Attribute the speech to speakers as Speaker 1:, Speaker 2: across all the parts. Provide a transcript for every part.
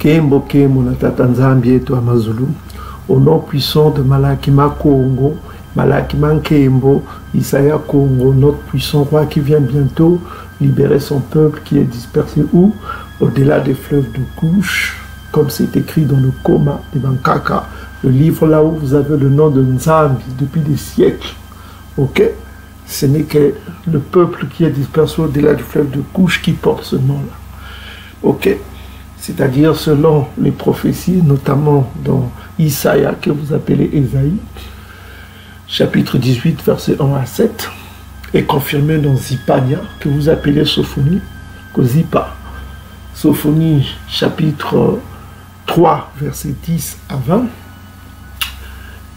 Speaker 1: Kembo Kemo na tata Nzambi etu Amazulu, au nom puissant de Malakima Congo, Malakima Kembo, Isaiah Congo, notre puissant roi qui vient bientôt libérer son peuple qui est dispersé où? Au-delà des fleuves de couche, comme c'est écrit dans le Koma de Bankaka, le livre là où vous avez le nom de Nzambi depuis des siècles. Ok? Ce n'est que le peuple qui est dispersé au-delà du fleuve de couche qui porte ce nom-là. Ok? C'est-à-dire selon les prophéties, notamment dans Isaïa, que vous appelez Ésaïe, chapitre 18, versets 1 à 7, et confirmé dans Zipania, que vous appelez Sophonie, que Zipa. Sophonie, chapitre 3, versets 10 à 20.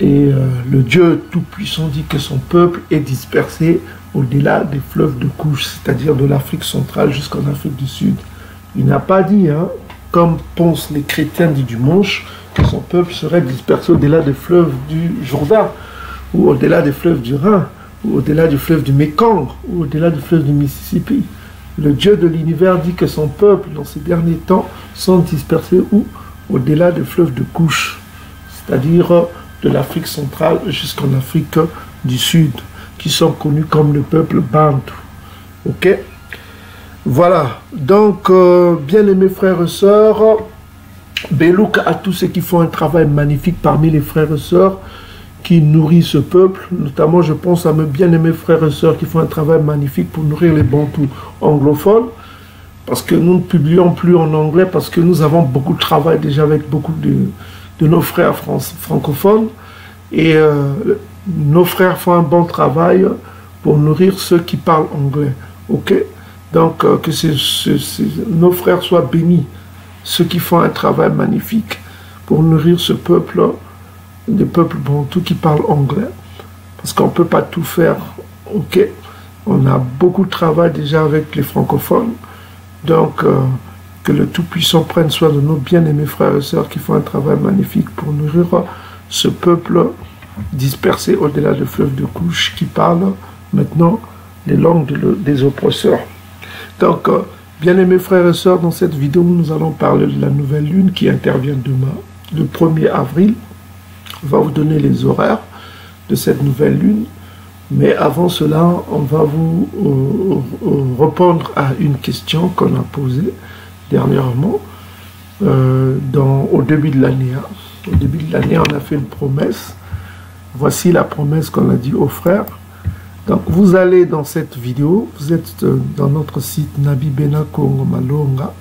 Speaker 1: Et le Dieu Tout-Puissant dit que son peuple est dispersé au-delà des fleuves de couche, c'est-à-dire de l'Afrique centrale jusqu'en Afrique du Sud. Il n'a pas dit, hein, comme pensent les chrétiens du dimanche, que son peuple serait dispersé au-delà des fleuves du Jourdain, ou au-delà des fleuves du Rhin, ou au-delà du fleuve du Mékong, ou au-delà du fleuve du Mississippi. Le Dieu de l'univers dit que son peuple, dans ces derniers temps, sont dispersés où? Au-delà des fleuves de couche, c'est-à-dire de l'Afrique centrale jusqu'en Afrique du Sud, qui sont connus comme le peuple Bantou. Ok? Voilà, donc, bien-aimés frères et sœurs, Belouk à tous ceux qui font un travail magnifique parmi les frères et sœurs qui nourrissent ce peuple, notamment je pense à mes bien-aimés frères et sœurs qui font un travail magnifique pour nourrir les Bantous anglophones, parce que nous ne publions plus en anglais, parce que nous avons beaucoup de travail déjà avec beaucoup de nos frères francophones, et nos frères font un bon travail pour nourrir ceux qui parlent anglais. Ok? Donc, que nos frères soient bénis, ceux qui font un travail magnifique pour nourrir ce peuple, des peuples bantous qui parlent anglais. Parce qu'on ne peut pas tout faire, ok? On a beaucoup de travail déjà avec les francophones. Donc, que le Tout-Puissant prenne soin de nos bien-aimés frères et sœurs qui font un travail magnifique pour nourrir ce peuple dispersé au-delà du fleuve de couche qui parle maintenant les langues des oppresseurs. Donc, bien-aimés frères et sœurs, dans cette vidéo, nous allons parler de la nouvelle lune qui intervient demain, le 1er avril. On va vous donner les horaires de cette nouvelle lune. Mais avant cela, on va vous répondre à une question qu'on a posée dernièrement au début de l'année. Au début de l'année, on a fait une promesse. Voici la promesse qu'on a dit aux frères. Donc, vous allez dans cette vidéo, vous êtes dans notre site Nabi Bena Congo Malonga.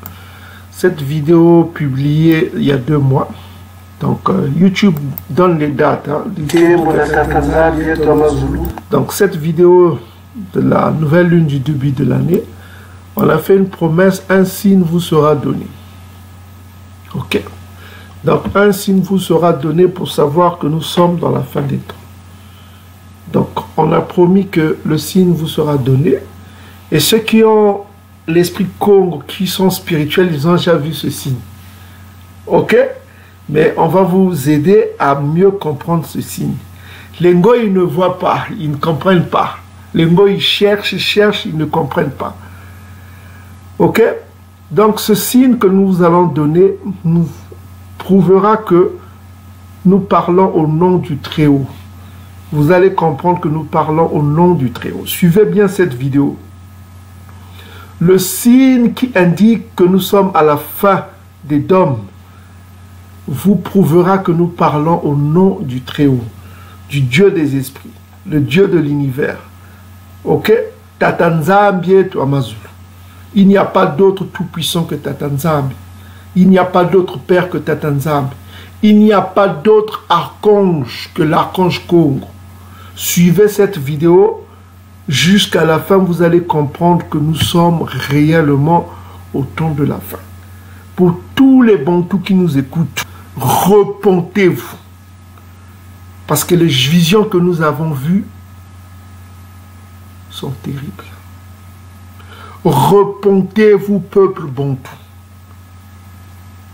Speaker 1: Cette vidéo publiée il y a 2 mois. Donc, YouTube donne les dates. Hein, donc, cette vidéo de la nouvelle lune du début de l'année, on a fait une promesse, un signe vous sera donné. Ok. Donc, un signe vous sera donné pour savoir que nous sommes dans la fin des temps. Donc, on a promis que le signe vous sera donné. Et ceux qui ont l'esprit Congo, qui sont spirituels, ils ont déjà vu ce signe. Ok? Mais on va vous aider à mieux comprendre ce signe. Les Ngo, ils ne voient pas, ils ne comprennent pas. Les Ngo, ils cherchent, ils ne comprennent pas. Ok? Donc, ce signe que nous vous allons donner nous prouvera que nous parlons au nom du Très-Haut. Vous allez comprendre que nous parlons au nom du Très-Haut. Suivez bien cette vidéo. Le signe qui indique que nous sommes à la fin des dômes vous prouvera que nous parlons au nom du Très-Haut, du Dieu des esprits, le Dieu de l'univers. Ok? Tata Nzambi etu Amazulu. Il n'y a pas d'autre tout-puissant que Tata Nzambi. Il n'y a pas d'autre Père que Tata Nzambi. Il n'y a pas d'autre archange que l'archange Congo. Suivez cette vidéo jusqu'à la fin, vous allez comprendre que nous sommes réellement au temps de la fin. Pour tous les Bantous qui nous écoutent, repentez-vous. Parce que les visions que nous avons vues sont terribles. Repentez-vous, peuple Bantou.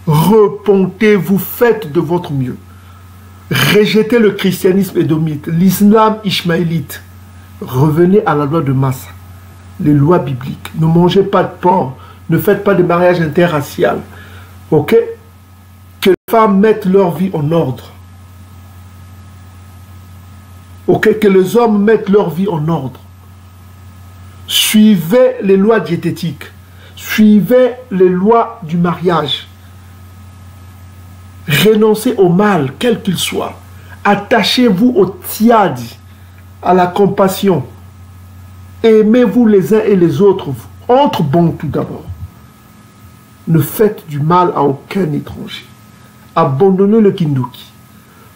Speaker 1: Repentez-vous, faites de votre mieux. Rejetez le christianisme édomite, l'islam ishmaélite. Revenez à la loi de Massa, les lois bibliques. Ne mangez pas de porc, ne faites pas de mariage interracial. Ok? femmes mettent leur vie en ordre. Ok, que les hommes mettent leur vie en ordre. Suivez les lois diététiques. Suivez les lois du mariage. Renoncez au mal, quel qu'il soit. Attachez-vous au tiadi, à la compassion. Aimez-vous les uns et les autres. Entre bons tout d'abord. Ne faites du mal à aucun étranger. Abandonnez le kindoki.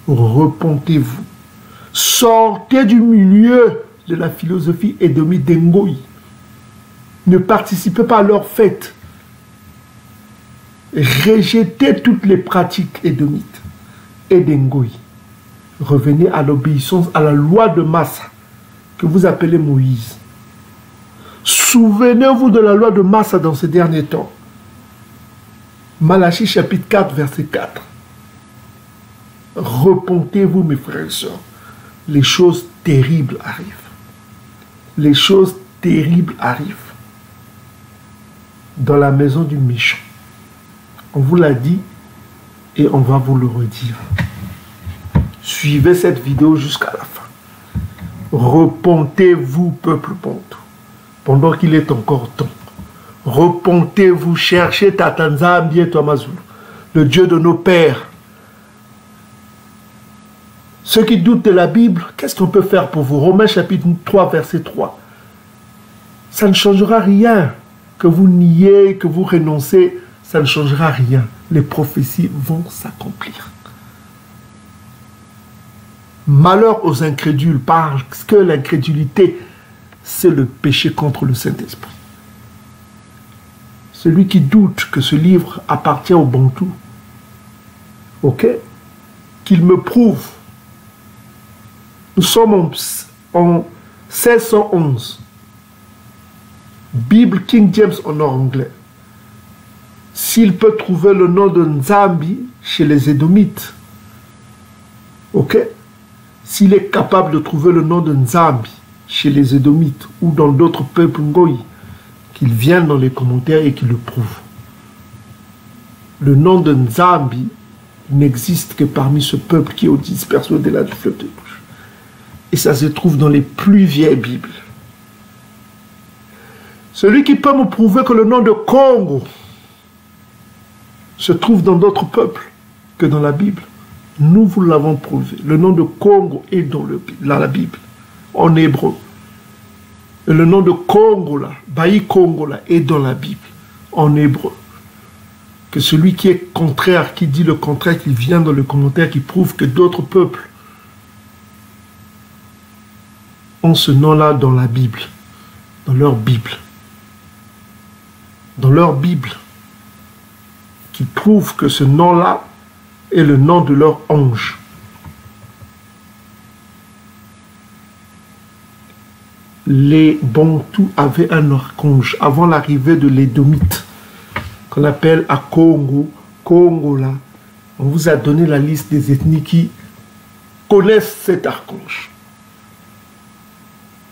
Speaker 1: Repentez-vous. Sortez du milieu de la philosophie édomite d'Engoi. Ne participez pas à leurs fêtes. Rejetez toutes les pratiques édomites et d'Engoi. Revenez à l'obéissance à la loi de Massa que vous appelez Moïse. Souvenez-vous de la loi de Massa dans ces derniers temps. Malachie chapitre 4 verset 4. Repentez-vous mes frères et sœurs. Les choses terribles arrivent. Les choses terribles arrivent. Dans la maison du méchant. On vous l'a dit et on va vous le redire. Suivez cette vidéo jusqu'à la fin. Repentez-vous, peuple bantou, pendant qu'il est encore temps. Repentez-vous, cherchez Tatanzambi et Toamazulu, le Dieu de nos pères. Ceux qui doutent de la Bible, qu'est-ce qu'on peut faire pour vous? Romains chapitre 3, verset 3. Ça ne changera rien. Que vous niez, que vous renoncez, ça ne changera rien. Les prophéties vont s'accomplir. Malheur aux incrédules, parce que l'incrédulité, c'est le péché contre le Saint-Esprit. Celui qui doute que ce livre appartient au Bantou, ok, qu'il me prouve. Nous sommes en 1611. Bible King James en anglais. S'il peut trouver le nom de Nzambi chez les Édomites, ok, s'il est capable de trouver le nom de Nzambi chez les Édomites ou dans d'autres peuples Ngoï, qu'il vienne dans les commentaires et qu'il le prouve. Le nom de Nzambi n'existe que parmi ce peuple qui est dispersé au-delà du fleuve de Bouche. Et ça se trouve dans les plus vieilles Bibles. Celui qui peut me prouver que le nom de Congo se trouve dans d'autres peuples que dans la Bible, nous vous l'avons prouvé. Le nom de Congo est dans la Bible, en hébreu. Et le nom de Congo, là, Baï Congo, là, est dans la Bible, en hébreu. Que celui qui est contraire, qui dit le contraire, qui vient dans le commentaire, qui prouve que d'autres peuples ont ce nom-là dans la Bible, dans leur Bible. Dans leur Bible, qui prouve que ce nom-là est le nom de leur ange. Les Bantous avaient un archange avant l'arrivée de l'Édomite, qu'on appelle à Congo. Congo, là, on vous a donné la liste des ethnies qui connaissent cet archange.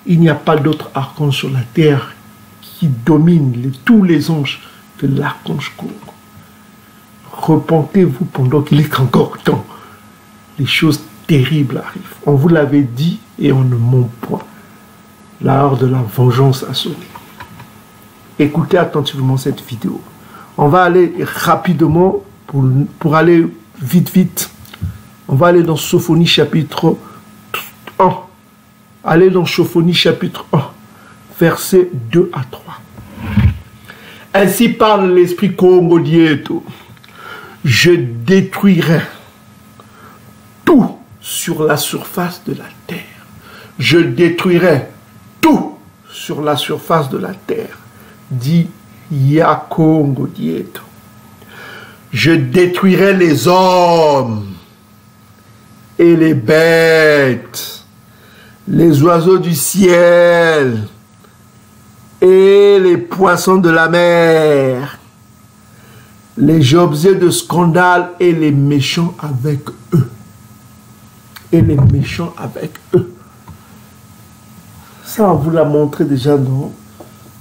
Speaker 1: Il n'y a pas d'autre archange sur la terre qui domine tous les anges que l'archange Congo. Repentez-vous pendant qu'il est encore temps. Les choses terribles arrivent. On vous l'avait dit et on ne ment point. L'heure de la vengeance a sonné. Écoutez attentivement cette vidéo. On va aller rapidement pour aller vite. On va aller dans Sophonie chapitre 1. Allez dans Sophonie chapitre 1. Versets 2 à 3. Ainsi parle l'esprit Congo Dieto. Je détruirai tout sur la surface de la terre. Je détruirai tout sur la surface de la terre, dit Yakongo Dieto. Je détruirai les hommes et les bêtes, les oiseaux du ciel et les poissons de la mer, les objets de scandale et les méchants avec eux. Et les méchants avec eux. Ça, on vous l'a montré déjà, non?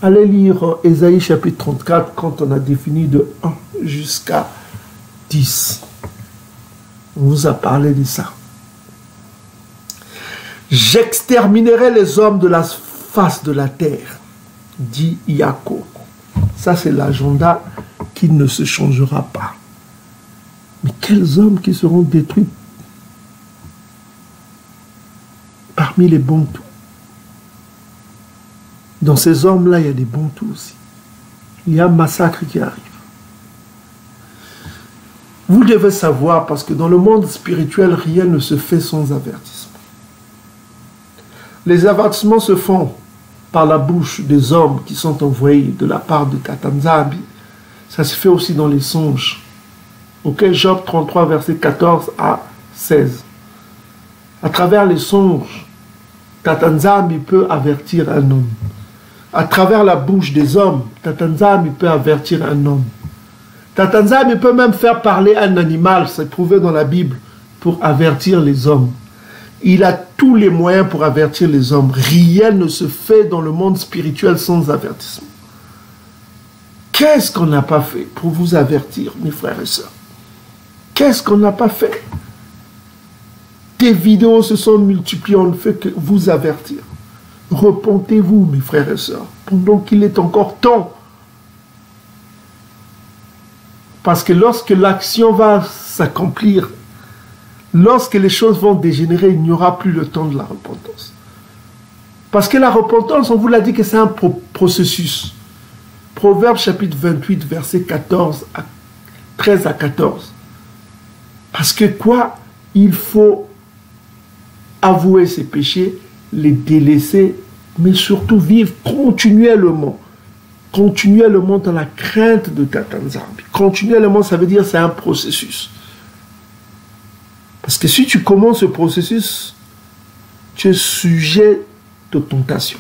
Speaker 1: Allez lire Ésaïe chapitre 34 quand on a défini de 1 jusqu'à 10. On vous a parlé de ça. J'exterminerai les hommes de la face de la terre, dit Yaakov. Ça, c'est l'agenda qui ne se changera pas. Mais quels hommes qui seront détruits parmi les Bantous? Dans ces hommes-là, il y a des Bantous aussi. Il y a un massacre qui arrive. Vous devez savoir, parce que dans le monde spirituel, rien ne se fait sans avertissement. Les avertissements se font par la bouche des hommes qui sont envoyés de la part de Tata Nzambi. Ça se fait aussi dans les songes. Ok, Job 33, verset 14 à 16. À travers les songes, Tata Nzambi peut avertir un homme. À travers la bouche des hommes, Tata Nzambi peut avertir un homme. Tata Nzambi peut même faire parler un animal, c'est prouvé dans la Bible, pour avertir les hommes. Il a tous les moyens pour avertir les hommes. Rien ne se fait dans le monde spirituel sans avertissement. Qu'est-ce qu'on n'a pas fait pour vous avertir, mes frères et sœurs? Qu'est-ce qu'on n'a pas fait? Des vidéos se sont multipliées, on ne fait que vous avertir. Repentez-vous, mes frères et sœurs, pendant qu'il est encore temps. Parce que lorsque l'action va s'accomplir, lorsque les choses vont dégénérer, il n'y aura plus le temps de la repentance. Parce que la repentance, on vous l'a dit que c'est un processus. Proverbe chapitre 28, verset 13 à 14. Parce que quoi? Il faut avouer ses péchés, les délaisser, mais surtout vivre continuellement. Continuellement dans la crainte de Tata Nzambi. Continuellement, ça veut dire c'est un processus. Parce que si tu commences ce processus, tu es sujet de tentation.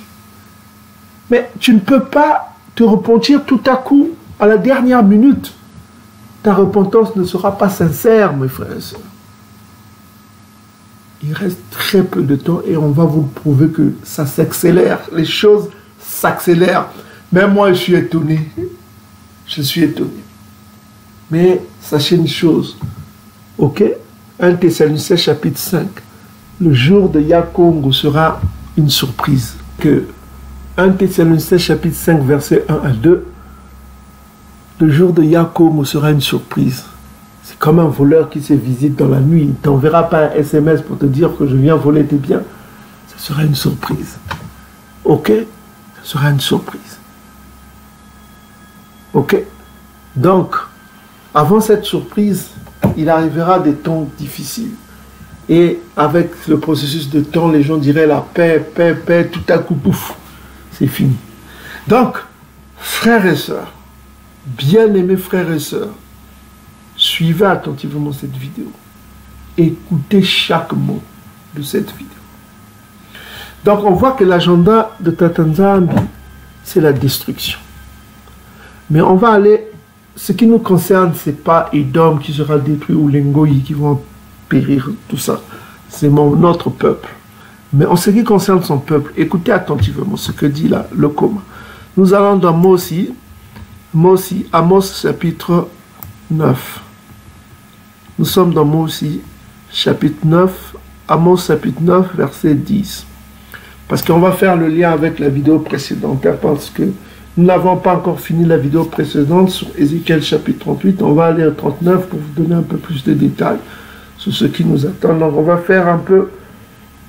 Speaker 1: Mais tu ne peux pas te repentir tout à coup, à la dernière minute. Ta repentance ne sera pas sincère, mes frères et sœurs. Il reste très peu de temps et on va vous prouver que ça s'accélère. Les choses s'accélèrent. Même moi, je suis étonné. Je suis étonné. Mais sachez une chose. Ok? 1 Thessaloniciens chapitre 5. Le jour de Yakongo sera une surprise. Que 1 Thessaloniciens chapitre 5, verset 1 à 2. Le jour de Yakongo sera une surprise. C'est comme un voleur qui se visite dans la nuit. Il ne t'enverra pas un SMS pour te dire que je viens voler tes biens. Ce sera une surprise. Ok? Ce sera une surprise. Ok? Donc, avant cette surprise, il arrivera des temps difficiles. Et avec le processus de temps, les gens diraient la paix, paix, paix, tout à coup, pouf, c'est fini. Donc, frères et sœurs, bien-aimés frères et sœurs, suivez attentivement cette vidéo. Écoutez chaque mot de cette vidéo. Donc, on voit que l'agenda de Tata Nzambi, c'est la destruction. Mais on va aller, ce qui nous concerne, ce n'est pas Edom qui sera détruit ou les Ngoyi qui vont périr, tout ça. C'est notre peuple. Mais en ce qui concerne son peuple, écoutez attentivement ce que dit là, le coma. Nous allons dans Mosi, Amos chapitre 9. Nous sommes dans Mosi, chapitre 9, Amos chapitre 9, verset 10. Parce qu'on va faire le lien avec la vidéo précédente, hein, parce que nous n'avons pas encore fini la vidéo précédente sur Ézéchiel chapitre 38. On va aller au 39 pour vous donner un peu plus de détails sur ce qui nous attend. Donc on va faire un peu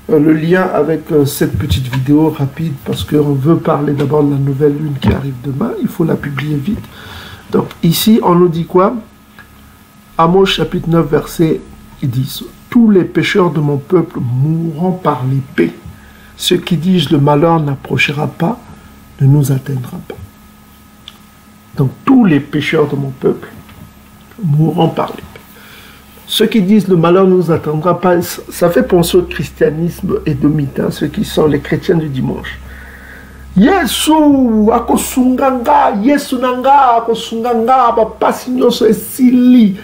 Speaker 1: le lien avec cette petite vidéo rapide parce qu'on veut parler d'abord de la nouvelle lune qui arrive demain. Il faut la publier vite. Donc ici, on nous dit quoi? Amos chapitre 9, verset 10. Tous les pécheurs de mon peuple mourront par l'épée. Ceux qui disent le malheur n'approchera pas, ne nous atteindra pas. Donc tous les pécheurs de mon peuple mourront par l'épée. Ceux qui disent le malheur ne nous atteindra pas, ça fait penser au christianisme édomite, hein, ceux qui sont les chrétiens du dimanche. Yesu akosunganga, Yesu nanga akosunganga, papa signoso esili.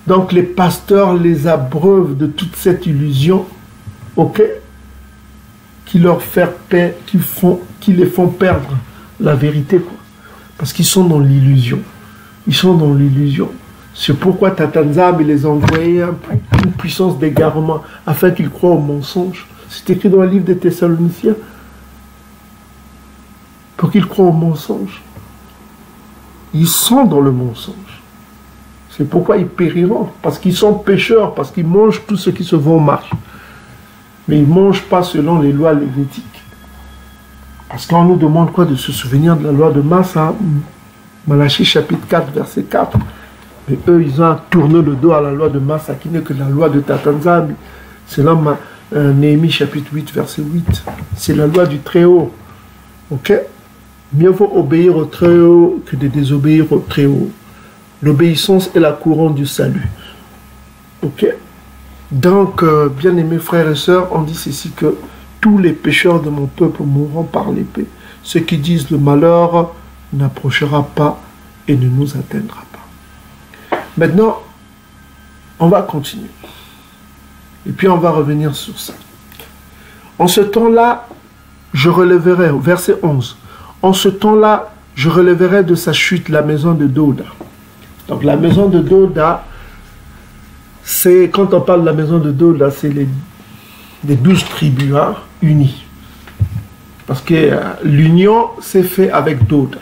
Speaker 1: Donc les pasteurs les abreuvent de toute cette illusion, ok, qui leur fait qui les font perdre la vérité, quoi. Parce qu'ils sont dans l'illusion. Ils sont dans l'illusion. C'est pourquoi Tatanzab les a envoyés une puissance d'égarement afin qu'ils croient au mensonge. C'est écrit dans le livre des Thessaloniciens. Pour qu'ils croient au mensonge. Ils sont dans le mensonge. C'est pourquoi ils périront. Parce qu'ils sont pécheurs, parce qu'ils mangent tout ce qui se vend au marché. Mais ils ne mangent pas selon les lois lévitiques. Parce qu'on nous demande quoi? De se souvenir de la loi de Massa, Malachie chapitre 4, verset 4. Mais eux, ils ont tourné le dos à la loi de Massa, qui n'est que la loi de Tatanzab. C'est là Néhémie chapitre 8, verset 8. C'est la loi du Très-Haut. Ok? Mieux vaut obéir au Très-Haut que de désobéir au Très-Haut. L'obéissance est la couronne du salut. Ok? Donc, bien-aimés frères et sœurs, on dit ceci que tous les pécheurs de mon peuple mourront par l'épée. Ceux qui disent le malheur n'approchera pas et ne nous atteindra pas. Maintenant, on va continuer. Et puis on va revenir sur ça. En ce temps-là, je relèverai, verset 11, en ce temps-là, je relèverai de sa chute la maison de Doda. Donc la maison de Doda, c'est, quand on parle de la maison de Doda, c'est les 12 tribus unies. Parce que l'union s'est faite avec Doda.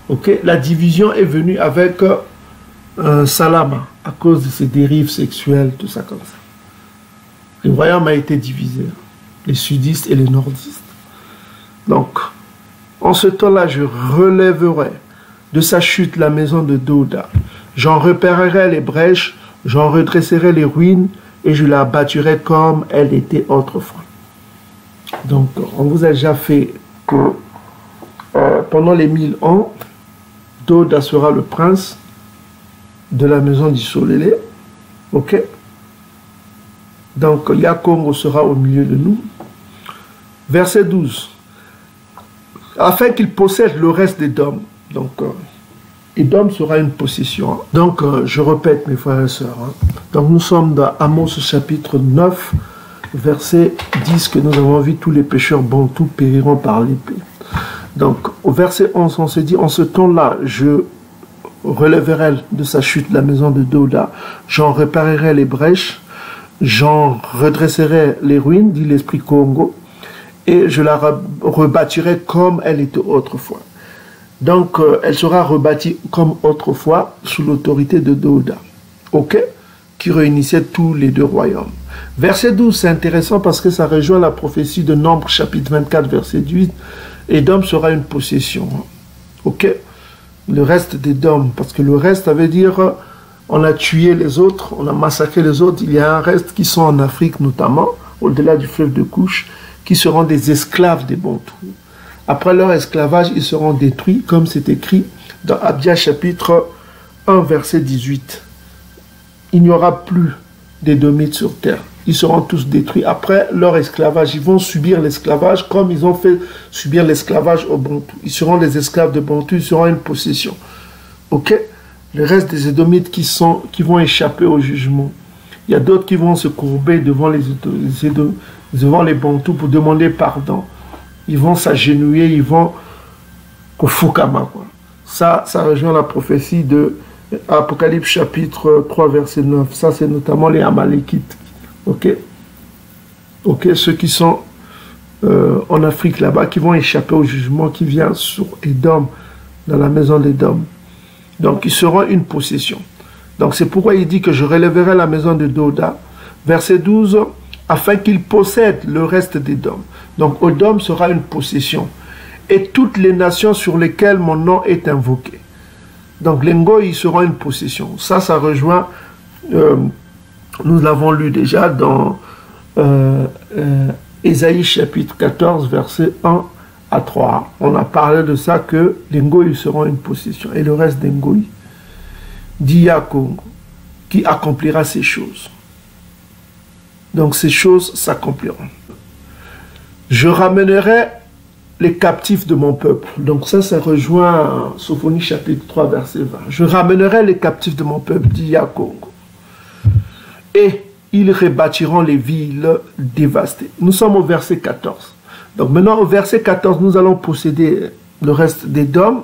Speaker 1: Okay? La division est venue avec Salama, à cause de ses dérives sexuelles, tout ça comme ça. Le royaume a été divisé, les sudistes et les nordistes. Donc, en ce temps-là, je relèverai de sa chute la maison de Doda. J'en repérerai les brèches, j'en redresserai les ruines, et je la bâtirai comme elle était autrefois. Donc, on vous a déjà fait que pendant les 1000 ans, Doda sera le prince de la maison d'Issolélé. Ok? Donc, Yakongo sera au milieu de nous. Verset 12. Afin qu'il possède le reste des dômes. Donc, Édom sera une possession. Donc, je répète, mes frères et sœurs. Donc, nous sommes dans Amos chapitre 9, verset 10, que nous avons vu, tous les pécheurs bantous périront par l'épée. Donc, au verset 11, on se dit, en ce temps-là, je relèverai de sa chute la maison de Doda, j'en réparerai les brèches, j'en redresserai les ruines, dit l'esprit Congo, et je la rebâtirai comme elle était autrefois. Donc, elle sera rebâtie comme autrefois sous l'autorité de Doda, ok, qui réunissait tous les deux royaumes. Verset 12, c'est intéressant parce que ça rejoint la prophétie de Nombre, chapitre 24, verset 8. Édom sera une possession, ok, le reste d'Édom, parce que le reste, ça veut dire, on a tué les autres, on a massacré les autres, il y a un reste qui sont en Afrique notamment, au-delà du fleuve de Couche, qui seront des esclaves des Bantous. Après leur esclavage, ils seront détruits, comme c'est écrit dans Abdia chapitre 1, verset 18. Il n'y aura plus d'Édomites sur terre. Ils seront tous détruits. Après leur esclavage, ils vont subir l'esclavage comme ils ont fait subir l'esclavage aux Bantous. Ils seront des esclaves de Bantous, ils seront une possession. Ok? Le reste des Édomites qui vont échapper au jugement. Il y a d'autres qui vont se courber devant les Bantous pour demander pardon. Ils vont s'agenouiller, ils vont au Fukama. Ça rejoint la prophétie de Apocalypse chapitre 3, verset 9. Ça, c'est notamment les Amalekites. Ok? Ok, ceux qui sont en Afrique là-bas, qui vont échapper au jugement qui vient sur Édom, dans la maison d'Édom. Donc, ils seront une possession. Donc, c'est pourquoi il dit que je relèverai la maison de Doda. Verset 12, afin qu'il possède le reste d'Édom. Donc, Édom sera une possession. Et toutes les nations sur lesquelles mon nom est invoqué. Donc, les Ngoï seront une possession. Ça rejoint, nous l'avons lu déjà dans Ésaïe chapitre 14, verset 1 à 3. On a parlé de ça, que les Ngoï seront une possession. Et le reste des Ngoï, dit Yakongo, qui accomplira ces choses. Donc, ces choses s'accompliront. Je ramènerai les captifs de mon peuple. Donc ça rejoint Sophonie chapitre 3, verset 20. Je ramènerai les captifs de mon peuple, dit Yakongo. Et ils rebâtiront les villes dévastées. Nous sommes au verset 14. Donc maintenant au verset 14, nous allons posséder le reste des dômes.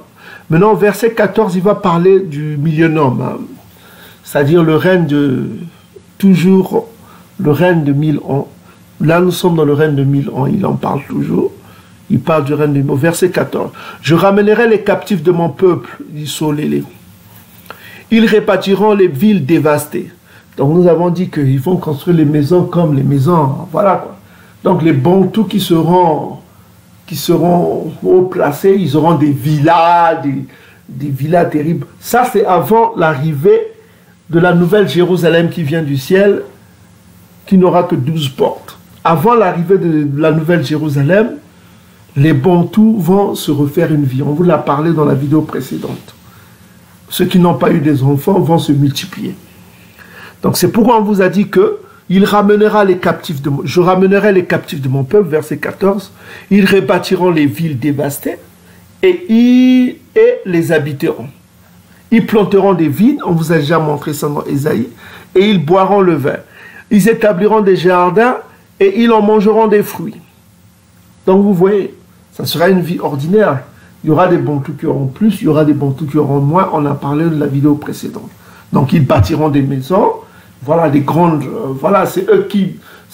Speaker 1: Maintenant au verset 14, il va parler du millénium. c'est-à-dire le règne de, toujours le règne de 1000 ans. Là, nous sommes dans le règne de 1000 ans, il en parle toujours. Il parle du règne de 1000 ans. Verset 14. Je ramènerai les captifs de mon peuple, dit Solélé. Ils répartiront les villes dévastées. Donc nous avons dit qu'ils vont construire les maisons comme les maisons, voilà quoi. Donc les Bantous qui seront haut placés, ils auront des villas, des villas terribles. Ça c'est avant l'arrivée de la nouvelle Jérusalem qui vient du ciel, qui n'aura que 12 portes. Avant l'arrivée de la nouvelle Jérusalem, les Bantous vont se refaire une vie. On vous l'a parlé dans la vidéo précédente. Ceux qui n'ont pas eu des enfants vont se multiplier. Donc c'est pourquoi on vous a dit que je ramènerai les captifs de mon peuple, verset 14. Ils rebâtiront les villes dévastées et les habiteront. Ils planteront des vignes, on vous a déjà montré ça dans Ésaïe, et ils boiront le vin. Ils établiront des jardins et ils en mangeront des fruits. Donc vous voyez, ça sera une vie ordinaire. Il y aura des Bantous qui auront plus, il y aura des Bantous qui auront moins. On a parlé de la vidéo précédente. Donc ils bâtiront des maisons, voilà, des grandes, voilà, c'est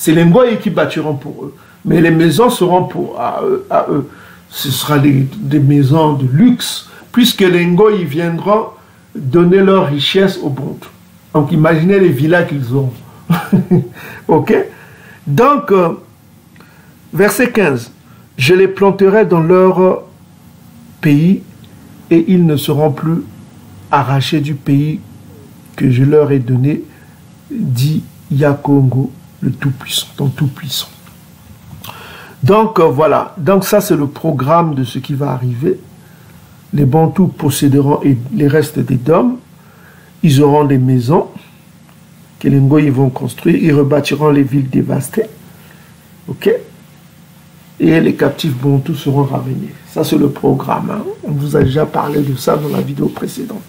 Speaker 1: les Ngoï qui bâtiront pour eux. Mais les maisons seront à eux. Ce sera des maisons de luxe, puisque les Ngoï viendront donner leur richesse aux Bantous. Donc imaginez les villas qu'ils ont. Ok? Donc, verset 15. Je les planterai dans leur pays et ils ne seront plus arrachés du pays que je leur ai donné, dit Yakongo, le Tout-Puissant, ton Tout-Puissant. Donc voilà, donc ça c'est le programme de ce qui va arriver. Les Bantous posséderont les restes des Dômes, ils auront des maisons que les Ngoï vont construire, ils rebâtiront les villes dévastées, ok? Et les captifs Bantous seront ramenés. Ça c'est le programme, hein? On vous a déjà parlé de ça dans la vidéo précédente.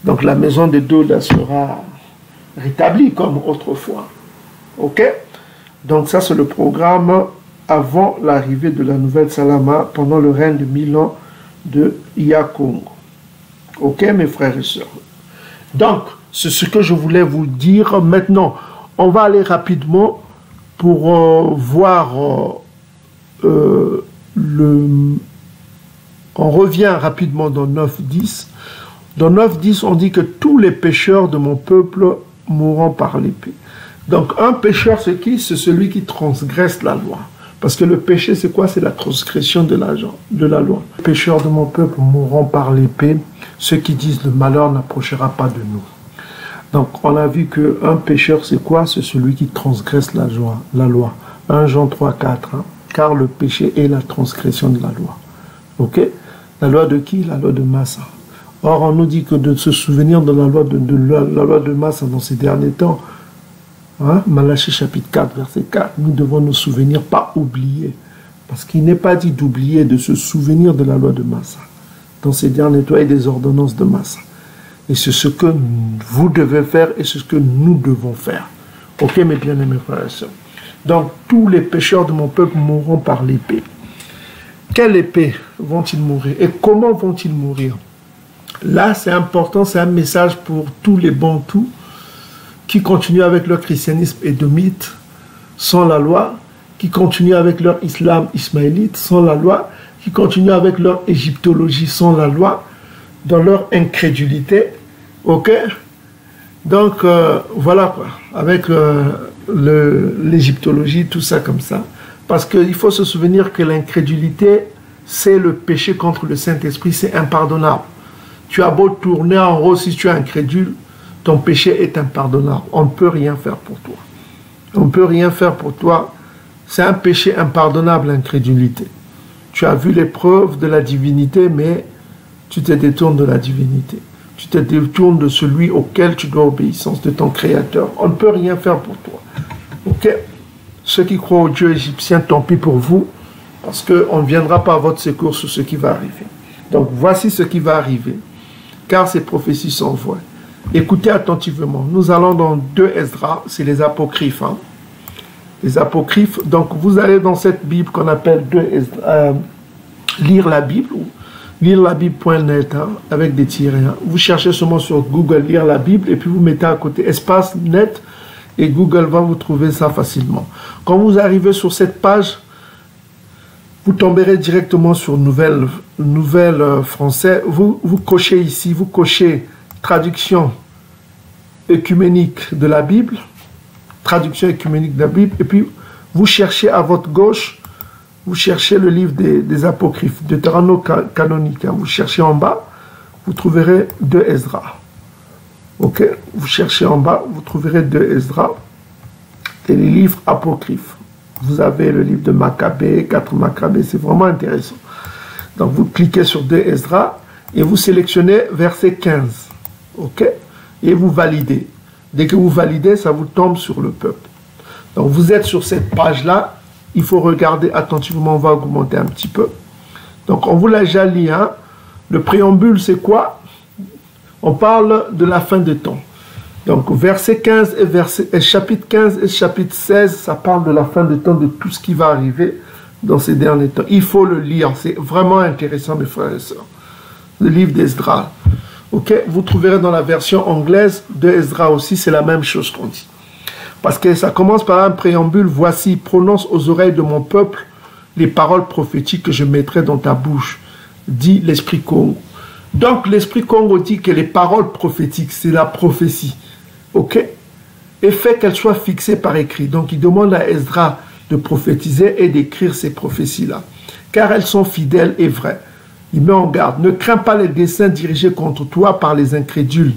Speaker 1: Donc la maison de Douda sera rétablie comme autrefois. Ok? Donc ça c'est le programme avant l'arrivée de la nouvelle Salama pendant le règne de 1000 ans de Yakongo. Ok mes frères et sœurs? Donc c'est ce que je voulais vous dire. Maintenant on va aller rapidement pour voir on revient rapidement dans 9.10. Dans 9.10, on dit que tous les pécheurs de mon peuple mourront par l'épée. Donc, un pécheur, c'est qui? C'est celui qui transgresse la loi. Parce que le péché, c'est quoi? C'est la transgression de la loi. Les pécheurs de mon peuple mourront par l'épée. Ceux qui disent le malheur n'approchera pas de nous. Donc, on a vu qu'un pécheur, c'est quoi? C'est celui qui transgresse la loi. 1 Jean 3, 4. Hein? Car le péché est la transgression de la loi. Ok? La loi de qui? La loi de Massa. Or, on nous dit que de se souvenir de la loi de Massa dans ces derniers temps, hein, Malachie chapitre 4, verset 4, nous devons nous souvenir, pas oublier. Parce qu'il n'est pas dit d'oublier, de se souvenir de la loi de Massa. Dans ces derniers temps et des ordonnances de Massa. Et c'est ce que vous devez faire et c'est ce que nous devons faire. Ok, mes bien-aimés frères et sœurs. Donc, tous les pécheurs de mon peuple mourront par l'épée. Quelle épée vont-ils mourir? Et comment vont-ils mourir? Là, c'est important, c'est un message pour tous les Bantous qui continuent avec leur christianisme édomite sans la loi, qui continuent avec leur islam ismaélite sans la loi, qui continuent avec leur égyptologie sans la loi, dans leur incrédulité. Ok? Donc, voilà quoi, avec l'égyptologie, tout ça comme ça. Parce qu'il faut se souvenir que l'incrédulité, c'est le péché contre le Saint-Esprit, c'est impardonnable. Tu as beau tourner en rond, si tu es incrédule, ton péché est impardonnable. On ne peut rien faire pour toi. On ne peut rien faire pour toi. C'est un péché impardonnable, l'incrédulité. Tu as vu les preuves de la divinité, mais tu te détournes de la divinité. Tu te détournes de celui auquel tu dois obéissance, de ton Créateur. On ne peut rien faire pour toi. Ok? Ceux qui croient au Dieu égyptien, tant pis pour vous, parce qu'on ne viendra pas à votre secours sur ce qui va arriver. Donc voici ce qui va arriver. Car ces prophéties sont vraies. Écoutez attentivement. Nous allons dans 2 Esdras, c'est les apocryphes. Hein? Les apocryphes, donc vous allez dans cette Bible qu'on appelle 2 Esdras, lire la Bible. Lire la Bible.net, hein, avec des tirets. Hein. Vous cherchez seulement sur Google lire la Bible et puis vous mettez à côté espace net et Google va vous trouver ça facilement. Quand vous arrivez sur cette page, vous tomberez directement sur Nouvelle français. Vous cochez ici, vous cochez traduction œcuménique de la Bible, traduction œcuménique de la Bible, et puis vous cherchez à votre gauche, vous cherchez le livre des apocryphes, Deutéronome canonique. Hein. Vous cherchez en bas, vous trouverez 2 Esdras. Ok, vous cherchez en bas, vous trouverez 2 Esdras et les livres apocryphes. Vous avez le livre de Maccabée, 4 Maccabées, c'est vraiment intéressant. Donc vous cliquez sur 2 Esdras et vous sélectionnez verset 15. Ok, et vous validez. Dès que vous validez, ça vous tombe sur le peuple. Donc vous êtes sur cette page-là. Il faut regarder attentivement, on va augmenter un petit peu. Donc on vous l'a déjà lu, hein. Le préambule c'est quoi? On parle de la fin des temps. Donc verset 15 et chapitre 15 et chapitre 16, ça parle de la fin des temps, de tout ce qui va arriver dans ces derniers temps. Il faut le lire, c'est vraiment intéressant mes frères et sœurs. Le livre d'Esdras. Ok, vous trouverez dans la version anglaise de Esdras aussi, c'est la même chose qu'on dit. Parce que ça commence par un préambule. Voici, prononce aux oreilles de mon peuple les paroles prophétiques que je mettrai dans ta bouche, dit l'Esprit Congo. Donc l'Esprit Congo dit que les paroles prophétiques, c'est la prophétie. Ok? Et fait qu'elles soient fixées par écrit. Donc il demande à Esdras de prophétiser et d'écrire ces prophéties-là. Car elles sont fidèles et vraies. Il met en garde. Ne crains pas les desseins dirigés contre toi par les incrédules.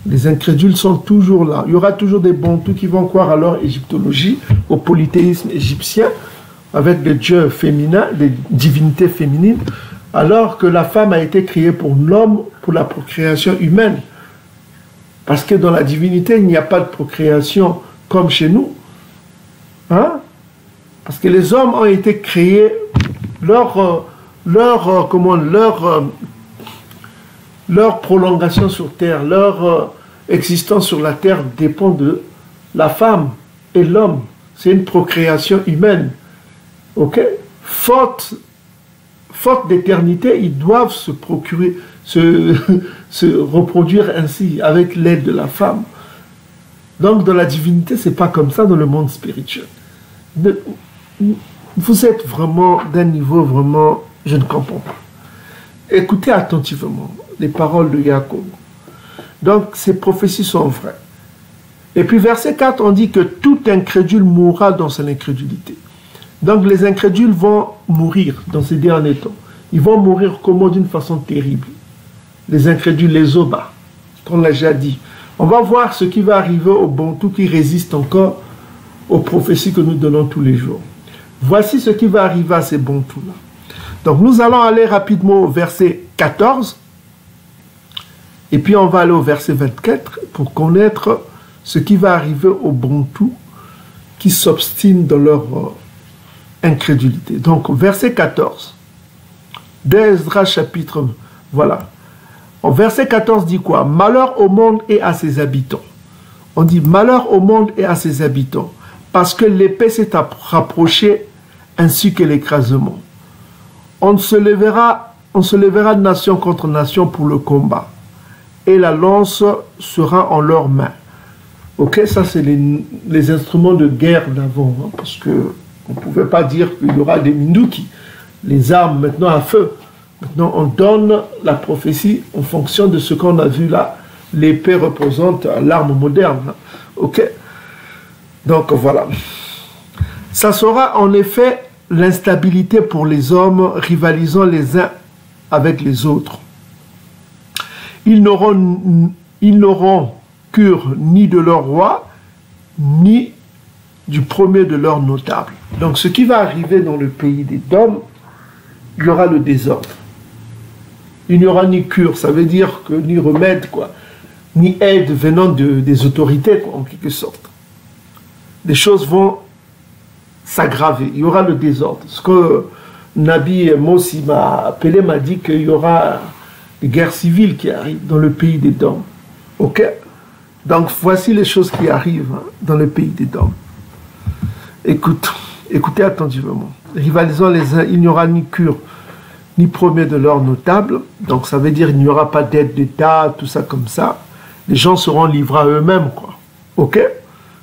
Speaker 1: Les incrédules sont toujours là. Il y aura toujours des bantous qui vont croire à leur égyptologie, au polythéisme égyptien, avec des dieux féminins, des divinités féminines, alors que la femme a été créée pour l'homme, pour la procréation humaine. Parce que dans la divinité, il n'y a pas de procréation comme chez nous. Hein? Parce que les hommes ont été créés, leur prolongation sur terre, leur existence sur la terre dépend de la femme et l'homme. C'est une procréation humaine. Ok? Faute d'éternité, ils doivent se procurer, se reproduire ainsi avec l'aide de la femme. Donc dans la divinité, c'est pas comme ça dans le monde spirituel. Vous êtes vraiment d'un niveau vraiment, je ne comprends pas. Écoutez attentivement les paroles de Jacob. Donc, ces prophéties sont vraies. Et puis, verset 4, on dit que tout incrédule mourra dans son incrédulité. Donc, les incrédules vont mourir dans ces derniers temps. Ils vont mourir comment? D'une façon terrible. Les incrédules, les Oba, qu'on l'a déjà dit. On va voir ce qui va arriver aux Bantous qui résistent encore aux prophéties que nous donnons tous les jours. Voici ce qui va arriver à ces Bantous-là. Donc nous allons aller rapidement au verset 14 et puis on va aller au verset 24 pour connaître ce qui va arriver aux Bantous qui s'obstinent dans leur incrédulité. Donc verset 14 d'Esdras chapitre, voilà. En verset 14 dit quoi? Malheur au monde et à ses habitants. On dit malheur au monde et à ses habitants parce que l'épée s'est rapprochée ainsi que l'écrasement. On se lèvera de nation contre nation pour le combat. Et la lance sera en leurs mains. Ok, ça c'est les instruments de guerre d'avant. Hein, parce qu'on ne pouvait pas dire qu'il y aura des Minduki. Les armes maintenant à feu. Maintenant on donne la prophétie en fonction de ce qu'on a vu là. L'épée représente l'arme moderne. Hein, ok. Donc voilà. Ça sera en effet l'instabilité pour les hommes rivalisant les uns avec les autres. Ils n'auront cure ni de leur roi, ni du premier de leurs notables. Donc ce qui va arriver dans le pays des Dômes, il y aura le désordre. Il n'y aura ni cure, ça veut dire que ni remède, quoi, ni aide venant des autorités, quoi, en quelque sorte. Les choses vont s'aggraver, il y aura le désordre. Ce que Nabi Mossi m'a appelé, m'a dit qu'il y aura des guerres civiles qui arrivent dans le pays des Dômes. Ok? Donc voici les choses qui arrivent hein, dans le pays des Dômes. Écoutez attentivement. Rivalisant les uns, il n'y aura ni cure, ni premier de leurs notables. Donc ça veut dire qu'il n'y aura pas d'aide d'État, tout ça comme ça. Les gens seront livrés à eux-mêmes, quoi. Ok?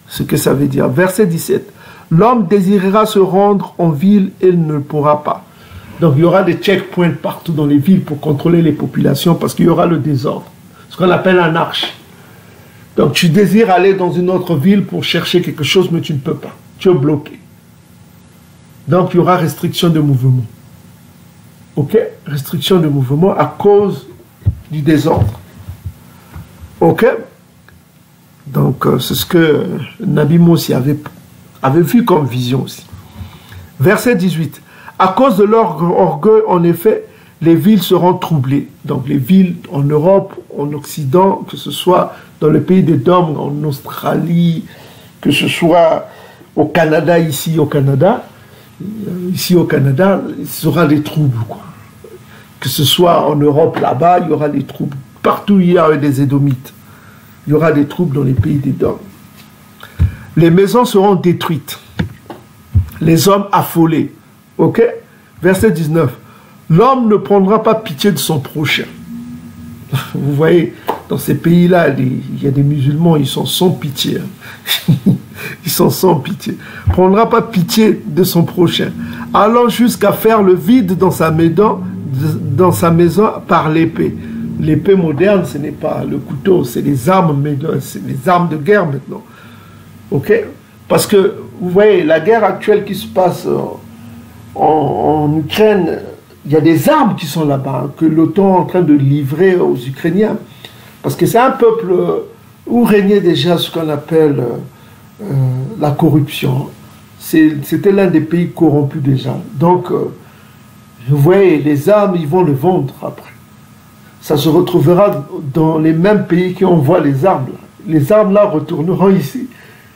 Speaker 1: Ce que ça veut dire. Verset 17. L'homme désirera se rendre en ville et il ne pourra pas. Donc il y aura des checkpoints partout dans les villes pour contrôler les populations parce qu'il y aura le désordre. Ce qu'on appelle l'anarchie. Donc tu désires aller dans une autre ville pour chercher quelque chose, mais tu ne peux pas. Tu es bloqué. Donc il y aura restriction de mouvement. Ok? Restriction de mouvement à cause du désordre. Ok? Donc c'est ce que Nabi Moussi avait vu comme vision aussi. Verset 18. À cause de leur orgueil, en effet, les villes seront troublées. Donc les villes en Europe, en Occident, que ce soit dans le pays des Dômes, en Australie, que ce soit au Canada, ici au Canada, il sera des troubles, quoi. Que ce soit en Europe, là-bas, il y aura des troubles. Partout, il y a des Édomites. Il y aura des troubles dans les pays des Dômes. Les maisons seront détruites. Les hommes affolés. Ok? Verset 19. L'homme ne prendra pas pitié de son prochain. Vous voyez, dans ces pays-là, il y a des musulmans, ils sont sans pitié. Ils sont sans pitié. Ne prendra pas pitié de son prochain. Allant jusqu'à faire le vide dans sa maison par l'épée. L'épée moderne, ce n'est pas le couteau, c'est les armes, c'est les armes de guerre maintenant. Ok? Parce que, vous voyez, la guerre actuelle qui se passe en Ukraine, il y a des armes qui sont là-bas, que l'OTAN est en train de livrer aux Ukrainiens. Parce que c'est un peuple où régnait déjà ce qu'on appelle la corruption. C'était l'un des pays corrompus déjà. Donc, vous voyez, les armes, ils vont le vendre après. Ça se retrouvera dans les mêmes pays qui envoient les armes. Les armes là retourneront ici.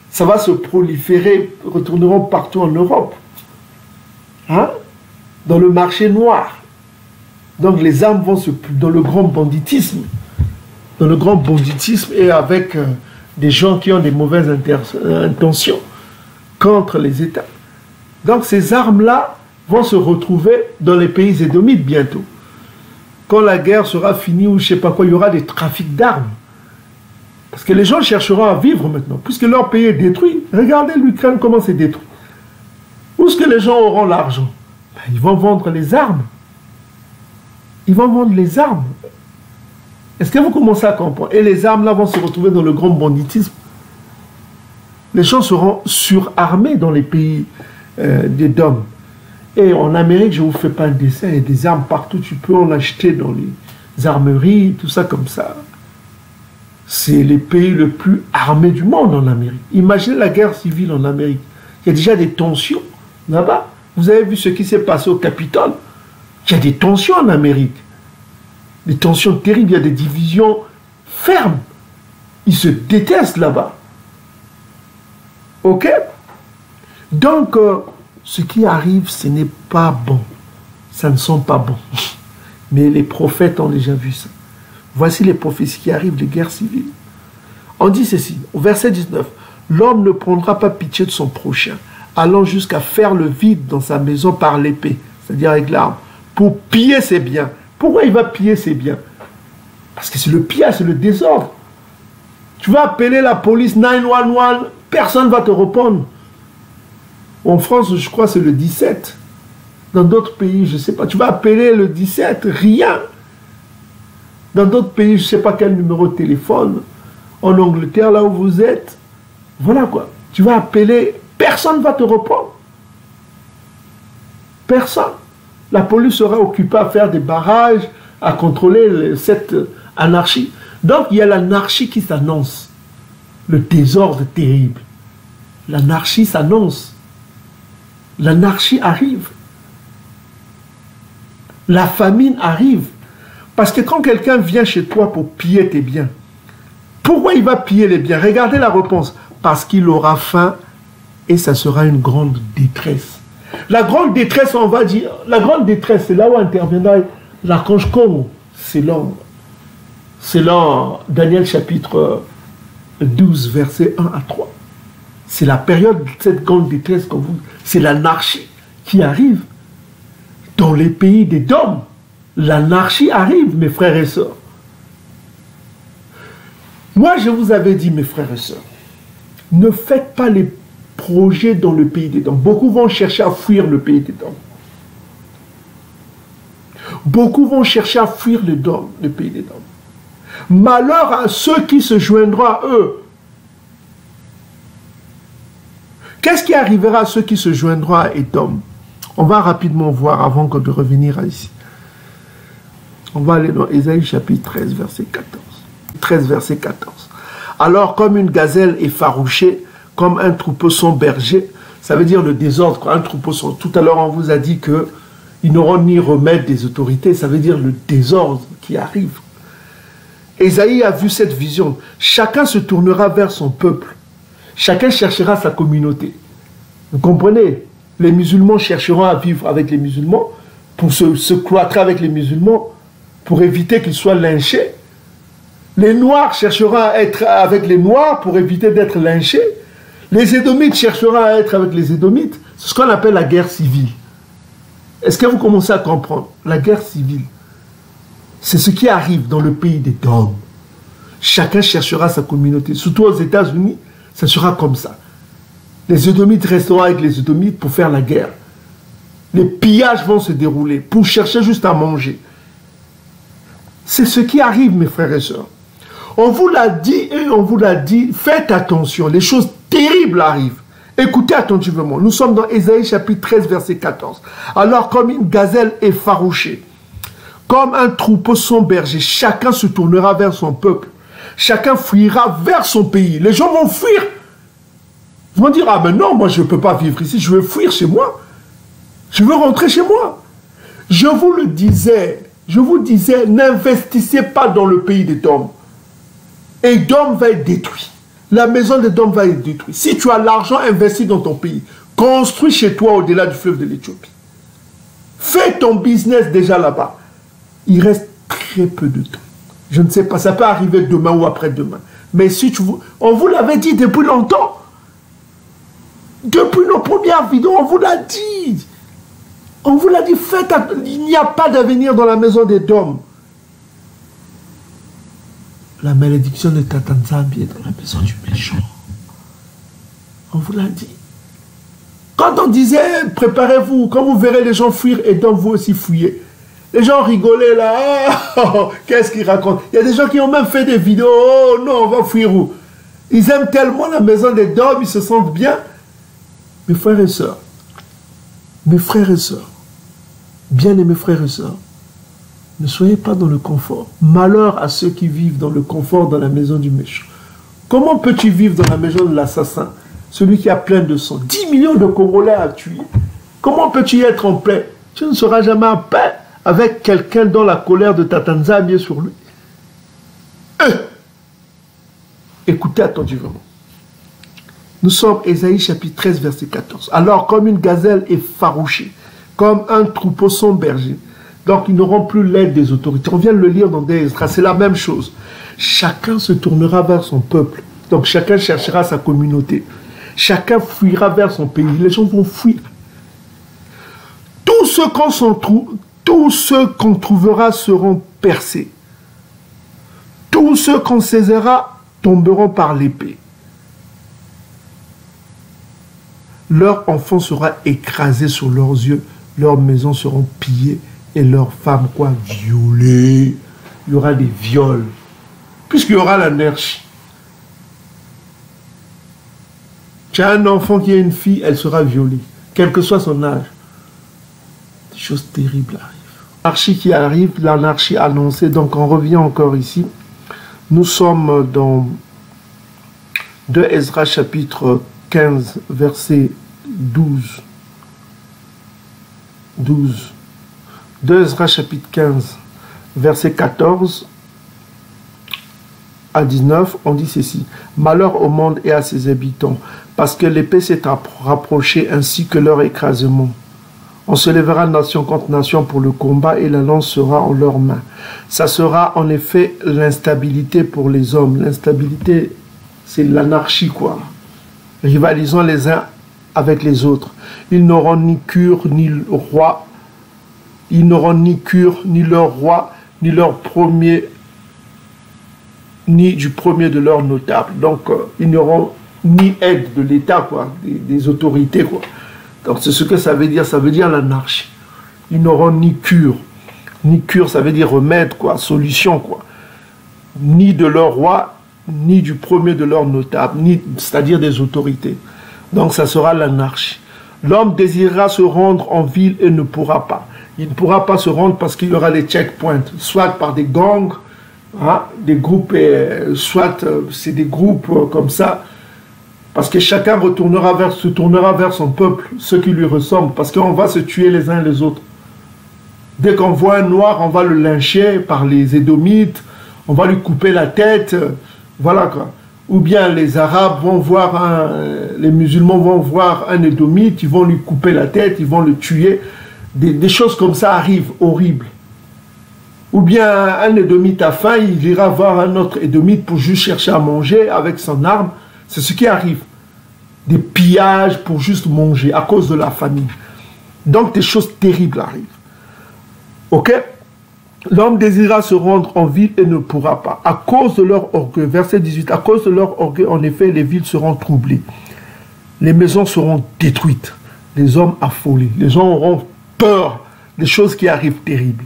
Speaker 1: Ça va se proliférer, retourneront partout en Europe. Hein? Dans le marché noir. Donc les armes vont dans le grand banditisme. Dans le grand banditisme et avec des gens qui ont des mauvaises intentions contre les États. Donc ces armes-là vont se retrouver dans les pays édomites bientôt. Quand la guerre sera finie ou je ne sais pas quoi, il y aura des trafics d'armes. Parce que les gens chercheront à vivre maintenant, puisque leur pays est détruit. Regardez l'Ukraine, comment c'est détruit. Où est-ce que les gens auront l'argent? Ils vont vendre les armes. Ils vont vendre les armes. Est-ce que vous commencez à comprendre? Et les armes là vont se retrouver dans le grand banditisme. Les gens seront surarmés dans les pays des Dômes. Et en Amérique, je ne vous fais pas un dessin, il y a des armes partout, tu peux en acheter dans les armeries, tout ça comme ça. C'est les pays les plus armés du monde en Amérique. Imaginez la guerre civile en Amérique. Il y a déjà des tensions là-bas. Vous avez vu ce qui s'est passé au Capitole? Il y a des tensions en Amérique. Des tensions terribles, il y a des divisions fermes. Ils se détestent là-bas. Ok? Donc, ce qui arrive, ce n'est pas bon. Ça ne sent pas bon. Mais les prophètes ont déjà vu ça. Voici les prophéties qui arrivent des guerres civiles. On dit ceci, au verset 19. L'homme ne prendra pas pitié de son prochain, allant jusqu'à faire le vide dans sa maison par l'épée, c'est-à-dire avec l'arme, pour piller ses biens. Pourquoi il va piller ses biens? Parce que c'est le pillage, c'est le désordre. Tu vas appeler la police 911, personne ne va te répondre. En France, je crois que c'est le 17. Dans d'autres pays, je ne sais pas. Tu vas appeler le 17, rien. Dans d'autres pays, je ne sais pas quel numéro de téléphone. En Angleterre, là où vous êtes. Voilà quoi. Tu vas appeler, personne ne va te répondre. Personne. La police sera occupée à faire des barrages, à contrôler cette anarchie. Donc, il y a l'anarchie qui s'annonce. Le désordre terrible. L'anarchie s'annonce. L'anarchie arrive. La famine arrive. Parce que quand quelqu'un vient chez toi pour piller tes biens, pourquoi il va piller les biens? Regardez la réponse. Parce qu'il aura faim et ça sera une grande détresse. La grande détresse, on va dire, la grande détresse, c'est là où interviendra l'archange Congo. Selon Daniel chapitre 12, versets 1 à 3. C'est la période de cette grande détresse, c'est l'anarchie qui arrive dans les pays des Dômes. l'anarchie arrive, mes frères et sœurs. Moi, je vous avais dit, mes frères et sœurs, ne faites pas les projets dans le pays des dents. Beaucoup vont chercher à fuir le pays des dents. Beaucoup vont chercher à fuir le pays des dents. Malheur à ceux qui se joindront à eux. Qu'est-ce qui arrivera à ceux qui se joindront à Édom? On va rapidement voir avant de revenir ici. On va aller dans Ésaïe chapitre 13, verset 14. 13, verset 14. Alors, comme une gazelle effarouchée, comme un troupeau sans berger, ça veut dire le désordre, quoi, un troupeau sans... Tout à l'heure, on vous a dit qu'ils n'auront ni remède des autorités, ça veut dire le désordre qui arrive. Ésaïe a vu cette vision. Chacun se tournera vers son peuple. Chacun cherchera sa communauté. Vous comprenez? Les musulmans chercheront à vivre avec les musulmans, pour se cloîtrer avec les musulmans, pour éviter qu'ils soient lynchés. Les Noirs chercheront à être avec les Noirs pour éviter d'être lynchés. Les Édomites chercheront à être avec les Édomites. C'est ce qu'on appelle la guerre civile. Est-ce que vous commencez à comprendre? La guerre civile, c'est ce qui arrive dans le pays des Dômes. Chacun cherchera sa communauté. Surtout aux États-Unis, ça sera comme ça. Les Édomites resteront avec les Édomites pour faire la guerre. Les pillages vont se dérouler pour chercher juste à manger. C'est ce qui arrive, mes frères et sœurs. On vous l'a dit et on vous l'a dit, faites attention, les choses terribles arrivent. Écoutez attentivement, nous sommes dans Ésaïe chapitre 13, verset 14. Alors comme une gazelle effarouchée, comme un troupeau sans berger, chacun se tournera vers son peuple. Chacun fuira vers son pays. Les gens vont fuir. Ils vont dire, ah mais non, moi je ne peux pas vivre ici, je veux fuir chez moi. Je veux rentrer chez moi. Je vous le disais, n'investissez pas dans le pays d'Édom. Édom va être détruit. La maison d'Édom va être détruite. Si tu as l'argent investi dans ton pays, construis chez toi au-delà du fleuve de l'Éthiopie. Fais ton business déjà là-bas. Il reste très peu de temps. Je ne sais pas, ça peut arriver demain ou après-demain. Mais si tu veux, on vous l'avait dit depuis longtemps. Depuis nos premières vidéos, on vous l'a dit. On vous l'a dit, faites, il n'y a pas d'avenir dans la maison d'Édom. La malédiction de Tatanzambie est dans la maison du méchant. On vous l'a dit. Quand on disait, préparez-vous, quand vous verrez les gens fuir, Édom, vous aussi fuyez. Les gens rigolaient là, oh, qu'est-ce qu'ils racontent? Il y a des gens qui ont même fait des vidéos, oh non, on va fuir où? Ils aiment tellement la maison d'Édom, ils se sentent bien. Mes frères et sœurs, bien-aimés frères et sœurs, ne soyez pas dans le confort. Malheur à ceux qui vivent dans le confort dans la maison du méchant. Comment peux-tu vivre dans la maison de l'assassin, celui qui a plein de sang, 10 millions de Congolais à tuer? Comment peux-tu y être en paix? Tu ne seras jamais en paix avec quelqu'un dont la colère de Tatanzambie est sur lui. Écoutez attentivement. Nous sommes Ésaïe chapitre 13, verset 14. Alors, comme une gazelle effarouchée, comme un troupeau sans berger, donc ils n'auront plus l'aide des autorités. On vient de le lire dans des Esdras, c'est la même chose. Chacun se tournera vers son peuple. Donc chacun cherchera sa communauté. Chacun fuira vers son pays. Les gens vont fuir. Tous ceux qu'on trouvera seront percés. Tous ceux qu'on saisira tomberont par l'épée. Leur enfant sera écrasé sur leurs yeux, leurs maisons seront pillées et leurs femmes, violées. Il y aura des viols, puisqu'il y aura l'anarchie. Tu as un enfant qui a une fille, elle sera violée, quel que soit son âge. Des choses terribles arrivent. L'anarchie qui arrive, l'anarchie annoncée, donc on revient encore ici. Nous sommes dans 2 Esdras chapitre 15, verset 12. 2 Esdras chapitre 15, verset 14 à 19, on dit ceci. Malheur au monde et à ses habitants, parce que l'épée s'est rapprochée ainsi que leur écrasement. On se lèvera nation contre nation pour le combat et la lance sera en leurs mains. Ça sera en effet l'instabilité pour les hommes. L'instabilité, c'est l'anarchie, quoi. Rivalisant les uns avec les autres. Ils n'auront ni cure ni roi. Ils n'auront ni cure, ni leur roi, ni leur premier, ni du premier de leurs notables. Donc, ils n'auront ni aide de l'État, quoi, des autorités, quoi. Donc, c'est ce que ça veut dire l'anarchie. Ils n'auront ni cure, ça veut dire remède, quoi, solution, quoi. Ni de leur roi, ni du premier de leurs notables, ni, c'est-à-dire des autorités. Donc, ça sera l'anarchie. L'homme désirera se rendre en ville et ne pourra pas. Il ne pourra pas se rendre parce qu'il y aura les checkpoints, soit par des gangs, hein, des groupes, soit c'est des groupes comme ça, parce que chacun se tournera vers son peuple, ceux qui lui ressemblent, parce qu'on va se tuer les uns les autres. Dès qu'on voit un noir, on va le lyncher par les Édomites, on va lui couper la tête, voilà quoi. Ou bien les Arabes vont voir les musulmans vont voir un Édomite, ils vont lui couper la tête, ils vont le tuer. Des choses comme ça arrivent, horribles. Ou bien un Édomite a faim, il ira voir un autre Édomite pour juste chercher à manger avec son arme. C'est ce qui arrive. Des pillages pour juste manger à cause de la famine. Donc des choses terribles arrivent. Ok? L'homme désirera se rendre en ville et ne pourra pas. À cause de leur orgueil, verset 18, à cause de leur orgueil, en effet, les villes seront troublées. Les maisons seront détruites. Les hommes affolés. Les gens auront peur des choses qui arrivent terribles.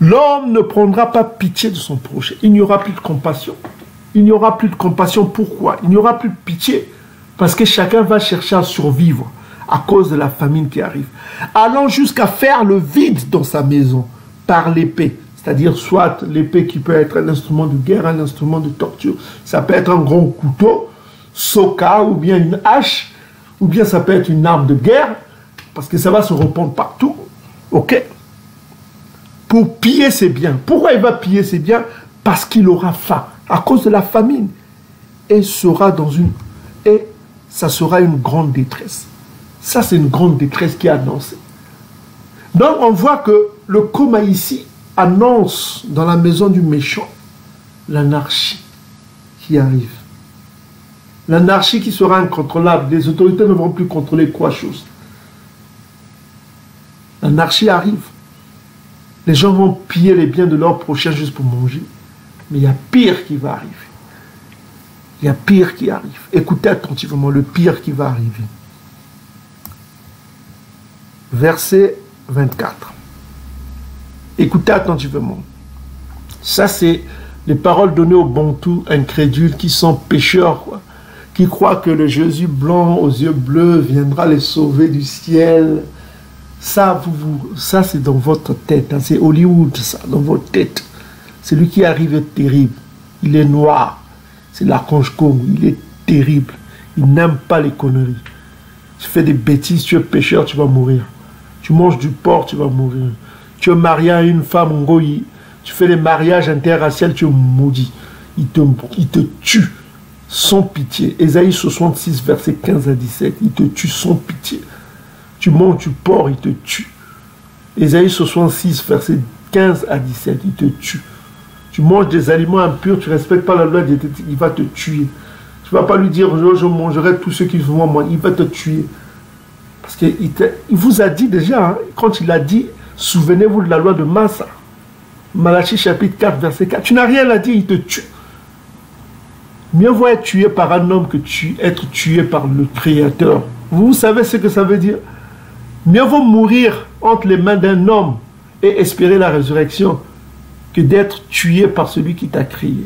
Speaker 1: L'homme ne prendra pas pitié de son prochain. Il n'y aura plus de compassion. Il n'y aura plus de compassion. Pourquoi? Il n'y aura plus de pitié. Parce que chacun va chercher à survivre à cause de la famine qui arrive. Allant jusqu'à faire le vide dans sa maison par l'épée. C'est-à-dire soit l'épée qui peut être un instrument de guerre, un instrument de torture. Ça peut être un gros couteau, soka, ou bien une hache, ou bien ça peut être une arme de guerre, parce que ça va se répandre partout. Ok? Pour piller ses biens. Pourquoi il va piller ses biens? Parce qu'il aura faim, à cause de la famine. Et ça sera une grande détresse. Ça, c'est une grande détresse qui est annoncée. Donc, on voit que le coma ici annonce dans la maison du méchant l'anarchie qui arrive. L'anarchie qui sera incontrôlable. Les autorités ne vont plus contrôler quoi chose. L'anarchie arrive. Les gens vont piller les biens de leurs prochains juste pour manger. Mais il y a pire qui va arriver. Il y a pire qui arrive. Écoutez attentivement le pire qui va arriver. Verset 24. Écoutez attentivement. Ça, c'est les paroles données aux Bantous incrédules qui sont pécheurs, quoi, qui croient que le Jésus blanc aux yeux bleus viendra les sauver du ciel. Ça, ça c'est dans votre tête. Hein, c'est Hollywood, ça, dans votre tête. Celui qui arrive est terrible. Il est noir. C'est l'archange Congo. Il est terrible. Il n'aime pas les conneries. Tu fais des bêtises, tu es pécheur, tu vas mourir. Tu manges du porc, tu vas mourir. Tu es marié à une femme ngoyi. Tu fais des mariages interraciaux, tu es maudit. Il te tue sans pitié. Ésaïe 66, verset 15 à 17. Il te tue sans pitié. Tu manges du porc, il te tue. Ésaïe 66, verset 15 à 17. Il te tue. Tu manges des aliments impurs, tu ne respectes pas la loi, il va te tuer. Tu ne vas pas lui dire, je mangerai tous ceux qui vont moi. Il va te tuer. Parce qu'il vous a dit déjà, hein, quand il a dit, souvenez-vous de la loi de Massa. Malachie chapitre 4, verset 4. Tu n'as rien à dire, il te tue. Mieux vaut être tué par un homme que être tué par le Créateur. Vous savez ce que ça veut dire? Mieux vaut mourir entre les mains d'un homme et espérer la résurrection que d'être tué par celui qui t'a créé.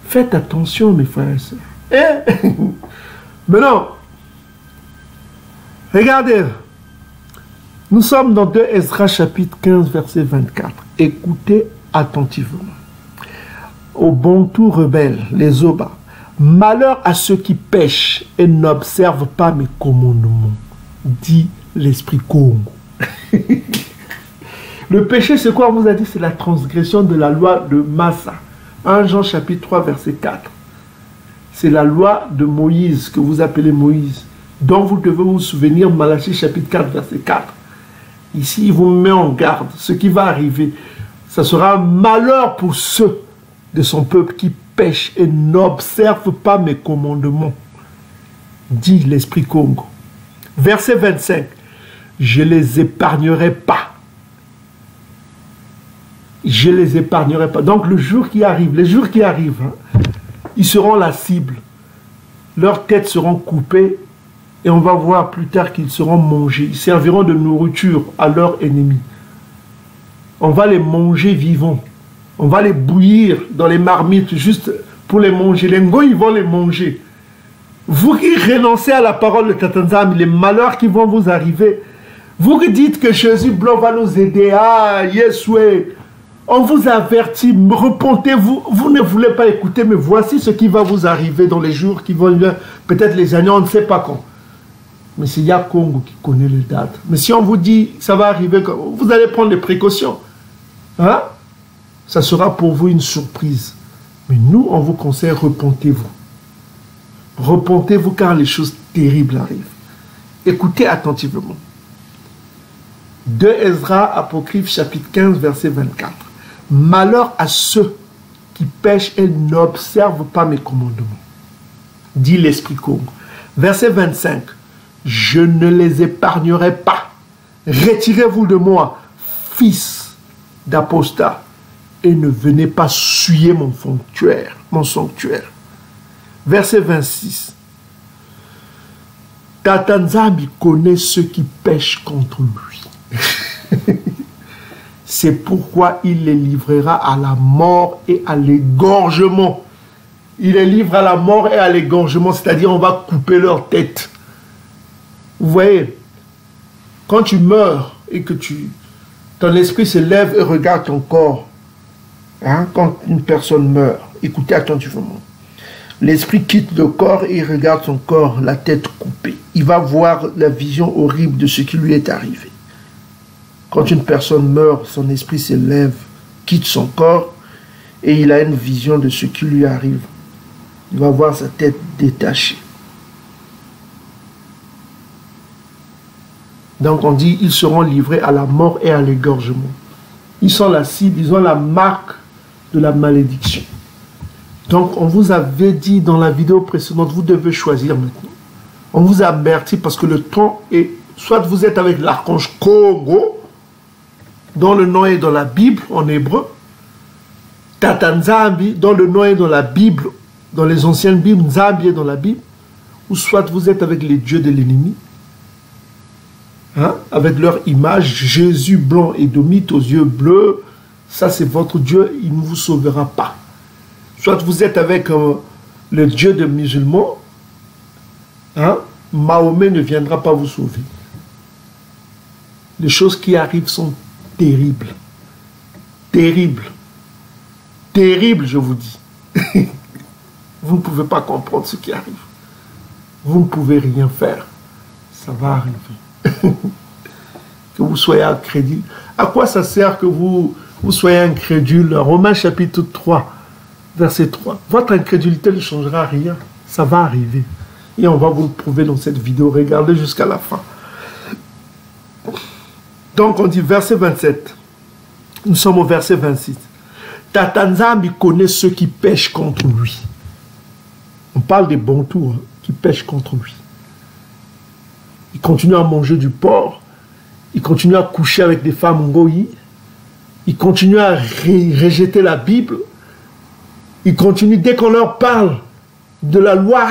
Speaker 1: Faites attention, mes frères et sœurs. Maintenant, regardez. Nous sommes dans 2 Esdras chapitre 15, verset 24. Écoutez attentivement. Aux Bantous rebelles, les Oba, malheur à ceux qui pêchent et n'observent pas mes commandements, dit l'Esprit Congo. Le péché, c'est quoi on vous a dit? C'est la transgression de la loi de Massa. 1 Jean chapitre 3, verset 4. C'est la loi de Moïse, que vous appelez Moïse, dont vous devez vous souvenir, Malachie chapitre 4, verset 4. Ici, il vous met en garde. Ce qui va arriver, ça sera un malheur pour ceux de son peuple qui pêchent et n'observent pas mes commandements, dit l'Esprit Congo. Verset 25. je les épargnerai pas. Je les épargnerai pas. Donc le jour qui arrive, les jours qui arrivent, hein, ils seront la cible. Leurs têtes seront coupées et on va voir plus tard qu'ils seront mangés. Ils serviront de nourriture à leurs ennemis. On va les manger vivants. On va les bouillir dans les marmites juste pour les manger. Les ngos, ils vont les manger. Vous qui renoncez à la parole de Tatanzam, les malheurs qui vont vous arriver, vous qui dites que Jésus blanc va nous aider, ah, yes, ouais. On vous avertit, repentez-vous, vous ne voulez pas écouter, mais voici ce qui va vous arriver dans les jours qui vont venir, peut-être les années, on ne sait pas quand. Mais c'est Yakongo qui connaît les dates. Mais si on vous dit, ça va arriver, vous allez prendre des précautions. Hein? Ça sera pour vous une surprise. Mais nous, on vous conseille, repentez-vous. Repentez-vous car les choses terribles arrivent. Écoutez attentivement. 2 Ezra, Apocryphe, chapitre 15, verset 24. Malheur à ceux qui pêchent et n'observent pas mes commandements, dit l'Esprit Congo. Verset 25. Je ne les épargnerai pas. Retirez-vous de moi, fils d'apostat, et ne venez pas souiller mon sanctuaire. Verset 26. Tatanzambi connaît ceux qui pêchent contre lui. C'est pourquoi il les livrera à la mort et à l'égorgement. Il les livre à la mort et à l'égorgement, c'est-à-dire on va couper leur tête. Vous voyez, quand tu meurs et que ton esprit se lève et regarde ton corps, hein, quand une personne meurt, écoutez attentivement. L'esprit quitte le corps et il regarde son corps, la tête coupée. Il va voir la vision horrible de ce qui lui est arrivé. Quand une personne meurt, son esprit se lève, quitte son corps et il a une vision de ce qui lui arrive. Il va voir sa tête détachée. Donc on dit, ils seront livrés à la mort et à l'égorgement. Ils sont la cible, ils ont la marque de la malédiction. Donc on vous avait dit dans la vidéo précédente, vous devez choisir maintenant. On vous a averti parce que le temps est, soit vous êtes avec l'archange Kongo, dont le nom est dans la Bible en hébreu, Tatanzambi, dont le nom est dans la Bible, dans les anciennes Bibles, Nzambi est dans la Bible, ou soit vous êtes avec les dieux de l'ennemi, hein, avec leur image, Jésus blanc et domite aux yeux bleus, ça c'est votre Dieu, il ne vous sauvera pas. Soit vous êtes avec le Dieu des musulmans, hein, Mahomet ne viendra pas vous sauver. Les choses qui arrivent sont terribles. Terribles. Terribles, je vous dis. Vous ne pouvez pas comprendre ce qui arrive. Vous ne pouvez rien faire. Ça va arriver. Que vous soyez incrédule. À quoi ça sert que vous soyez incrédule? Romains chapitre 3, verset 3. Votre incrédulité ne changera rien. Ça va arriver. Et on va vous le prouver dans cette vidéo. Regardez jusqu'à la fin. Donc on dit verset 27. Nous sommes au verset 26. Tatanzambi connaît ceux qui pêchent contre lui. On parle des Bantous hein, qui pêchent contre lui. Ils continuent à manger du porc. Ils continuent à coucher avec des femmes ngoï. Ils continuent à rejeter la Bible. Ils continuent, dès qu'on leur parle de la loi,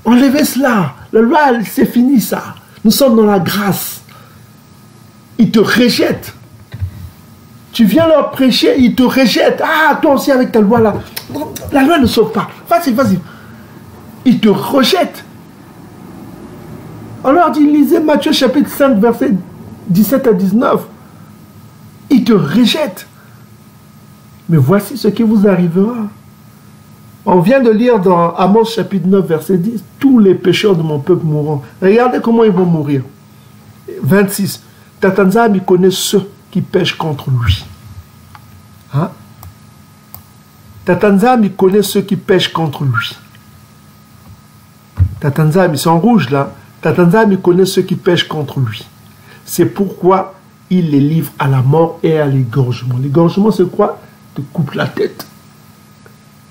Speaker 1: enlevez cela. La loi, c'est fini ça. Nous sommes dans la grâce. Ils te rejettent. Tu viens leur prêcher, ils te rejettent. Ah, toi aussi avec ta loi là. La loi ne sauve pas. Vas-y, vas-y. Ils te rejettent. On leur dit, lisez Matthieu chapitre 5, verset 17 à 19. Ils te rejettent. Mais voici ce qui vous arrivera. On vient de lire dans Amos chapitre 9, verset 10, tous les pécheurs de mon peuple mourront. Regardez comment ils vont mourir. 26. Tatanzambi connaît ceux qui pêchent contre lui. Hein? Tatanzambi connaît ceux qui pêchent contre lui. Tatanzambi, c'est en rouge là. Tatanzambi connaît ceux qui pêchent contre lui. C'est pourquoi il les livre à la mort et à l'égorgement. L'égorgement, c'est quoi? Te coupe la tête.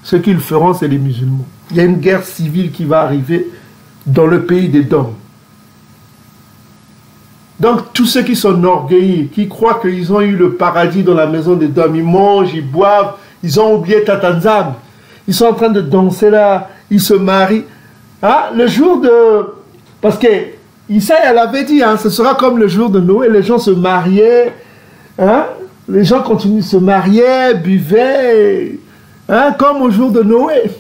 Speaker 1: Ce qu'ils feront, c'est les musulmans. Il y a une guerre civile qui va arriver dans le pays des Dômes. Donc, tous ceux qui sont orgueilleux, qui croient qu'ils ont eu le paradis dans la maison des hommes, ils mangent, ils boivent, ils ont oublié Tata Nzambi. Ils sont en train de danser là, ils se marient. Ah, le jour de... Parce que Isaïe, elle avait dit, hein, ce sera comme le jour de Noé, les gens se mariaient, hein, les gens continuent de se marier, buvaient, hein, comme au jour de Noé.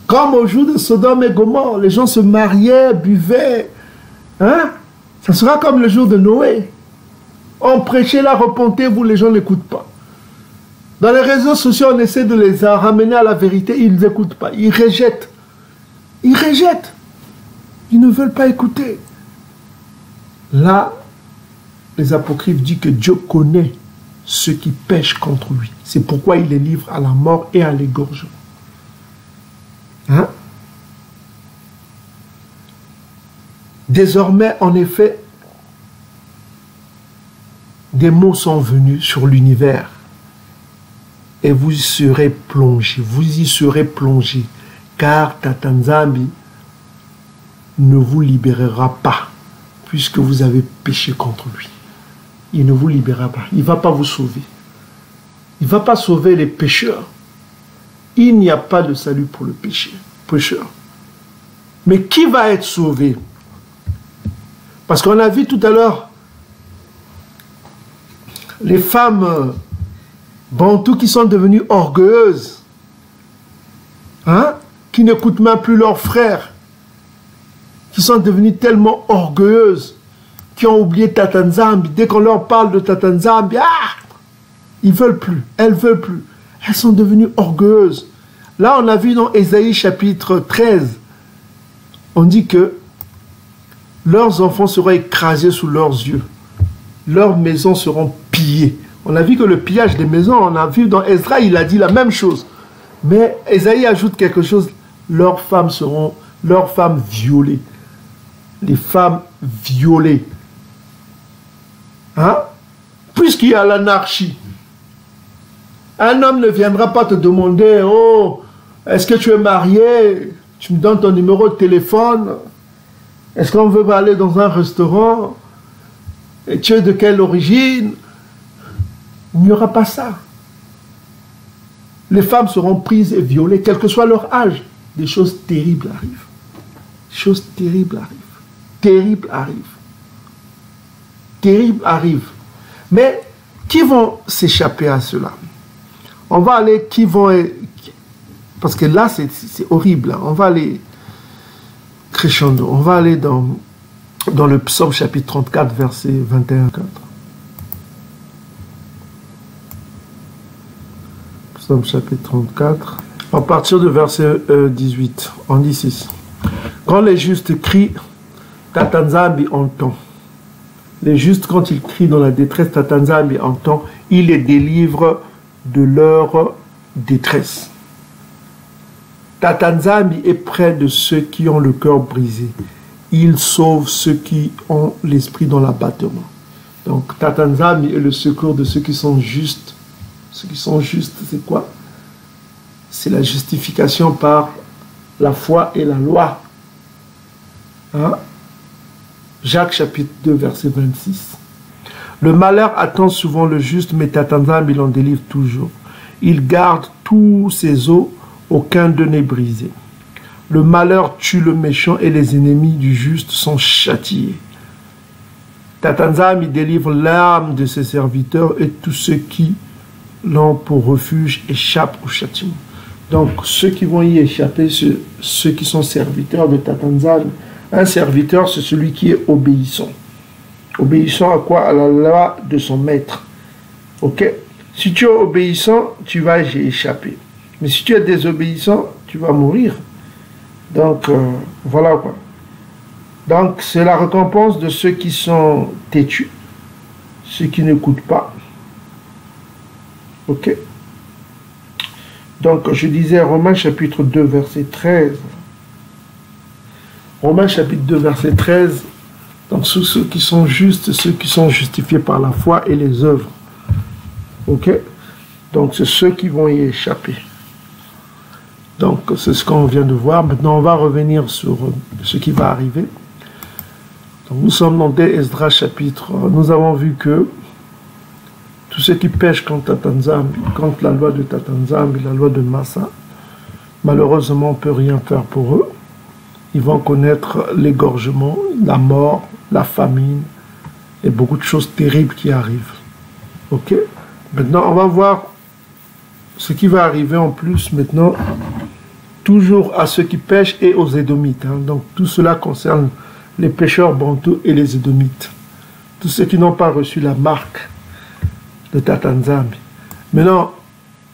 Speaker 1: Comme au jour de Sodome et Gomorrhe, les gens se mariaient, buvaient, hein. Ça sera comme le jour de Noé. On prêchait la repentez-vous, les gens n'écoutent pas. Dans les réseaux sociaux, on essaie de les ramener à la vérité, ils n'écoutent pas, ils rejettent. Ils rejettent. Ils ne veulent pas écouter. Là, les apocryphes disent que Dieu connaît ceux qui pêchent contre lui. C'est pourquoi il les livre à la mort et à l'égorgement. Hein? Désormais, en effet, des mots sont venus sur l'univers et vous y serez plongés, car Tata Nzambi ne vous libérera pas puisque vous avez péché contre lui. Il ne vous libérera pas, il ne va pas vous sauver. Il ne va pas sauver les pécheurs. Il n'y a pas de salut pour le pécheur. Mais qui va être sauvé? Parce qu'on a vu tout à l'heure les femmes bantoues qui sont devenues orgueilleuses, hein, qui n'écoutent même plus leurs frères, qui sont devenues tellement orgueilleuses, qui ont oublié Tata Nzambi. Dès qu'on leur parle de Tata Nzambi, ils ne veulent plus, elles ne veulent plus. Elles sont devenues orgueilleuses. Là, on a vu dans Ésaïe chapitre 13, on dit que leurs enfants seront écrasés sous leurs yeux. Leurs maisons seront pillées. On a vu que le pillage des maisons, on a vu dans Ezra, il a dit la même chose. Mais Ésaïe ajoute quelque chose, leurs femmes violées. Les femmes violées. Hein? Puisqu'il y a l'anarchie. Un homme ne viendra pas te demander, oh, est-ce que tu es marié? Tu me donnes ton numéro de téléphone. Est-ce qu'on veut aller dans un restaurant? Et tu es de quelle origine? Il n'y aura pas ça. Les femmes seront prises et violées, quel que soit leur âge. Des choses terribles arrivent. Des choses terribles arrivent. Terribles arrivent. Terribles arrivent. Mais qui vont s'échapper à cela? On va aller, qui vont... Parce que là, c'est horrible. Hein. On va aller crescendo. On va aller dans le psaume chapitre 34, verset 21-4. Psaume chapitre 34. À partir du verset 18, on dit ceci. Quand les justes crient, Tata Nzambi entend. Les justes, quand ils crient dans la détresse, Tata Nzambi entend. Il les délivre de leur détresse. Tata Nzambi est près de ceux qui ont le cœur brisé. Il sauve ceux qui ont l'esprit dans l'abattement. Donc Tata Nzambi est le secours de ceux qui sont justes. Ceux qui sont justes, c'est quoi? C'est la justification par la foi et la loi. Hein? Jacques chapitre 2, verset 26. Le malheur attend souvent le juste, mais Tata Nzambi l'en délivre toujours. Il garde tous ses os, aucun d'eux n'est brisé. Le malheur tue le méchant et les ennemis du juste sont châtiés. Tata Nzambi délivre l'âme de ses serviteurs et tous ceux qui l'ont pour refuge échappent au châtiment. Donc ceux qui vont y échapper, ceux qui sont serviteurs de Tata Nzambi. Un serviteur, c'est celui qui est obéissant. Obéissant à quoi? À la loi de son maître. Ok? Si tu es obéissant, tu vas y échapper. Mais si tu es désobéissant, tu vas mourir. Donc, voilà quoi. Donc, c'est la récompense de ceux qui sont têtus, ceux qui n'écoutent pas. Ok? Donc, je disais Romains chapitre 2, verset 13. Romains chapitre 2, verset 13. Donc, ceux qui sont justes, ceux qui sont justifiés par la foi et les œuvres. Ok? Donc, c'est ceux qui vont y échapper. Donc, c'est ce qu'on vient de voir. Maintenant, on va revenir sur ce qui va arriver. Donc, nous sommes dans des Esdras chapitre. Nous avons vu que tous ceux qui pêchent contre la loi de Tatanzambi, la loi de Massa, malheureusement, on ne peut rien faire pour eux. Ils vont connaître l'égorgement, la mort, la famine et beaucoup de choses terribles qui arrivent. Ok? Maintenant, on va voir ce qui va arriver en plus maintenant, toujours à ceux qui pêchent et aux Édomites. Hein. Donc, tout cela concerne les pêcheurs bantous et les Édomites. Tous ceux qui n'ont pas reçu la marque de Tatanzambi. Maintenant,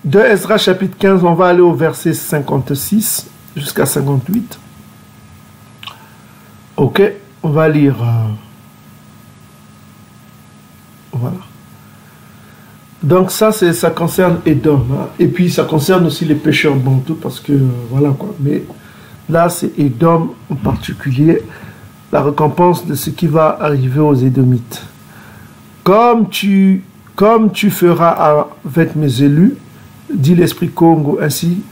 Speaker 1: de Esdras chapitre 15, on va aller au verset 56 jusqu'à 58. Ok, on va lire. Voilà. Donc ça concerne Édom. Hein. Et puis ça concerne aussi les pêcheurs bantous parce que voilà quoi. Mais là c'est Édom en particulier, la récompense de ce qui va arriver aux Édomites. Comme tu feras avec mes élus, dit l'Esprit Congo, ainsi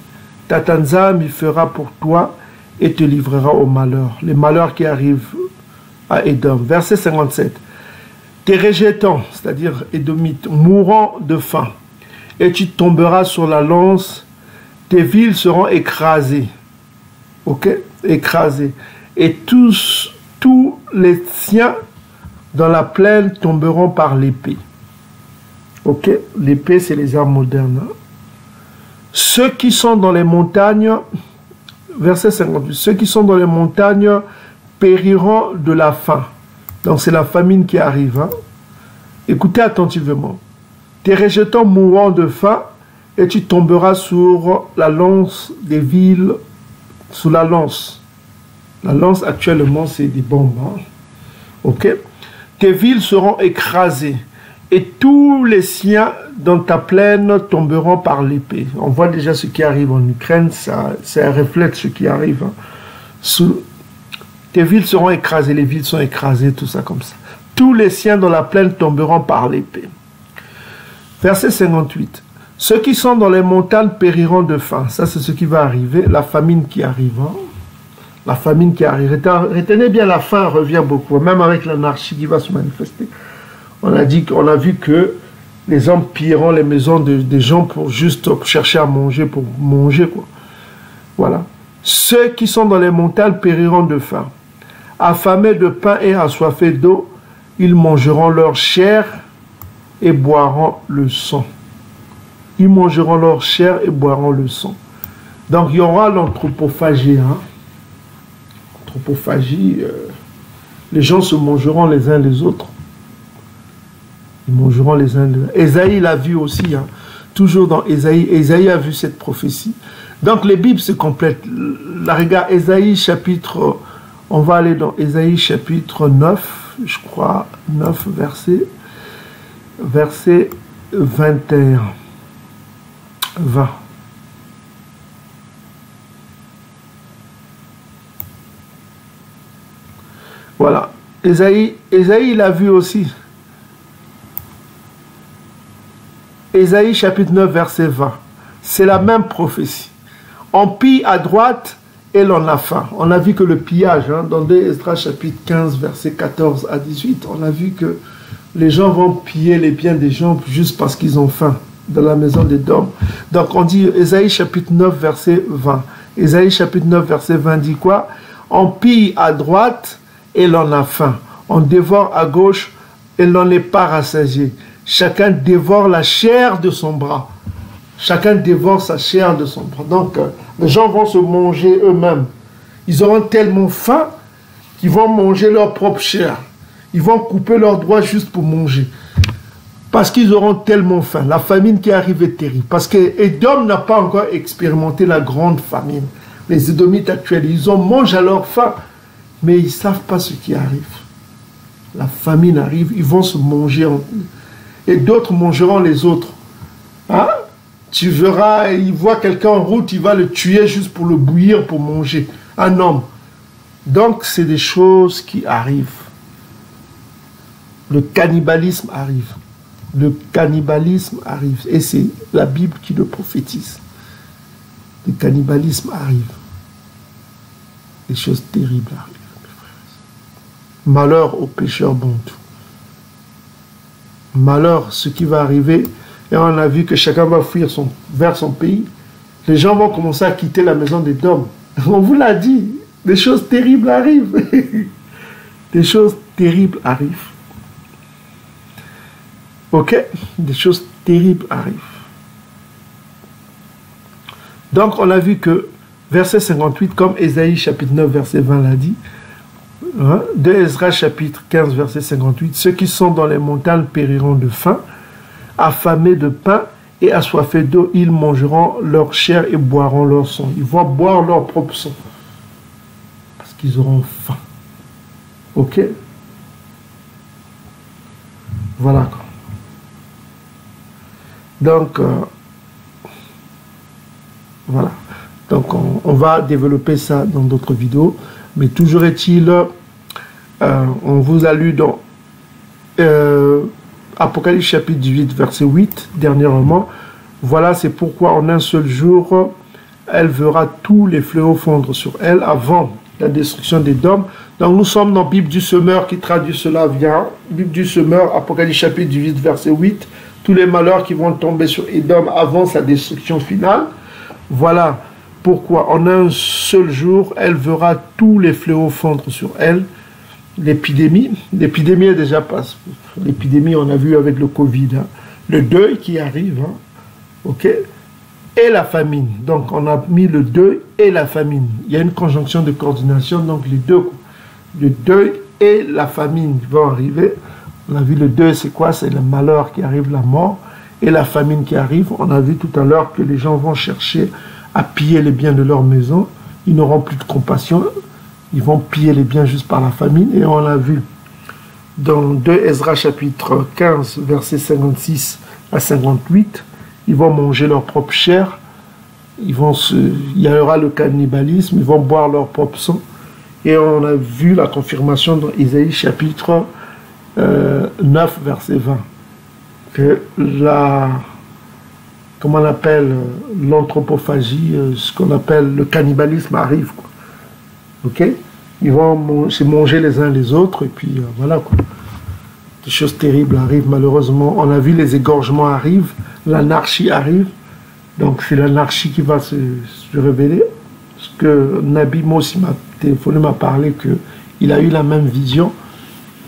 Speaker 1: Tatanzambi fera pour toi et te livrera au malheur, les malheurs qui arrivent à Édom. Verset 57. Tes rejetants, c'est-à-dire Édomites, mourront de faim, et tu tomberas sur la lance, tes villes seront écrasées. Ok? Écrasées. Et tous les siens dans la plaine tomberont par l'épée. Ok? L'épée, c'est les armes modernes. Hein? Ceux qui sont dans les montagnes, verset 58, ceux qui sont dans les montagnes périront de la faim. Donc c'est la famine qui arrive. Hein? Écoutez attentivement. Tes rejetants mourront de faim et tu tomberas sur la lance des villes, sous la lance. La lance actuellement c'est des bombes. Hein? Ok? Tes villes seront écrasées et tous les siens dans ta plaine tomberont par l'épée. On voit déjà ce qui arrive en Ukraine, ça reflète ce qui arrive. Hein? Tes villes seront écrasées, les villes sont écrasées, tout ça comme ça. Tous les siens dans la plaine tomberont par l'épée. Verset 58. Ceux qui sont dans les montagnes périront de faim. Ça, c'est ce qui va arriver. La famine qui arrive. Hein? La famine qui arrive. Retenez bien, la faim revient beaucoup. Même avec l'anarchie qui va se manifester. On a vu que les hommes pilleront les maisons des gens pour juste chercher à manger, pour manger, quoi. Voilà. Ceux qui sont dans les montagnes périront de faim. Affamés de pain et assoiffés d'eau, ils mangeront leur chair et boiront le sang. Ils mangeront leur chair et boiront le sang. Donc il y aura l'anthropophagie. Hein? Anthropophagie, les gens se mangeront les uns les autres. Ils mangeront les uns les autres. Ésaïe l'a vu aussi. Hein? Toujours dans Ésaïe. Ésaïe a vu cette prophétie. Donc les Bibles se complètent. La regarde, Ésaïe chapitre... On va aller dans Ésaïe chapitre 9, je crois, 9 verset 21. 20. Voilà. Ésaïe l'a vu aussi. Ésaïe chapitre 9, verset 20. C'est la même prophétie. On pille à droite et l'on a faim. On a vu que le pillage, hein, dans Esdras chapitre 15, verset 14 à 18, on a vu que les gens vont piller les biens des gens juste parce qu'ils ont faim dans la maison d'Édom. Donc on dit Ésaïe chapitre 9, verset 20. Ésaïe chapitre 9, verset 20 dit quoi? On pille à droite et l'on a faim. On dévore à gauche et l'on n'est pas rassasié. Chacun dévore la chair de son bras. Chacun dévore sa chair de son bras. Donc, les gens vont se manger eux-mêmes. Ils auront tellement faim qu'ils vont manger leur propre chair. Ils vont couper leurs doigts juste pour manger. Parce qu'ils auront tellement faim. La famine qui arrive est terrible. Parce que Édom n'a pas encore expérimenté la grande famine. Les Édomites actuels, ils mangent à leur faim. Mais ils ne savent pas ce qui arrive. La famine arrive, ils vont se manger. Et d'autres mangeront les autres. Hein? Tu verras, il voit quelqu'un en route, il va le tuer juste pour le bouillir, pour manger. Un homme. Donc, c'est des choses qui arrivent. Le cannibalisme arrive. Le cannibalisme arrive. Et c'est la Bible qui le prophétise. Le cannibalisme arrive. Des choses terribles arrivent, mes frères. Malheur aux pécheurs bantous. Malheur, ce qui va arriver. Et on a vu que chacun va fuir vers son pays. Les gens vont commencer à quitter la maison des Dom. On vous l'a dit. Des choses terribles arrivent. Des choses terribles arrivent. Ok? Des choses terribles arrivent. Donc, on a vu que verset 58, comme Ésaïe chapitre 9, verset 20 l'a dit, hein, de Ezra chapitre 15, verset 58, ceux qui sont dans les montagnes périront de faim, affamés de pain et assoiffés d'eau, ils mangeront leur chair et boiront leur sang. Ils vont boire leur propre sang. Parce qu'ils auront faim. Ok? Voilà. Donc, voilà. Donc, on va développer ça dans d'autres vidéos. Mais toujours est-il, on vous a lu dans Apocalypse chapitre 18, verset 8, dernièrement. Voilà, c'est pourquoi en un seul jour, elle verra tous les fléaux fondre sur elle avant la destruction des dômes. Donc, nous sommes dans Bible du Semeur qui traduit cela vient. Bible du Semeur, Apocalypse chapitre 18, verset 8. Tous les malheurs qui vont tomber sur Édom avant sa destruction finale. Voilà pourquoi en un seul jour, elle verra tous les fléaux fondre sur elle. L'épidémie est déjà passée. L'épidémie, on a vu avec le Covid. Hein. Le deuil qui arrive. Hein. Ok. Et la famine. Donc, on a mis le deuil et la famine. Il y a une conjonction de coordination. Donc, les deux. Le deuil et la famine vont arriver. On a vu le deuil, c'est quoi? C'est le malheur qui arrive, la mort. Et la famine qui arrive. On a vu tout à l'heure que les gens vont chercher à piller les biens de leur maison. Ils n'auront plus de compassion. Ils vont piller les biens juste par la famine. Et on l'a vu dans 2 Ezra chapitre 15, versets 56 à 58. Ils vont manger leur propre chair. Il y aura le cannibalisme. Ils vont boire leur propre sang. Et on a vu la confirmation dans Isaïe chapitre 9, verset 20. Que comment on appelle l'anthropophagie, ce qu'on appelle le cannibalisme arrive. Quoi. Ok? Ils vont se manger les uns les autres. Et puis voilà quoi. Des choses terribles arrivent malheureusement. On a vu les égorgements arrivent. L'anarchie arrive. Donc c'est l'anarchie qui va se révéler. Parce que Nabi Mossi m'a téléphoné, m'a parlé qu'il a eu la même vision.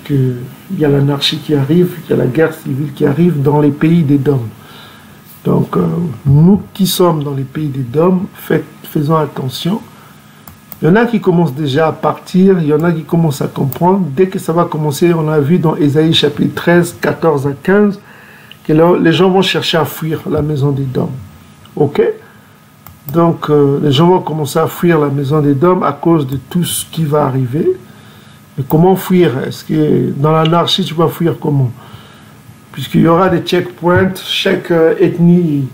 Speaker 1: Qu'il y a l'anarchie qui arrive, qu'il y a la guerre civile qui arrive dans les pays des Dômes. Donc nous qui sommes dans les pays des Dômes, faisons attention. Il y en a qui commencent déjà à partir, il y en a qui commencent à comprendre. Dès que ça va commencer, on a vu dans Ésaïe chapitre 13, 14 à 15, que là, les gens vont chercher à fuir la maison des Dômes. Ok? Donc les gens vont commencer à fuir la maison des Dômes à cause de tout ce qui va arriver. Mais comment fuir? Est-ce que dans l'anarchie, tu vas fuir comment? Puisqu'il y aura des checkpoints, chaque ethnie,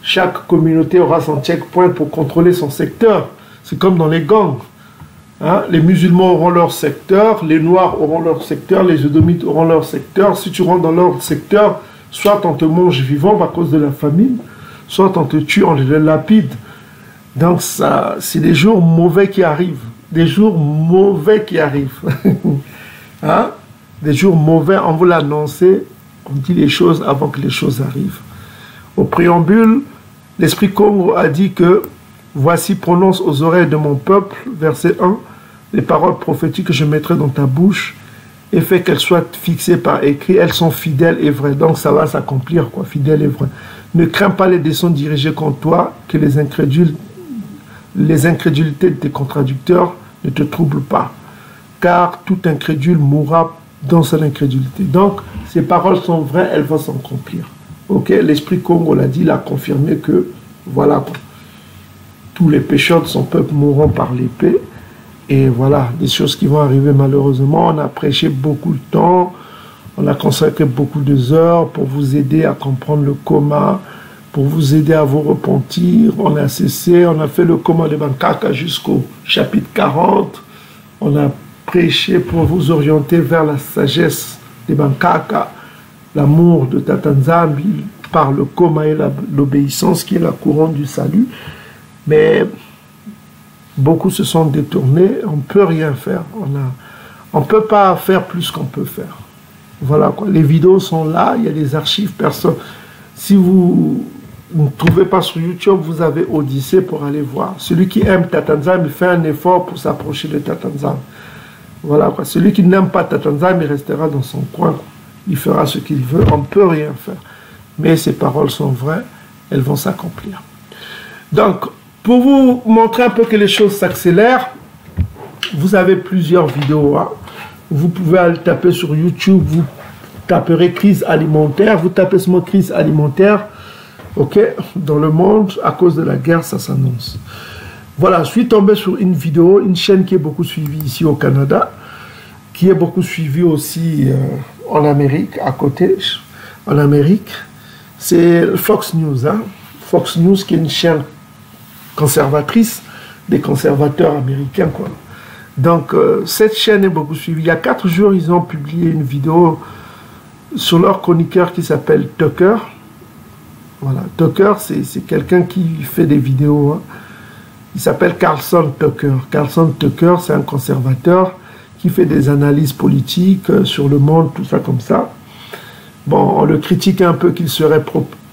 Speaker 1: chaque communauté aura son checkpoint pour contrôler son secteur. C'est comme dans les gangs. Hein? Les musulmans auront leur secteur, les noirs auront leur secteur, les edomites auront leur secteur. Si tu rentres dans leur secteur, soit on te mange vivant à cause de la famine, soit on te tue, on les lapide. Donc c'est des jours mauvais qui arrivent. Des jours mauvais qui arrivent. Hein? Des jours mauvais, on vous l'annonce, on dit les choses avant que les choses arrivent. Au préambule, l'Esprit Congo a dit que voici prononce aux oreilles de mon peuple, verset 1, les paroles prophétiques que je mettrai dans ta bouche et fais qu'elles soient fixées par écrit, elles sont fidèles et vraies. Donc ça va s'accomplir, quoi, fidèles et vraies. Ne crains pas les desseins dirigés contre toi, que les incrédulités de tes contradicteurs ne te troublent pas, car tout incrédule mourra dans son incrédulité. Donc, ces paroles sont vraies, elles vont s'accomplir. Ok, l'Esprit Congo l'a dit, il a confirmé que, voilà, tous les pécheurs de son peuple mourront par l'épée. Et voilà, des choses qui vont arriver malheureusement. On a prêché beaucoup de temps, on a consacré beaucoup d'heures pour vous aider à comprendre le coma, pour vous aider à vous repentir. On a cessé, on a fait le coma de Bankaka jusqu'au chapitre 40. On a prêché pour vous orienter vers la sagesse de Bankaka, l'amour de Tatanzambi par le coma et l'obéissance qui est la couronne du salut. Mais beaucoup se sont détournés, on ne peut rien faire. On ne peut pas faire plus qu'on peut faire. Voilà quoi. Les vidéos sont là, il y a des archives. Personne. Si vous ne trouvez pas sur YouTube, vous avez Odyssée pour aller voir. Celui qui aime Tatanzam, il fait un effort pour s'approcher de Tatanzam. Voilà quoi. Celui qui n'aime pas Tatanzam, il restera dans son coin. Il fera ce qu'il veut. On ne peut rien faire. Mais ces paroles sont vraies. Elles vont s'accomplir. Donc, pour vous montrer un peu que les choses s'accélèrent, vous avez plusieurs vidéos. Hein. Vous pouvez aller taper sur YouTube, vous taperez crise alimentaire, vous tapez ce mot crise alimentaire, ok, dans le monde, à cause de la guerre, ça s'annonce. Voilà, je suis tombé sur une vidéo, une chaîne qui est beaucoup suivie ici au Canada, qui est beaucoup suivie aussi en Amérique, à côté, en Amérique. C'est Fox News, hein. Fox News qui est une chaîne conservatrice des conservateurs américains, quoi. Donc, cette chaîne est beaucoup suivie. Il y a 4 jours, ils ont publié une vidéo sur leur chroniqueur qui s'appelle Tucker. Voilà, Tucker, c'est quelqu'un qui fait des vidéos. Hein. Il s'appelle Carlson Tucker. Carlson Tucker, c'est un conservateur qui fait des analyses politiques sur le monde, tout ça comme ça. Bon, on le critique un peu qu'il serait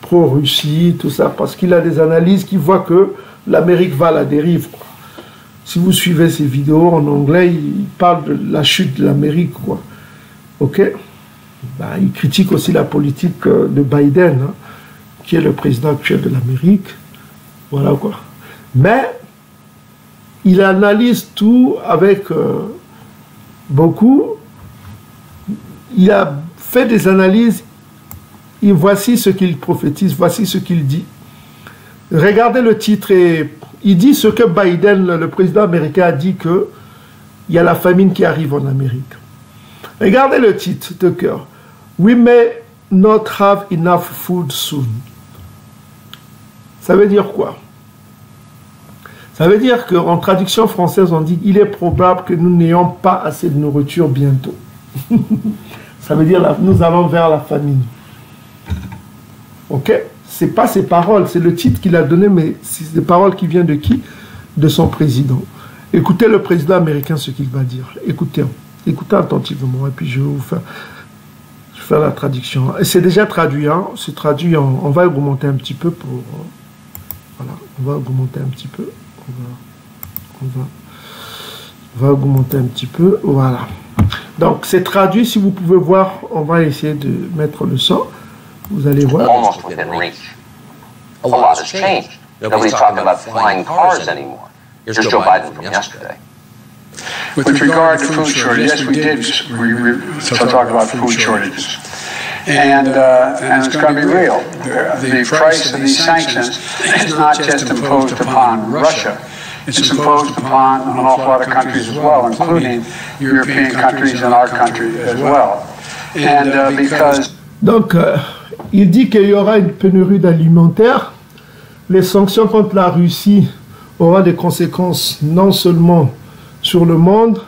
Speaker 1: pro-Russie, tout ça, parce qu'il a des analyses qui voient que l'Amérique va à la dérive, quoi. Si vous suivez ces vidéos en anglais, il parle de la chute de l'Amérique, quoi. Ok? Ben, il critique aussi la politique de Biden, hein, qui est le président actuel de l'Amérique. Voilà, quoi. Mais, il analyse tout avec beaucoup. Il a fait des analyses, et voici ce qu'il prophétise, voici ce qu'il dit. Regardez le titre et il dit ce que Biden, le président américain, a dit qu'il y a la famine qui arrive en Amérique. Regardez le titre de cœur. We may not have enough food soon. Ça veut dire quoi? Ça veut dire qu'en traduction française, on dit il est probable que nous n'ayons pas assez de nourriture bientôt. Ça veut dire nous allons vers la famine. Ok? Ce n'est pas ses paroles, c'est le titre qu'il a donné, mais c'est des paroles qui viennent de qui? De son président. Écoutez le président américain ce qu'il va dire. Écoutez attentivement, et puis je vais vous faire la traduction. Et c'est déjà traduit, hein? C'est traduit en... On va augmenter un petit peu pour... Voilà, on va augmenter un petit peu. On va augmenter un petit peu, voilà. Donc c'est traduit, si vous pouvez voir, on va essayer de mettre le son. Vous allez voir.
Speaker 2: Almost within reach. A lot has changed. Nobody's talking about flying cars anymore. Here's Joe Biden from yesterday.
Speaker 3: With regard to food shortages, yes, we did talk about food shortages. And it's going to be real. The price of these sanctions is not just imposed upon Russia. It's imposed upon an awful lot of countries as well, including European countries and our country as well. And because...
Speaker 1: Donc, il dit qu'il y aura une pénurie alimentaire. Les sanctions contre la Russie auront des conséquences non seulement sur le monde,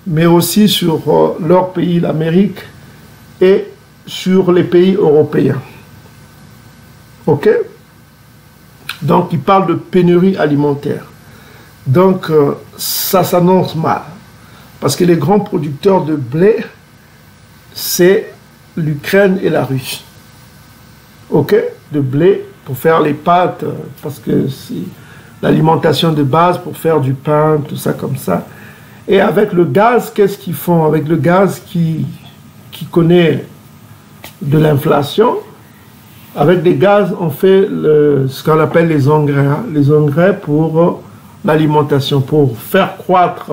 Speaker 1: mais aussi sur leur pays, l'Amérique, et sur les pays européens. Ok? Donc, il parle de pénurie alimentaire. Donc, ça s'annonce mal. Parce que les grands producteurs de blé, c'est l'Ukraine et la Russie. Ok? De blé pour faire les pâtes, parce que c'est l'alimentation de base pour faire du pain, tout ça comme ça. Et avec le gaz, qu'est-ce qu'ils font? Avec le gaz qui connaît de l'inflation, avec des gaz, on fait ce qu'on appelle les engrais. Hein? Les engrais pour l'alimentation, pour faire croître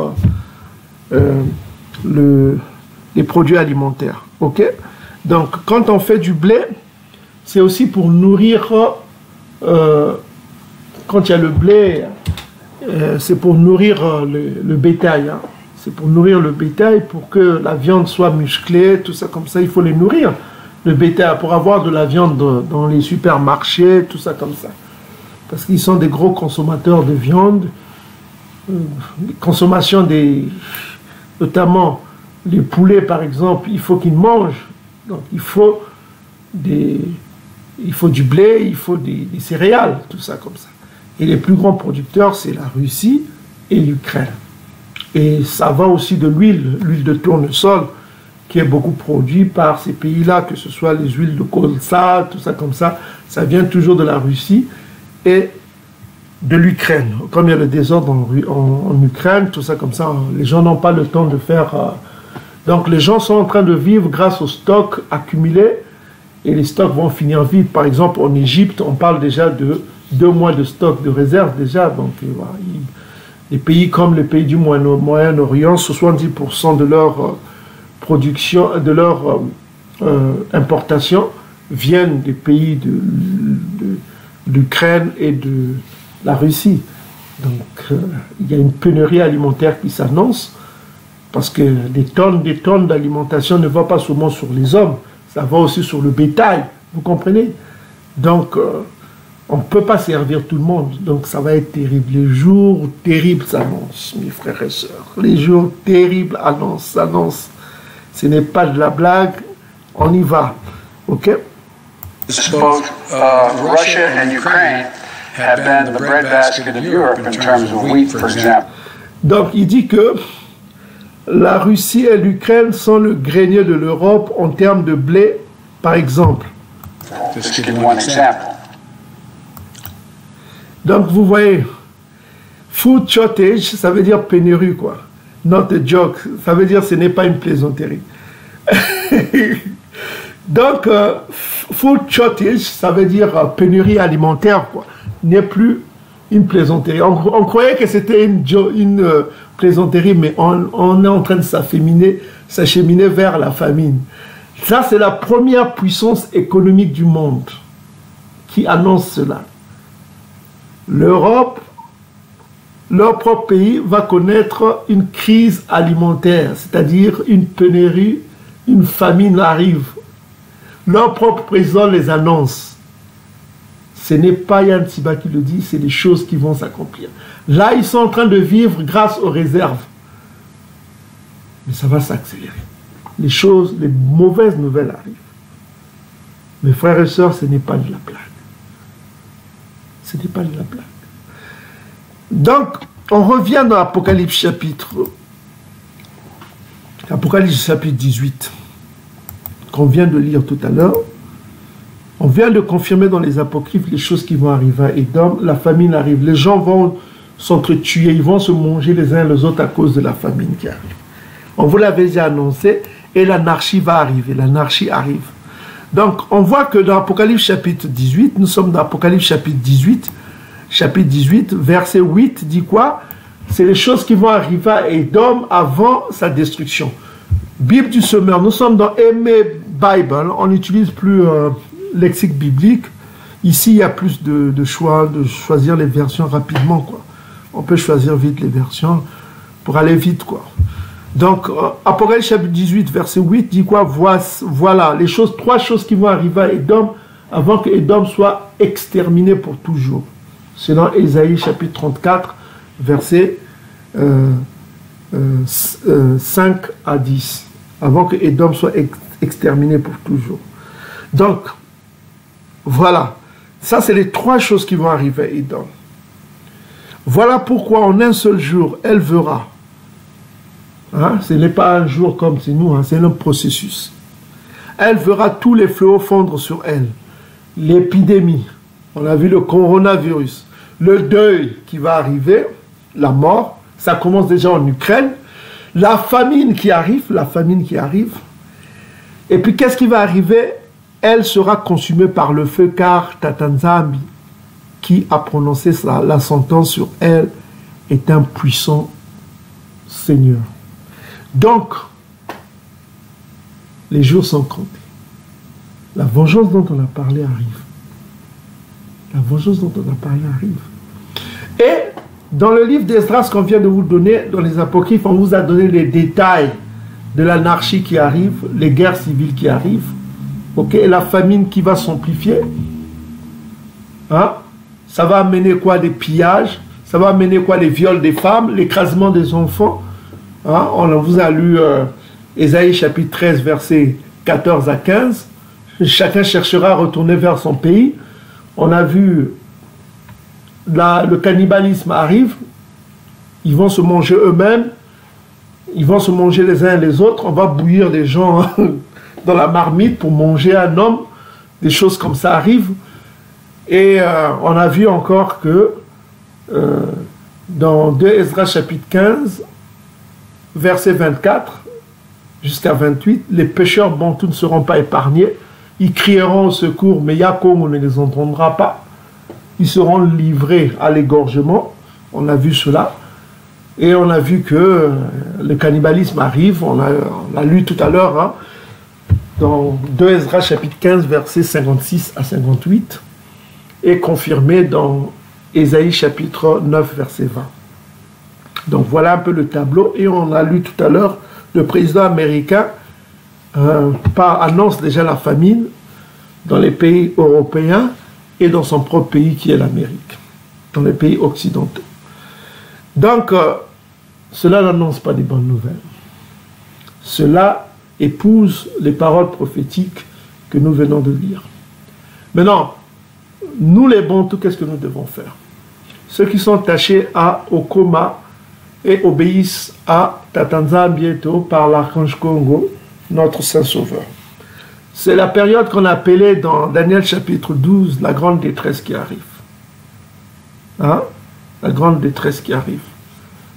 Speaker 1: les produits alimentaires. Ok? Donc, quand on fait du blé, c'est aussi pour nourrir, quand il y a le blé, c'est pour nourrir le bétail. Hein. C'est pour nourrir le bétail, pour que la viande soit musclée, tout ça comme ça, il faut les nourrir. Le bétail, pour avoir de la viande dans les supermarchés, tout ça comme ça. Parce qu'ils sont des gros consommateurs de viande. Consommation notamment les poulets par exemple, il faut qu'ils mangent. Donc il faut du blé, il faut des céréales, tout ça comme ça. Et les plus grands producteurs, c'est la Russie et l'Ukraine. Et ça va aussi de l'huile de tournesol, qui est beaucoup produite par ces pays-là, que ce soit les huiles de colza, tout ça comme ça vient toujours de la Russie et de l'Ukraine. Comme il y a le désordre en Ukraine, tout ça comme ça, les gens n'ont pas le temps de faire... Donc les gens sont en train de vivre grâce aux stocks accumulés, et les stocks vont finir vite. Par exemple, en Égypte, on parle déjà de 2 mois de stock de réserve déjà. Donc, voilà, les pays comme les pays du Moyen-Orient, 70% de leur production, de leur importation viennent des pays de l'Ukraine et de la Russie. Donc, il y a une pénurie alimentaire qui s'annonce, parce que des tonnes d'alimentation ne vont pas seulement sur les hommes, ça va aussi sur le bétail, vous comprenez? Donc, on ne peut pas servir tout le monde, donc ça va être terrible. Les jours terribles s'annoncent, mes frères et sœurs. Les jours terribles s'annoncent. Ce n'est pas de la blague, on y va, ok?
Speaker 3: Both Russia and Ukraine have been the breadbasket of Europe in terms of wheat, for example.
Speaker 1: Donc, il dit que la Russie et l'Ukraine sont le grenier de l'Europe en termes de blé, par exemple.
Speaker 3: Just give one example.
Speaker 1: Donc, vous voyez, food shortage, ça veut dire pénurie, quoi. Not a joke, ça veut dire ce n'est pas une plaisanterie. Donc, food shortage, ça veut dire pénurie alimentaire, quoi. N'est plus une plaisanterie. On croyait que c'était une plaisanterie, mais on est en train de s'acheminer vers la famine. Ça, c'est la première puissance économique du monde qui annonce cela. L'Europe, leur propre pays, va connaître une crise alimentaire, c'est-à-dire une pénurie, une famine arrive. Leur propre président les annonce. Ce n'est pas Yann Tsiba qui le dit, c'est les choses qui vont s'accomplir. Là, ils sont en train de vivre grâce aux réserves. Mais ça va s'accélérer. Les choses, les mauvaises nouvelles arrivent. Mes frères et sœurs, ce n'est pas de la blague. Ce n'est pas de la blague. Donc, on revient dans Apocalypse chapitre 18, qu'on vient de lire tout à l'heure. On vient de confirmer dans les apocryphes les choses qui vont arriver à Édom. La famine arrive. Les gens vont s'entretuer. Ils vont se manger les uns les autres à cause de la famine qui arrive. On vous l'avait déjà annoncé. Et l'anarchie va arriver. L'anarchie arrive. Donc, on voit que dans Apocalypse chapitre 18, nous sommes dans Apocalypse chapitre 18, verset 8, dit quoi? C'est les choses qui vont arriver à Édom avant sa destruction. Bible du semeur, nous sommes dans Aimé Bible, on n'utilise plus lexique biblique. Ici, il y a plus de choix, de choisir les versions rapidement, quoi. On peut choisir vite les versions pour aller vite, quoi. Donc, Apocalypse chapitre 18, verset 8, dit quoi? Voilà, les choses, 3 choses qui vont arriver à Édom avant que Édom soit exterminé pour toujours. C'est dans Ésaïe chapitre 34, verset 5 à 10. Avant que Édom soit exterminé pour toujours. Donc, voilà. Ça, c'est les 3 choses qui vont arriver à Édom. Voilà pourquoi en un seul jour, elle verra. Hein? Ce n'est pas un jour comme c'est nous, hein? C'est un processus. Elle verra tous les fléaux fondre sur elle. L'épidémie, on a vu le coronavirus, le deuil qui va arriver, la mort, ça commence déjà en Ukraine, la famine qui arrive, et puis qu'est-ce qui va arriver? Elle sera consumée par le feu, car Tatanzambi, qui a prononcé la sentence sur elle, est un puissant Seigneur. Donc, les jours sont comptés. La vengeance dont on a parlé arrive. La vengeance dont on a parlé arrive. Et dans le livre d'Esdras qu'on vient de vous donner, dans les apocryphes, on vous a donné les détails de l'anarchie qui arrive, les guerres civiles qui arrivent, okay, et la famine qui va s'amplifier. Hein? Ça va amener quoi? Des pillages, ça va amener quoi? Les viols des femmes, l'écrasement des enfants. Hein? On vous a lu Ésaïe chapitre 13, versets 14 à 15. Chacun cherchera à retourner vers son pays. On a vu le cannibalisme arrive. Ils vont se manger eux-mêmes. ils vont se manger les uns et les autres, on va bouillir des gens dans la marmite pour manger un homme, des choses comme ça arrivent. Et on a vu encore que dans 2 Esdras chapitre 15, verset 24 jusqu'à 28, les pécheurs bantous ne seront pas épargnés, ils crieront au secours, mais Yakom ne les entendra pas, ils seront livrés à l'égorgement, on a vu cela. Et on a vu que le cannibalisme arrive, on a lu tout à l'heure, hein, dans 2 Esdras chapitre 15, versets 56 à 58, et confirmé dans Ésaïe chapitre 9, verset 20. Donc voilà un peu le tableau, et on a lu tout à l'heure, le président américain annonce déjà la famine dans les pays européens et dans son propre pays qui est l'Amérique, dans les pays occidentaux. Donc, cela n'annonce pas des bonnes nouvelles. Cela épouse les paroles prophétiques que nous venons de lire. Maintenant, nous les Bantous, qu'est-ce que nous devons faire? Ceux qui sont attachés au coma et obéissent à Tatanza bientôt par l'archange Congo, notre Saint-Sauveur. C'est la période qu'on appelait dans Daniel chapitre 12, la grande détresse qui arrive. Hein? La grande détresse qui arrive.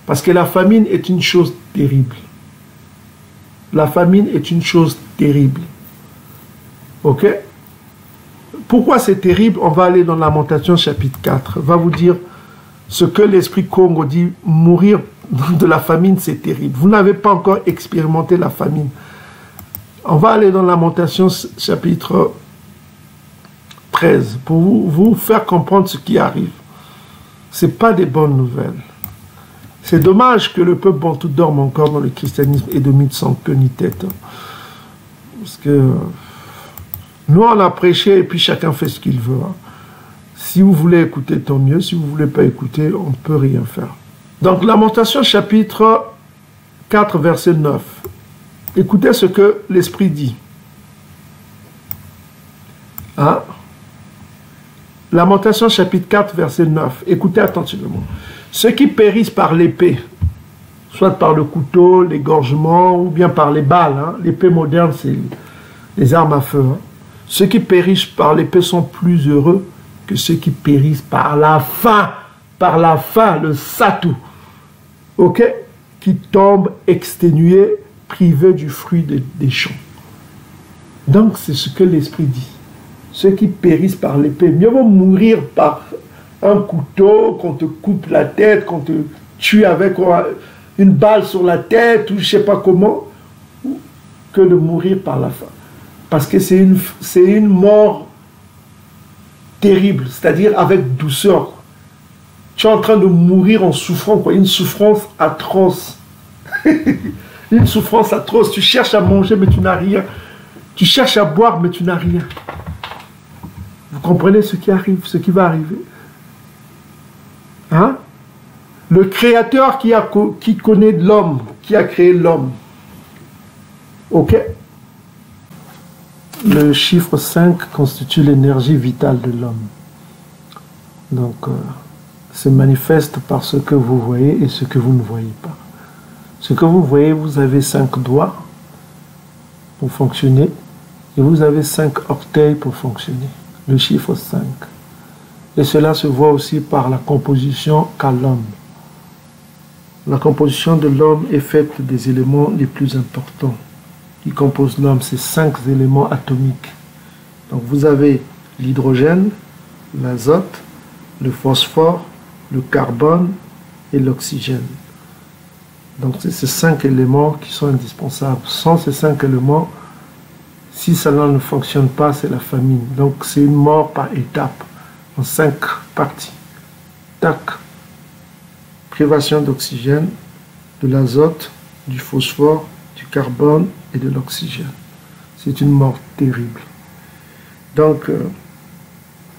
Speaker 1: Parce que la famine est une chose terrible. La famine est une chose terrible. Ok? Pourquoi c'est terrible? On va aller dans Lamentation chapitre 4. Va vous dire ce que l'Esprit Congo dit, mourir de la famine, c'est terrible. Vous n'avez pas encore expérimenté la famine. On va aller dans Lamentation chapitre 13 pour vous faire comprendre ce qui arrive. Ce n'est pas des bonnes nouvelles. C'est dommage que le peuple bantou dorme encore dans le christianisme et de mythes sans queue ni tête. Parce que nous, on a prêché et puis chacun fait ce qu'il veut. Si vous voulez écouter, tant mieux. Si vous ne voulez pas écouter, on ne peut rien faire. Donc, Lamentation chapitre 4, verset 9. Écoutez ce que l'Esprit dit. Hein? Lamentation chapitre 4, verset 9. Écoutez attentivement. Ceux qui périssent par l'épée, soit par le couteau, l'égorgement, ou bien par les balles. Hein. L'épée moderne, c'est les armes à feu. Hein. Ceux qui périssent par l'épée sont plus heureux que ceux qui périssent par la faim, le satou. Ok? Qui tombent exténués, privés du fruit des champs. Donc, c'est ce que l'Esprit dit. Ceux qui périssent par l'épée, mieux vaut mourir par un couteau, qu'on te coupe la tête, qu'on te tue avec une balle sur la tête, ou je ne sais pas comment, que de mourir par la faim. Parce que c'est une mort terrible, c'est-à-dire avec douceur. Tu es en train de mourir en souffrant, quoi, une souffrance atroce. Une souffrance atroce. Tu cherches à manger, mais tu n'as rien. Tu cherches à boire, mais tu n'as rien. Vous comprenez ce qui arrive, ce qui va arriver? Hein? Le Créateur qui connaît l'homme, qui a créé l'homme. Ok? Le chiffre 5 constitue l'énergie vitale de l'homme. Donc, se manifeste par ce que vous voyez et ce que vous ne voyez pas. Ce que vous voyez, vous avez 5 doigts pour fonctionner et vous avez 5 orteils pour fonctionner. Le chiffre 5. Et cela se voit aussi par la composition qu'a l'homme. La composition de l'homme est faite des éléments les plus importants qui composent l'homme, ces 5 éléments atomiques. Donc vous avez l'hydrogène, l'azote, le phosphore, le carbone et l'oxygène. Donc c'est ces 5 éléments qui sont indispensables. Sans ces 5 éléments, si cela ne fonctionne pas, c'est la famine. Donc c'est une mort par étapes, en 5 parties. Tac. Privation d'oxygène, de l'azote, du phosphore, du carbone et de l'oxygène. C'est une mort terrible. Donc,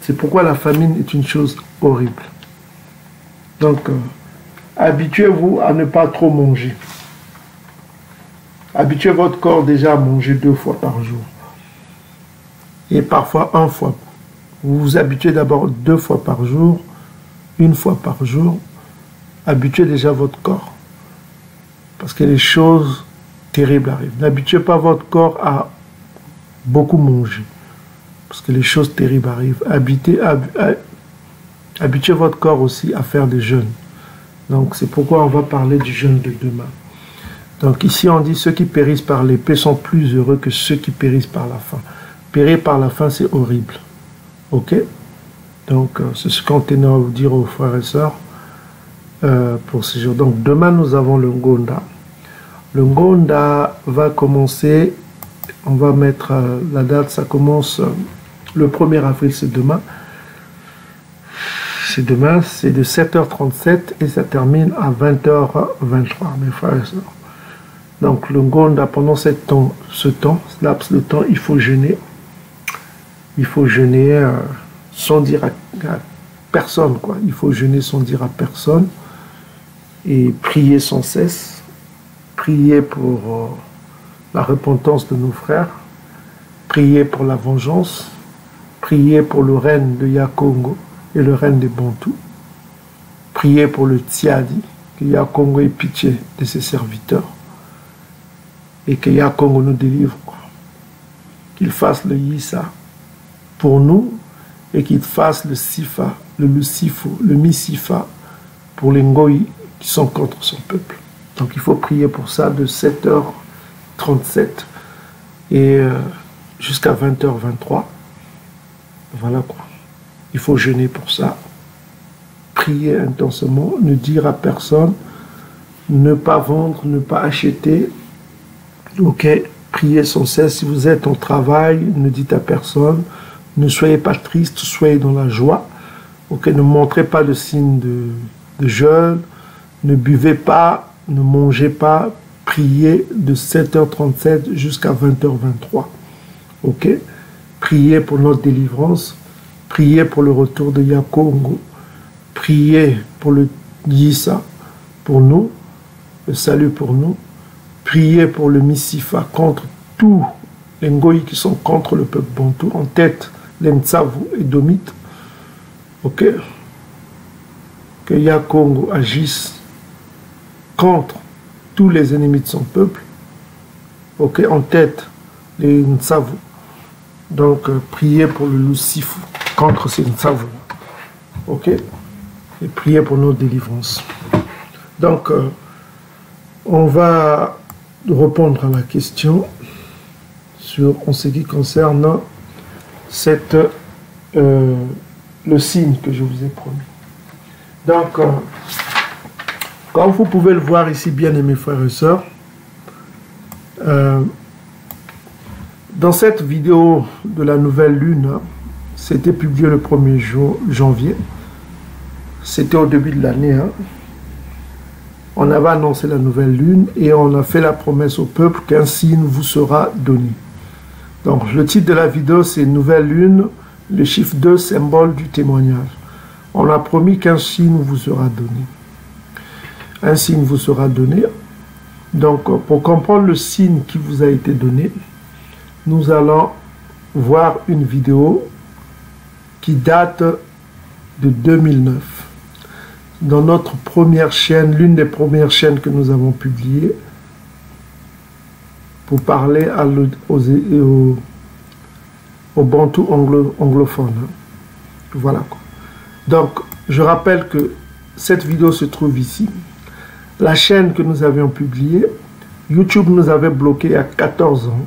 Speaker 1: c'est pourquoi la famine est une chose horrible. Donc, habituez-vous à ne pas trop manger. Habituez votre corps déjà à manger 2 fois par jour. Et parfois 1 fois. Vous vous habituez d'abord 2 fois par jour, 1 fois par jour. Habituez déjà votre corps. Parce que les choses terribles arrivent. N'habituez pas votre corps à beaucoup manger. Parce que les choses terribles arrivent. Habituez votre corps aussi à faire des jeûnes. Donc c'est pourquoi on va parler du jeûne de demain. Donc ici on dit ceux qui périssent par l'épée sont plus heureux que ceux qui périssent par la faim. Périr par la faim c'est horrible. Ok? Donc c'est ce qu'on tenait à vous dire aux frères et sœurs pour ce jour. Donc demain nous avons le Ngonda. Le Ngonda va commencer, on va mettre la date, ça commence le 1er avril, c'est demain. C'est demain, c'est de 7h37 et ça termine à 20h23, mes frères et sœurs. Donc le Ngonda, pendant ce laps de temps, il faut jeûner. Il faut jeûner sans dire à personne, quoi. Il faut jeûner sans dire à personne et prier sans cesse. Prier pour la repentance de nos frères. Prier pour la vengeance. Prier pour le règne de Yakongo et le règne des Bantous. Priez pour le Tiadi, que Yakongo ait pitié de ses serviteurs et que Yakongo nous délivre. Qu'il fasse le Yissa pour nous et qu'il fasse le Sifa, le Lucifo, le Misifa pour les Ngoï qui sont contre son peuple. Donc il faut prier pour ça de 7h37 et jusqu'à 20h23. Voilà quoi. Il faut jeûner pour ça. Prier intensément, ne dire à personne, ne pas vendre, ne pas acheter. Ok, priez sans cesse. Si vous êtes au travail, ne dites à personne. Ne soyez pas triste, soyez dans la joie. Ok, ne montrez pas de signes de jeûne. Ne buvez pas, ne mangez pas. Priez de 7h37 jusqu'à 20h23. Ok, priez pour notre délivrance. Priez pour le retour de Yakongo. Priez pour le Yissa, pour nous, le salut pour nous. Priez pour le Misifa contre tous les Ngoï qui sont contre le peuple Bantou, en tête les Mtsavu et Domite. Ok? Que Yakongo agisse contre tous les ennemis de son peuple. Ok? En tête les Mtsavu. Donc, priez pour le Lucifu contre ces Mtsavu. Ok? Et priez pour nos délivrances. Donc, on va répondre à la question en ce qui concerne le signe que je vous ai promis. Donc, comme vous pouvez le voir ici, bien aimés frères et sœurs, dans cette vidéo de la nouvelle lune, c'était publié le 1er janvier. C'était au début de l'année. On avait annoncé la nouvelle lune et on a fait la promesse au peuple qu'un signe vous sera donné. Donc le titre de la vidéo c'est Nouvelle lune, le chiffre 2, symbole du témoignage. On a promis qu'un signe vous sera donné. Un signe vous sera donné. Donc pour comprendre le signe qui vous a été donné, nous allons voir une vidéo qui date de 2009. Dans notre première chaîne, l'une des premières chaînes que nous avons publiées, pour parler aux Bantous anglophones. Voilà quoi. Donc, je rappelle que cette vidéo se trouve ici. La chaîne que nous avions publiée, YouTube nous avait bloqué il y a 14 ans.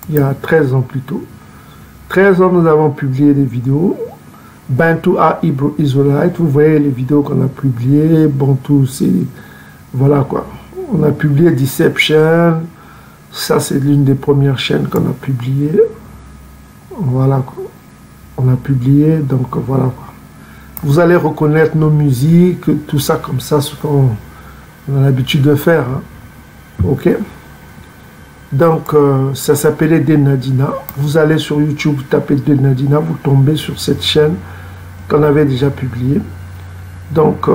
Speaker 1: Il y a 13 ans plutôt. 13 ans, nous avons publié des vidéos. Bantu à Hebrew Israelite, vous voyez les vidéos qu'on a publiées. Bantu, c'est... Voilà quoi. On a publié Deception. Ça, c'est l'une des premières chaînes qu'on a publiées. Voilà quoi. On a publié, donc voilà quoi. Vous allez reconnaître nos musiques, tout ça comme ça, ce qu'on a l'habitude de faire. Hein. Ok. Donc, ça s'appelait Denadina. Vous allez sur YouTube, vous tapez Denadina, vous tombez sur cette chaîne qu'on avait déjà publiée. Donc,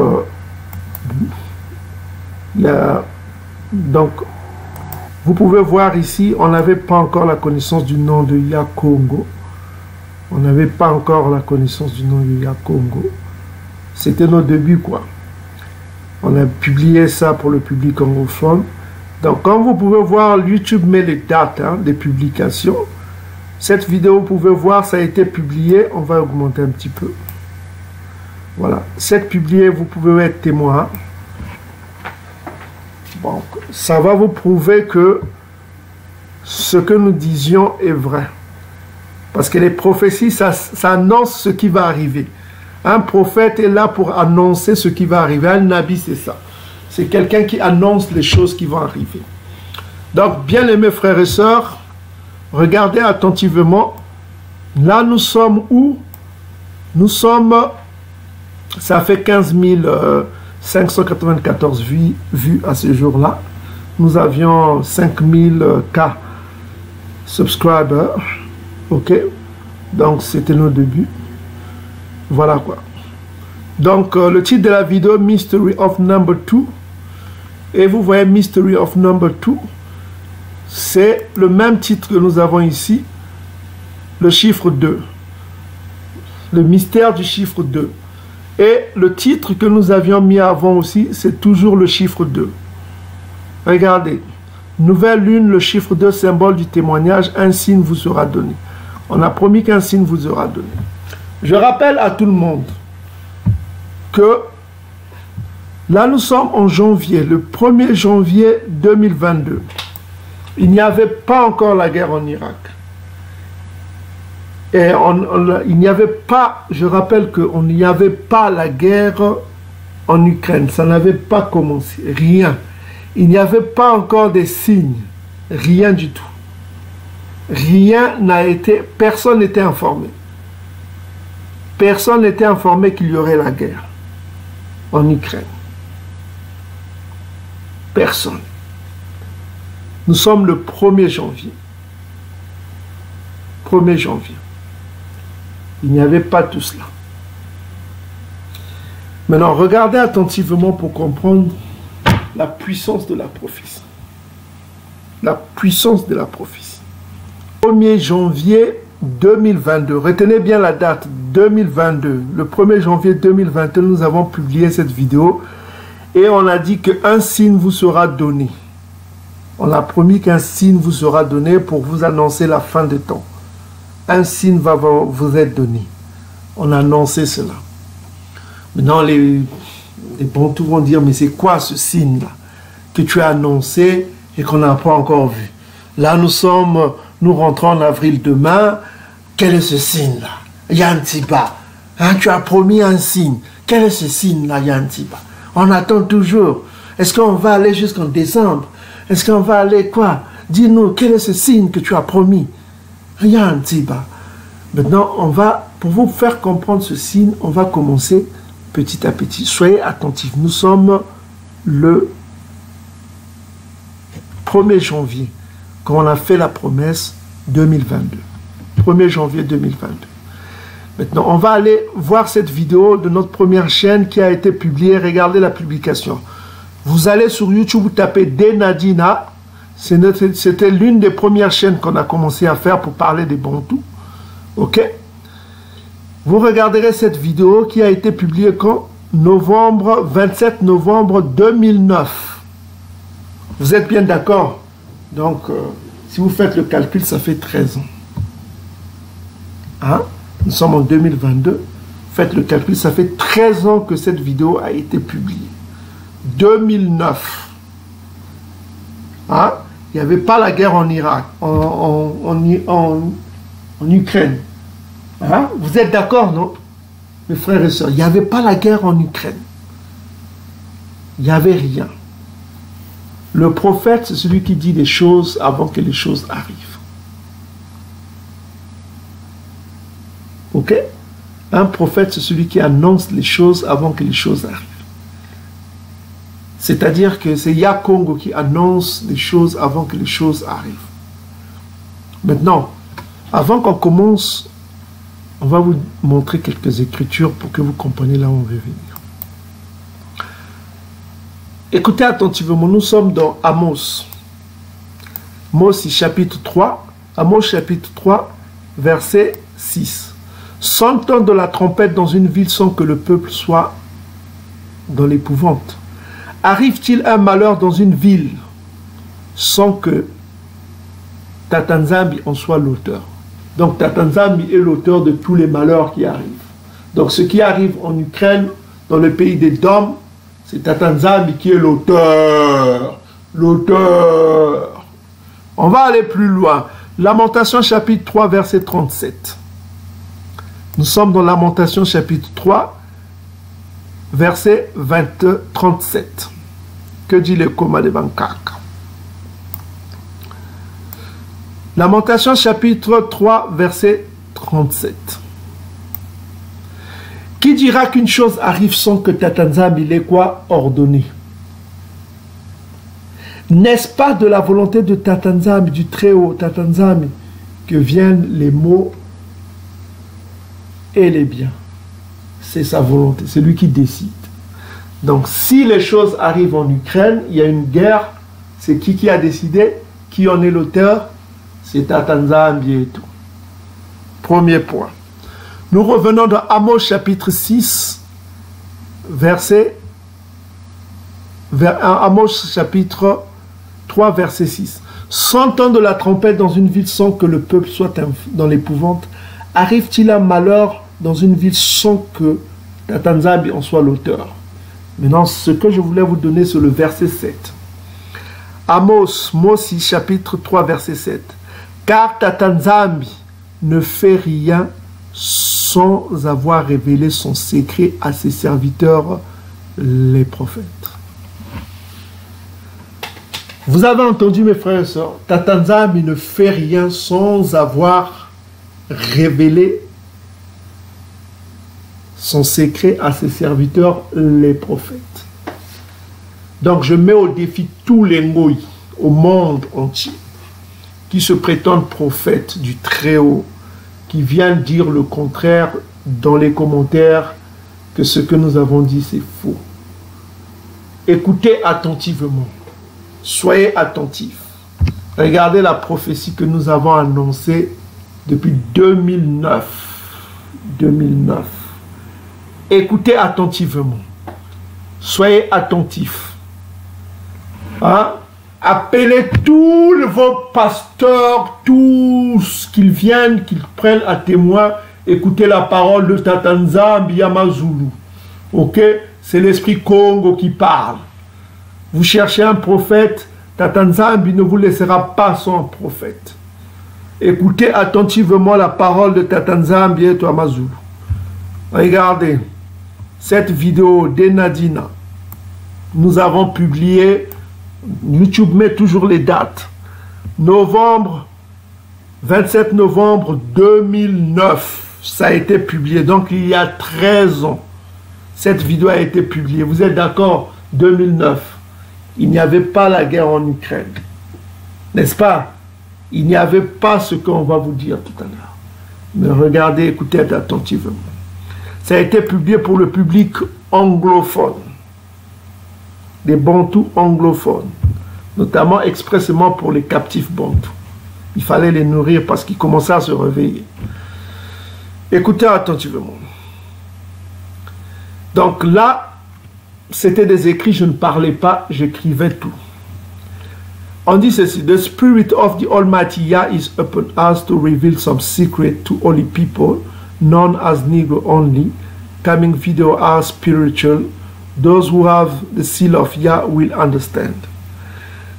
Speaker 1: vous pouvez voir ici, on n'avait pas encore la connaissance du nom de Yakongo. On n'avait pas encore la connaissance du nom de Yakongo. C'était nos débuts, quoi. On a publié ça pour le public anglophone. Donc, comme vous pouvez voir, YouTube met les dates des publications. Cette vidéo, vous pouvez voir, ça a été publié. On va augmenter un petit peu. Voilà. C'est publié, vous pouvez être témoin. Bon, ça va vous prouver que ce que nous disions est vrai. Parce que les prophéties, ça annonce ce qui va arriver. Un prophète est là pour annoncer ce qui va arriver. Un nabi, c'est ça. C'est quelqu'un qui annonce les choses qui vont arriver. Donc, bien aimés frères et sœurs, regardez attentivement. Là, nous sommes où? Nous sommes, ça fait 15 594 vues à ce jour-là. Nous avions 5000 K subscribers. Ok? Donc, c'était nos débuts. Voilà quoi. Donc, le titre de la vidéo, Mystery of Number 2. Et vous voyez Mystery of Number 2. C'est le même titre que nous avons ici. Le chiffre 2. Le mystère du chiffre 2. Et le titre que nous avions mis avant aussi, c'est toujours le chiffre 2. Regardez. Nouvelle lune, le chiffre 2, symbole du témoignage. Un signe vous sera donné. On a promis qu'un signe vous sera donné. Je rappelle à tout le monde que là, nous sommes en janvier, le 1er janvier 2022. Il n'y avait pas encore la guerre en Irak. Et il n'y avait pas, je rappelle qu'il n'y avait pas la guerre en Ukraine. Ça n'avait pas commencé, rien. Il n'y avait pas encore des signes, rien du tout. Rien n'a été, personne n'était informé. Personne n'était informé qu'il y aurait la guerre en Ukraine. Personne. Nous sommes le 1er janvier. 1er janvier. Il n'y avait pas tout cela. Maintenant, regardez attentivement pour comprendre la puissance de la prophétie. La puissance de la prophétie. 1er janvier 2022. Retenez bien la date, 2022. Le 1er janvier 2022, nous avons publié cette vidéo et on a dit qu'un signe vous sera donné. On a promis qu'un signe vous sera donné pour vous annoncer la fin des temps. Un signe va vous être donné. On a annoncé cela. Maintenant, les bantous vont dire, mais c'est quoi ce signe-là que tu as annoncé et qu'on n'a pas encore vu? Là, nous rentrons en avril demain. Quel est ce signe-là? Yantiba. Hein, tu as promis un signe. Quel est ce signe-là, Yantiba? On attend toujours. Est-ce qu'on va aller jusqu'en décembre? Est-ce qu'on va aller quoi? Dis-nous, quel est ce signe que tu as promis? Yantiba. Maintenant, pour vous faire comprendre ce signe, on va commencer petit à petit. Soyez attentifs. Nous sommes le 1er janvier, quand on a fait la promesse 2022. 1er janvier 2022. Maintenant, on va aller voir cette vidéo de notre première chaîne qui a été publiée. Regardez la publication. Vous allez sur YouTube, vous tapez Denadina. C'était l'une des premières chaînes qu'on a commencé à faire pour parler des Bantous. Ok? Vous regarderez cette vidéo qui a été publiée quand? 27 novembre 2009. Vous êtes bien d'accord? Donc, si vous faites le calcul, ça fait 13 ans. Hein? Nous sommes en 2022. Faites le calcul, ça fait 13 ans que cette vidéo a été publiée. 2009. Hein? Il n'y avait pas la guerre en Irak, en Ukraine. Hein? Vous êtes d'accord, non? Mes frères et sœurs, il n'y avait pas la guerre en Ukraine. Il n'y avait rien. Le prophète, c'est celui qui dit les choses avant que les choses arrivent. Ok? Un prophète, c'est celui qui annonce les choses avant que les choses arrivent. C'est-à-dire que c'est Yakongo qui annonce les choses avant que les choses arrivent. Maintenant, avant qu'on commence, on va vous montrer quelques écritures pour que vous compreniez là où on veut venir. Écoutez attentivement, nous sommes dans Amos. Amos chapitre 3, Amos chapitre 3, verset 6. S'entend de la trompette dans une ville sans que le peuple soit dans l'épouvante. Arrive-t-il un malheur dans une ville sans que Tata Nzambi en soit l'auteur? Donc Tata Nzambi est l'auteur de tous les malheurs qui arrivent. Donc ce qui arrive en Ukraine, dans le pays des Dômes, c'est Tata Nzambi qui est l'auteur. L'auteur. On va aller plus loin. Lamentation chapitre 3, verset 37. Nous sommes dans Lamentation chapitre 3, verset 37. Que dit le coma de Bankaka? Lamentation chapitre 3, verset 37. Qui dira qu'une chose arrive sans que Tata Nzambi l'ait quoi ordonné? N'est-ce pas de la volonté de Tata Nzambi, du Très-Haut Tata Nzambi, que viennent les maux et les biens? C'est sa volonté, c'est lui qui décide. Donc si les choses arrivent en Ukraine, il y a une guerre, c'est qui a décidé? Qui en est l'auteur? C'est Tata Nzambi et tout. Premier point. Nous revenons dans Amos chapitre 6, Amos chapitre 3, verset 6. 100 ans de la trompette dans une ville sans que le peuple soit dans l'épouvante. Arrive-t-il un malheur dans une ville sans que Tata Nzambi en soit l'auteur? Maintenant, ce que je voulais vous donner, c'est le verset 7. Amos, Mosi, chapitre 3, verset 7. Car Tata Nzambi ne fait rien sans avoir révélé son secret à ses serviteurs, les prophètes. Vous avez entendu, mes frères et sœurs, Tata Nzambi ne fait rien sans avoir révélé son secret à ses serviteurs, les prophètes. Donc je mets au défi tous les Ngoï au monde entier qui se prétendent prophètes du Très-Haut, qui viennent dire le contraire dans les commentaires, que ce que nous avons dit c'est faux. Écoutez attentivement. Soyez attentifs. Regardez la prophétie que nous avons annoncée depuis 2009. 2009. Écoutez attentivement. Soyez attentifs. Hein? Appelez tous vos pasteurs, tous qu'ils viennent, qu'ils prennent à témoin. Écoutez la parole de Tata Nzambi Yamazulu. Ok? C'est l'esprit Congo qui parle. Vous cherchez un prophète, Tata Nzambi ne vous laissera pas sans prophète. Écoutez attentivement la parole de Tata Nzambi et Yamazulu. Regardez cette vidéo d'Enadina. Nous avons publié, YouTube met toujours les dates. Novembre, 27 novembre 2009, ça a été publié. Donc il y a 13 ans, cette vidéo a été publiée. Vous êtes d'accord? 2009. Il n'y avait pas la guerre en Ukraine. N'est-ce pas? Il n'y avait pas ce qu'on va vous dire tout à l'heure. Mais regardez, écoutez attentivement. Ça a été publié pour le public anglophone. Des Bantous anglophones. Notamment expressément pour les captifs Bantous. Il fallait les nourrir parce qu'ils commençaient à se réveiller. Écoutez attentivement. Donc là, c'était des écrits, je ne parlais pas, j'écrivais tout. On dit ceci: The Spirit of the Almighty Yah is upon us to reveal some secret to holy people, known as Negro only. Coming video are spiritual. Those who have the seal of Yah will understand.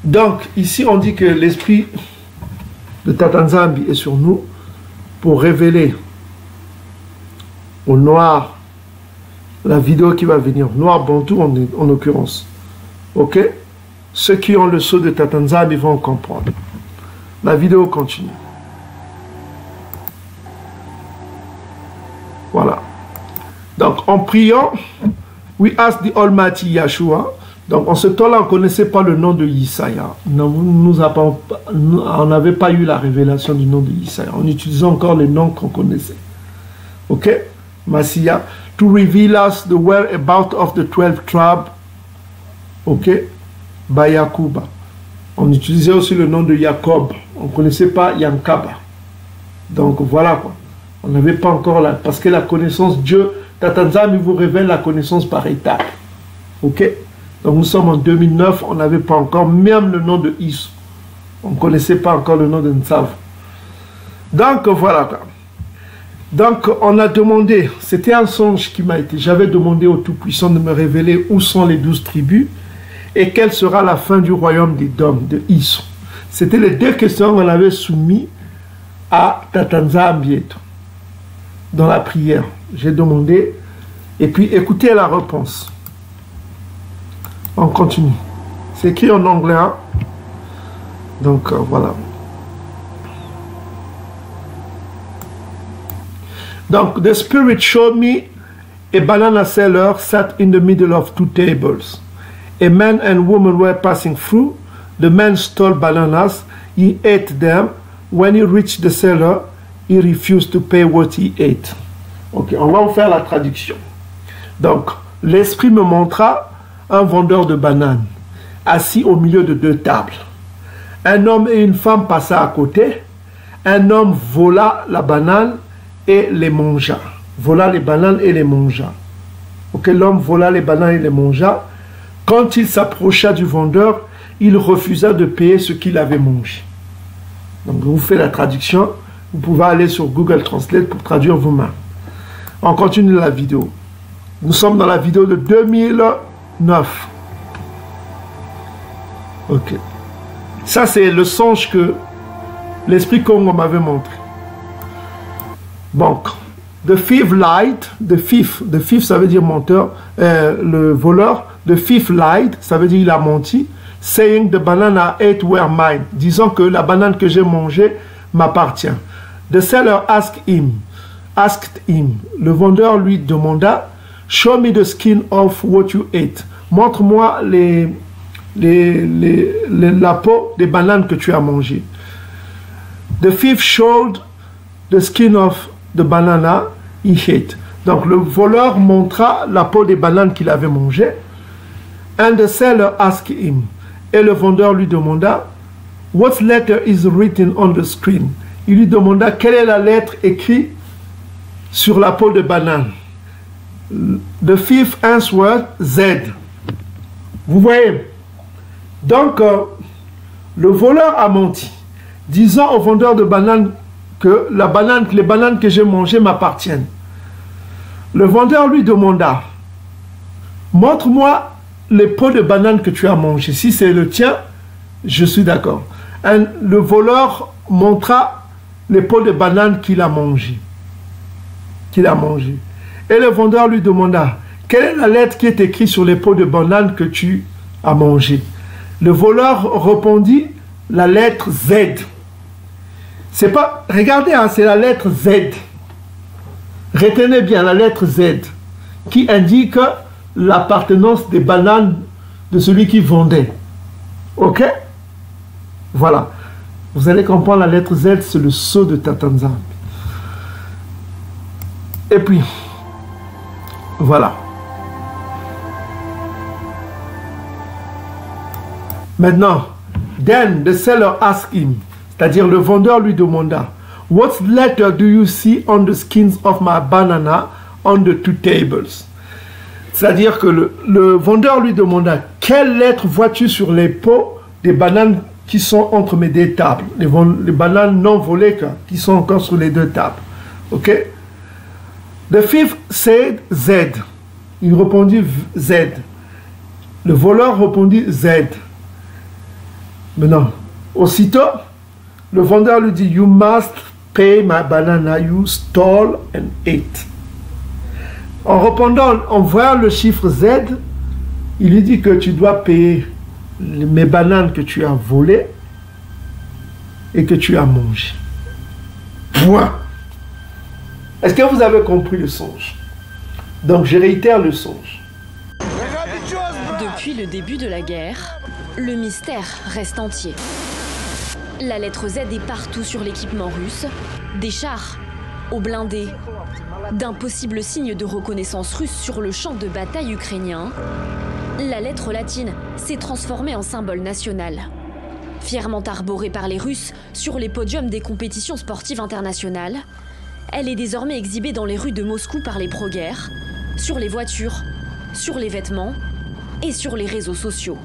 Speaker 1: Donc, ici, on dit que l'esprit de Tata Nzambi est sur nous pour révéler aux Noirs la vidéo qui va venir. Noir Bantou en l'occurrence. Ok? Ceux qui ont le sceau de Tata Nzambi vont comprendre. La vidéo continue. Voilà. Donc, en priant, we ask the Almighty Yahshua. Donc, en ce temps-là, on ne connaissait pas le nom de Yesaya. On n'avait pas eu la révélation du nom de Yesaya. On utilisait encore les noms qu'on connaissait. Ok? Messiah. To reveal us the whereabouts of the 12 tribes. Ok? By Yakuba. On utilisait aussi le nom de Jacob. On ne connaissait pas Yankaba. Donc, voilà quoi. On n'avait pas encore la... Parce que la connaissance, Dieu, Tata Nzambi vous révèle la connaissance par étapes. Ok? Donc nous sommes en 2009, on n'avait pas encore même le nom de Is. On ne connaissait pas encore le nom de Ntsavu. Donc voilà. Donc on a demandé, c'était un songe qui m'a été, j'avais demandé au Tout-Puissant de me révéler où sont les 12 tribus et quelle sera la fin du royaume des Dom, de Is. C'était les deux questions qu'on avait soumises à Tata Nzambi dans la prière. J'ai demandé, et puis écoutez la réponse. On continue. C'est écrit en anglais. Hein? Donc voilà. Donc, the spirit showed me a banana seller sat in the middle of two tables. A man and woman were passing through. The man stole bananas. He ate them. When he reached the seller, he refused to pay what he ate. Ok, on va en faire la traduction. Donc, l'esprit me montra un vendeur de bananes, assis au milieu de deux tables. Un homme et une femme passaient à côté. Un homme vola la banane et les mangea. Vola les bananes et les mangea. Ok, l'homme vola les bananes et les mangea. Quand il s'approcha du vendeur, il refusa de payer ce qu'il avait mangé. Donc, je vous fais la traduction. Vous pouvez aller sur Google Translate pour traduire vous-même. On continue la vidéo. Nous sommes dans la vidéo de 2009. Ok. Ça, c'est le songe que l'esprit Congo m'avait montré. Donc, the thief lied, the thief ça veut dire menteur, le voleur, the thief lied, ça veut dire il a menti, saying the banana I ate were mine, disant que la banane que j'ai mangée m'appartient. The seller asked him, le vendeur lui demanda, show me the skin of what you ate, montre-moi la peau des bananes que tu as mangées. The thief showed the skin of the banana he ate. Donc le voleur montra la peau des bananes qu'il avait mangées. And the seller asked him. Et le vendeur lui demanda, what letter is written on the screen? Il lui demanda quelle est la lettre écrite sur la peau de banane. The thief answered Z. Vous voyez? Donc le voleur a menti, disant au vendeur de bananes que les bananes que j'ai mangées m'appartiennent. Le vendeur lui demanda, montre-moi les pots de bananes que tu as mangés. Si c'est le tien, je suis d'accord. Le voleur montra les pots de bananes qu'il a mangés. Et le vendeur lui demanda, quelle est la lettre qui est écrite sur les pots de bananes que tu as mangés? Le voleur répondit, la lettre Z. C'est pas, regardez, hein, c'est la lettre Z. Retenez bien la lettre Z, qui indique l'appartenance des bananes de celui qui vendait. Ok? Voilà. Vous allez comprendre, la lettre Z, c'est le sceau de Tata Nzambi. Et puis, voilà. Maintenant, then the seller asked him, c'est-à-dire le vendeur lui demanda, what letter do you see on the skins of my banana on the two tables? C'est-à-dire que le vendeur lui demanda, quelle lettre vois-tu sur les pots des bananes qui sont entre mes deux tables, les bananes non volées qui sont encore sur les deux tables. Ok? The thief said Z. Il répondit Z. Le voleur répondit Z. Maintenant, aussitôt, le vendeur lui dit, you must pay my banana you stole and ate. En répondant, en voyant le chiffre Z, il lui dit que tu dois payer mes bananes que tu as volées et que tu as mangées. Point. Est-ce que vous avez compris le songe? Donc, je réitère le songe.
Speaker 4: Depuis le début de la guerre, le mystère reste entier. La lettre Z est partout sur l'équipement russe, des chars aux blindés, d'impossibles signes de reconnaissance russe sur le champ de bataille ukrainien. La lettre latine s'est transformée en symbole national. Fièrement arborée par les Russes sur les podiums des compétitions sportives internationales, elle est désormais exhibée dans les rues de Moscou par les pro-guerres, sur les voitures, sur les vêtements, et sur les réseaux sociaux.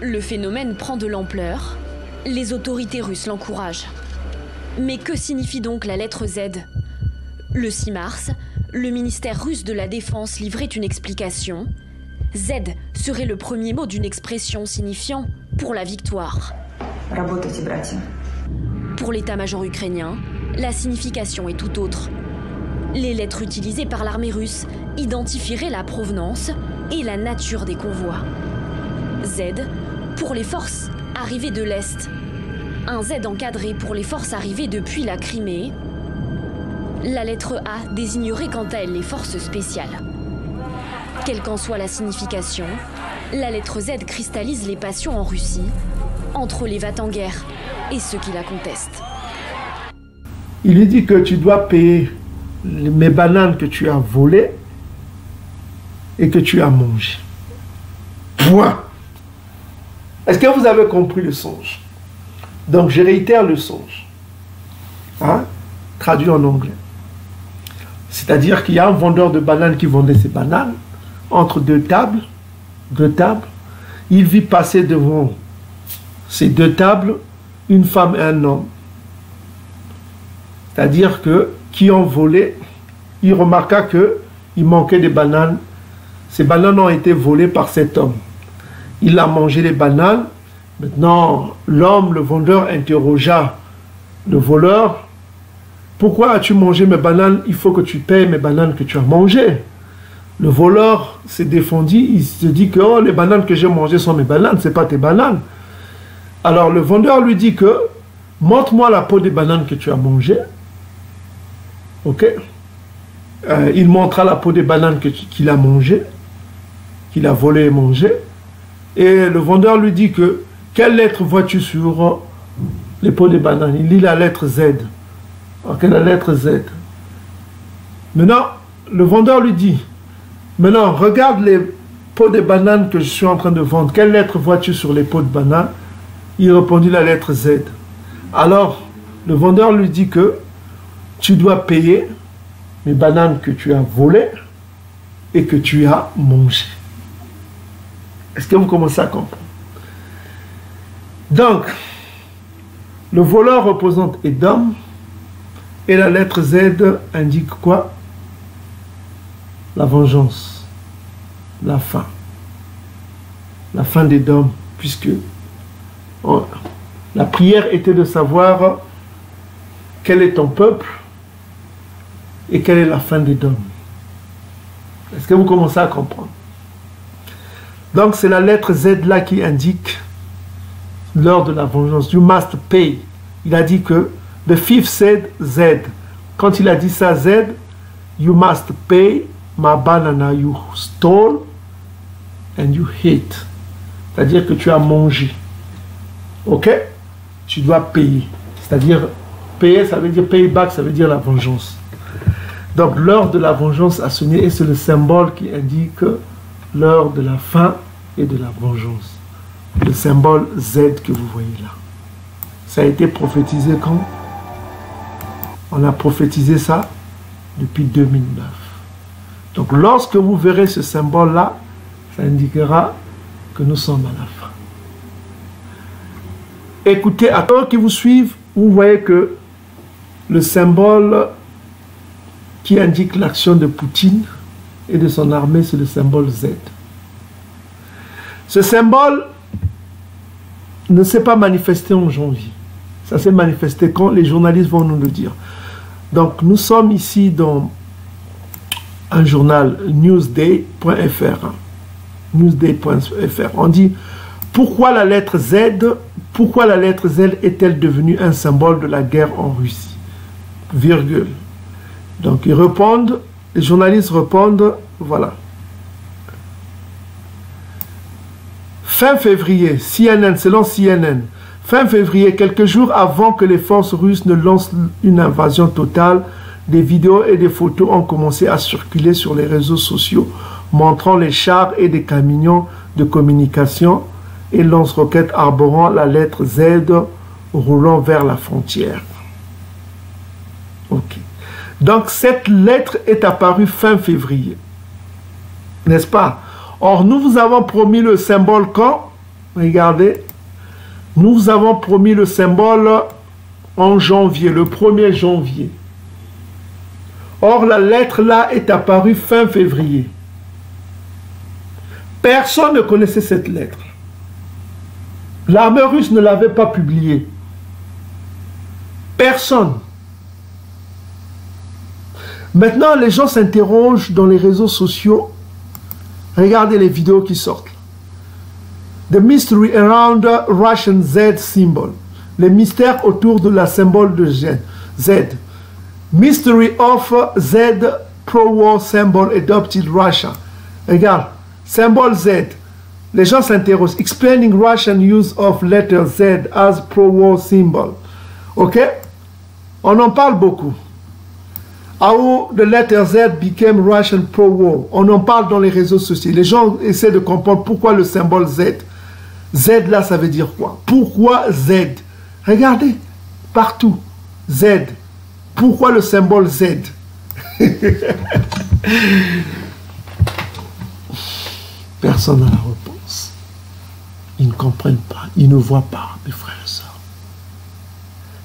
Speaker 4: Le phénomène prend de l'ampleur. Les autorités russes l'encouragent. Mais que signifie donc la lettre Z? Le 6 mars, le ministère russe de la Défense livrait une explication. Z serait le premier mot d'une expression signifiant « pour la victoire ». Pour l'état-major ukrainien, la signification est tout autre. Les lettres utilisées par l'armée russe identifieraient la provenance et la nature des convois. Z pour les forces arrivées de l'Est. Un Z encadré pour les forces arrivées depuis la Crimée. La lettre A désignerait quant à elle les forces spéciales. Quelle qu'en soit la signification, la lettre Z cristallise les passions en Russie, entre les va-t-en-guerre et ceux qui la contestent.
Speaker 1: Il lui dit que tu dois payer mes bananes que tu as volées et que tu as mangées. Point. Est-ce que vous avez compris le songe? Donc je réitère le songe. Hein? Traduit en anglais. C'est-à-dire qu'il y a un vendeur de bananes qui vendait ses bananes entre deux tables. Il vit passer devant ces deux tables une femme et un homme. C'est-à-dire que qui ont volé, il remarqua qu'il manquait des bananes. Ces bananes ont été volées par cet homme. Il a mangé les bananes. Maintenant, l'homme, le vendeur, interrogea le voleur. Pourquoi as-tu mangé mes bananes? Il faut que tu payes mes bananes que tu as mangées. Le voleur s'est défendu. Il se dit que oh, les bananes que j'ai mangées sont mes bananes, ce n'est pas tes bananes. Alors le vendeur lui dit que montre-moi la peau des bananes que tu as mangées. Ok. Il montra la peau des bananes qu'il a mangées, qu'il a volé et mangé. Et le vendeur lui dit que quelle lettre vois-tu sur les peaux des bananes? Il lit la lettre Z. Ok, la lettre Z. Maintenant, le vendeur lui dit, maintenant, regarde les peaux de bananes que je suis en train de vendre. Quelle lettre vois-tu sur les peaux de bananes? Il répondit la lettre Z. Alors, le vendeur lui dit que tu dois payer les bananes que tu as volées et que tu as mangées. Est-ce que vous commencez à comprendre? Donc, le voleur représente Édom et la lettre Z indique quoi? La vengeance, la fin d'Édom, puisque la prière était de savoir quel est ton peuple et quelle est la fin d'Édom. Est-ce que vous commencez à comprendre? Donc c'est la lettre Z là qui indique l'heure de la vengeance. You must pay. Il a dit que the thief said Z. Quand il a dit ça Z, you must pay my banana you stole and you hate. C'est-à-dire que tu as mangé. Ok? Tu dois payer. C'est-à-dire payer, ça veut dire pay back, ça veut dire la vengeance. Donc l'heure de la vengeance a sonné et c'est le symbole qui indique l'heure de la fin et de la vengeance. Le symbole Z que vous voyez là. Ça a été prophétisé quand? On a prophétisé ça depuis 2009. Donc lorsque vous verrez ce symbole-là, ça indiquera que nous sommes à la fin. Écoutez, à ceux qui vous suivent, vous voyez que le symbole qui indique l'action de Poutine et de son armée, c'est le symbole Z. Ce symbole ne s'est pas manifesté en janvier. Ça s'est manifesté quand les journalistes vont nous le dire. Donc nous sommes ici dans un journal newsday.fr. Newsday.fr. On dit pourquoi la lettre Z est-elle devenue un symbole de la guerre en Russie? Virgule. Donc ils répondent, les journalistes répondent, voilà. Fin février, CNN, selon CNN, fin février, quelques jours avant que les forces russes ne lancent une invasion totale, des vidéos et des photos ont commencé à circuler sur les réseaux sociaux, montrant les chars et des camions de communication et lance-roquettes arborant la lettre Z roulant vers la frontière. Ok. Donc cette lettre est apparue fin février. N'est-ce pas? Or, nous vous avons promis le symbole quand? Regardez. Nous vous avons promis le symbole en janvier, le 1er janvier. Or, la lettre là est apparue fin février. Personne ne connaissait cette lettre. L'armée russe ne l'avait pas publiée. Personne. Maintenant, les gens s'interrogent dans les réseaux sociaux. Regardez les vidéos qui sortent. The mystery around the Russian Z symbol. Les mystères autour de la symbole de Z. Mystery of Z pro-war symbol adopted Russia. Regarde, symbole Z. Les gens s'interrogent. Explaining Russian use of letter Z as pro-war symbol. Ok? On en parle beaucoup. How the letter Z became Russian pro-war. On en parle dans les réseaux sociaux. Les gens essaient de comprendre pourquoi le symbole Z. Z là, ça veut dire quoi? Pourquoi Z? Regardez, partout. Z. Pourquoi le symbole Z? Personne n'a la réponse. Ils ne comprennent pas. Ils ne voient pas, mes frères et sœurs.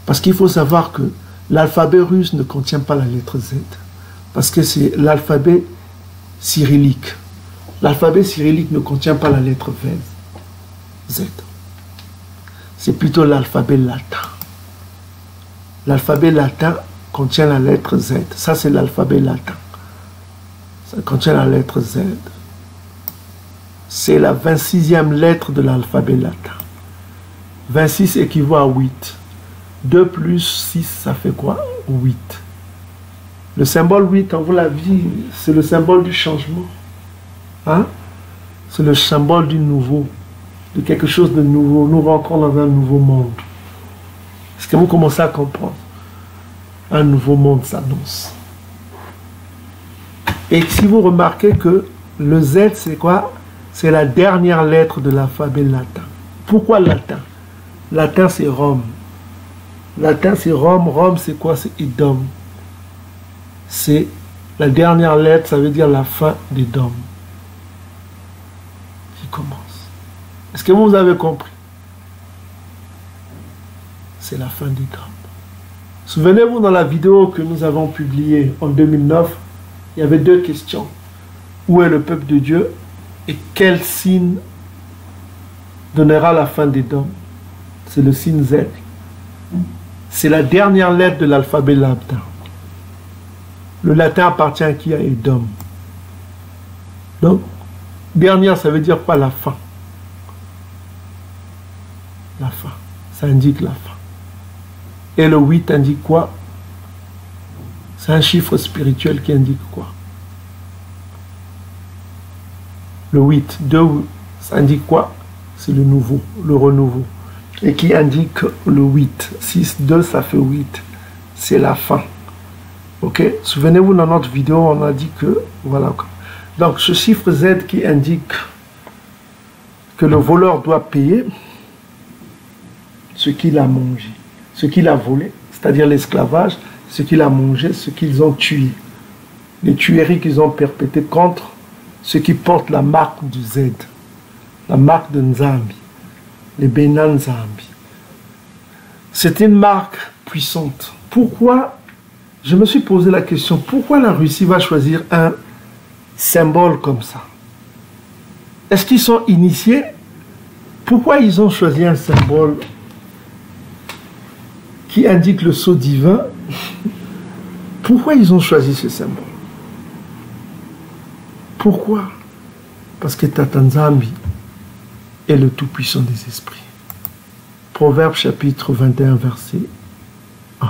Speaker 1: Parce qu'il faut savoir que l'alphabet russe ne contient pas la lettre Z. Parce que c'est l'alphabet cyrillique. L'alphabet cyrillique ne contient pas la lettre Z. C'est plutôt l'alphabet latin. L'alphabet latin contient la lettre Z. Ça, c'est l'alphabet latin. Ça contient la lettre Z. C'est la 26e lettre de l'alphabet latin. 26 équivaut à 8. 2 plus 6, ça fait quoi? 8. Le symbole 8, on vous l'a vu, c'est le symbole du changement. Hein? C'est le symbole du nouveau, de quelque chose de nouveau. Nous rentrons dans un nouveau monde. Est-ce que vous commencez à comprendre? Un nouveau monde s'annonce. Et si vous remarquez que le Z, c'est quoi? C'est la dernière lettre de l'alphabet latin. Pourquoi latin? Latin, c'est Rome. Latin, c'est Rome. Rome, c'est quoi? C'est Édom. C'est la dernière lettre, ça veut dire la fin d'Édom. Qui commence. Est-ce que vous avez compris? C'est la fin d'Édom. Souvenez-vous, dans la vidéo que nous avons publiée en 2009, il y avait 2 questions. Où est le peuple de Dieu? Et quel signe donnera la fin d'Édom? C'est le signe Z. C'est la dernière lettre de l'alphabet latin. Le latin appartient à qui? À Édom. Donc, dernière, ça veut dire quoi? La fin. La fin. Ça indique la fin. Et le 8 indique quoi? C'est un chiffre spirituel qui indique quoi? Le 8, 2, ça indique quoi? C'est le nouveau, le renouveau. Et qui indique le 8. 6, 2, ça fait 8. C'est la fin. Ok? Souvenez-vous, dans notre vidéo, on a dit que... Voilà. Donc, ce chiffre Z qui indique que le voleur doit payer ce qu'il a mangé, ce qu'il a volé, c'est-à-dire l'esclavage, ce qu'il a mangé, ce qu'ils ont tué. Les tueries qu'ils ont perpétrées contre ceux qui portent la marque du Z, la marque de Nzambi, les Bénin Nzambi. C'est une marque puissante. Pourquoi? Je me suis posé la question, pourquoi la Russie va choisir un symbole comme ça? Est-ce qu'ils sont initiés? Pourquoi ils ont choisi un symbole qui indique le sceau divin? Pourquoi ils ont choisi ce symbole? Pourquoi? Parce que Tata Nzambi est le tout-puissant des esprits. Proverbe chapitre 21, verset 1.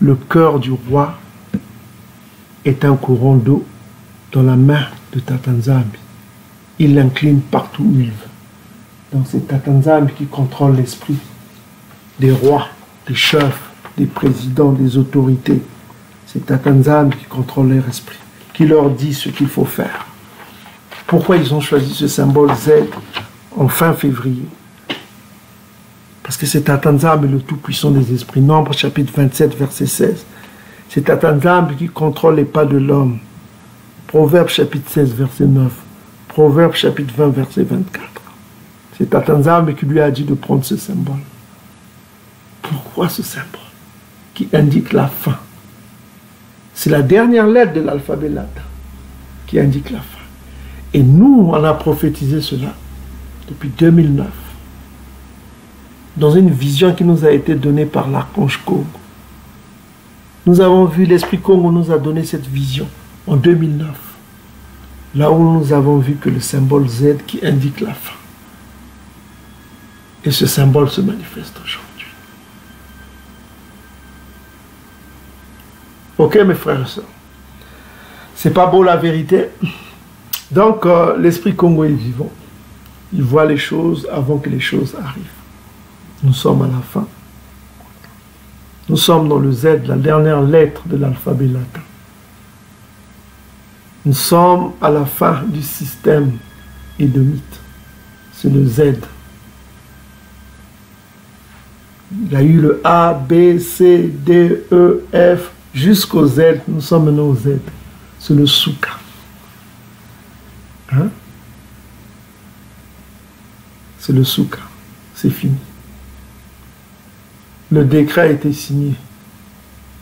Speaker 1: Le cœur du roi est un courant d'eau dans la main de Tata Nzambi. Il l'incline partout où il veut. Donc c'est Tata Nzambi qui contrôle l'esprit des rois, des chefs, des présidents, des autorités. C'est Tata Nzambi qui contrôle leur esprit, qui leur dit ce qu'il faut faire. Pourquoi ils ont choisi ce symbole Z en fin février? Parce que c'est Tata Nzambi le tout-puissant des esprits. Nombre chapitre 27, verset 16. C'est Tata Nzambi qui contrôle les pas de l'homme. Proverbe chapitre 16, verset 9. Proverbe chapitre 20, verset 24. C'est Tatanzambe qui lui a dit de prendre ce symbole. Pourquoi ce symbole qui indique la fin? C'est la dernière lettre de l'alphabet latin qui indique la fin. Et nous, on a prophétisé cela depuis 2009. Dans une vision qui nous a été donnée par l'archange Congo. Nous avons vu, l'Esprit Congo nous a donné cette vision en 2009. Là où nous avons vu que le symbole Z qui indique la fin. Et ce symbole se manifeste aujourd'hui. Ok mes frères et sœurs. C'est pas beau la vérité. Donc l'Esprit Congo est vivant. Il voit les choses avant que les choses arrivent. Nous sommes à la fin. Nous sommes dans le Z, la dernière lettre de l'alphabet latin. Nous sommes à la fin du système édomite. C'est le Z. Il y a eu le A, B, C, D, E, F, jusqu'au Z. Nous sommes maintenant au Z. C'est le Souka. Hein? C'est le Souka. C'est fini. Le décret a été signé.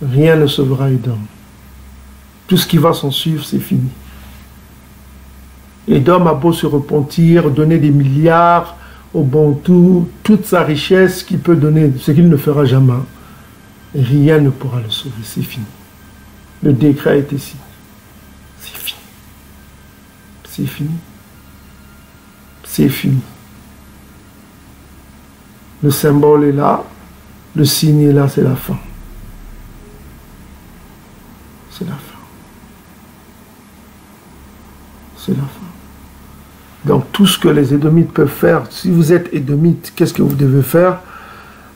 Speaker 1: Rien ne sauvera Édom. Tout ce qui va s'en suivre, c'est fini. Édom a beau se repentir, donner des milliards au Bantou, toute sa richesse qu'il peut donner, ce qu'il ne fera jamais. Rien ne pourra le sauver, c'est fini. Le décret a été signé. C'est fini. C'est fini. C'est fini. Le symbole est là. Le signe est là, c'est la fin. C'est la fin. C'est la fin. Donc tout ce que les Édomites peuvent faire, si vous êtes Édomite, qu'est-ce que vous devez faire?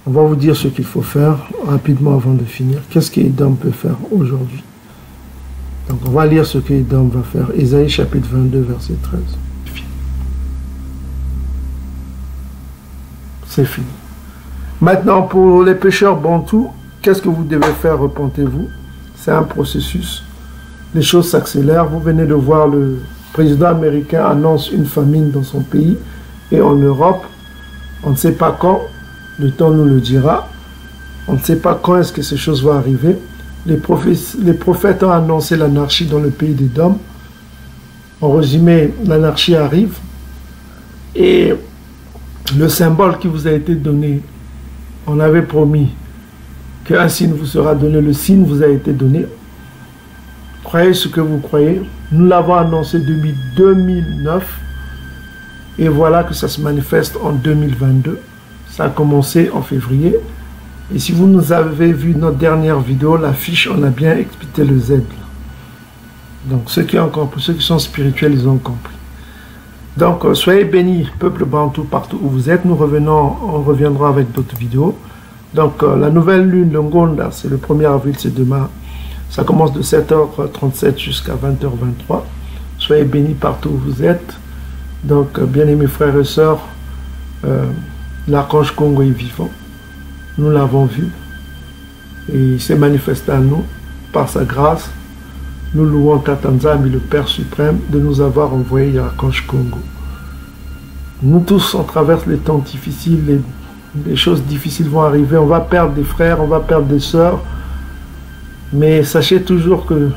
Speaker 1: On va vous dire ce qu'il faut faire rapidement avant de finir. Qu'est-ce qu'Édom peut faire aujourd'hui? Donc on va lire ce qu'Édom va faire. Ésaïe chapitre 22, verset 13. C'est fini. Maintenant, pour les pécheurs bantous, qu'est-ce que vous devez faire? Repentez-vous. C'est un processus. Les choses s'accélèrent. Vous venez de voir le président américain annonce une famine dans son pays et en Europe. On ne sait pas quand. Le temps nous le dira. On ne sait pas quand est-ce que ces choses vont arriver. Les prophètes ont annoncé l'anarchie dans le pays d'Édom. En résumé, l'anarchie arrive. Et le symbole qui vous a été donné, on avait promis qu'un signe vous sera donné. Le signe vous a été donné. Croyez ce que vous croyez. Nous l'avons annoncé depuis 2009. Et voilà que ça se manifeste en 2022. Ça a commencé en février. Et si vous nous avez vu notre dernière vidéo, l'affiche, on a bien expliqué le Z. Donc ceux qui ont compris, ceux qui sont spirituels, ils ont compris. Donc, soyez bénis, peuple bantou, partout où vous êtes. On reviendra avec d'autres vidéos. Donc, la nouvelle lune, le Ngonda, c'est le 1er avril, c'est demain. Ça commence de 7h37 jusqu'à 20h23. Soyez bénis partout où vous êtes. Donc, bien-aimés frères et sœurs, l'archange Congo est vivant. Nous l'avons vu. Et il s'est manifesté à nous par sa grâce. Nous louons Tatanzambe, le Père suprême, de nous avoir envoyé l'archange Congo. Nous tous, on traverse les temps difficiles, les choses difficiles vont arriver, on va perdre des frères, on va perdre des sœurs, mais sachez toujours que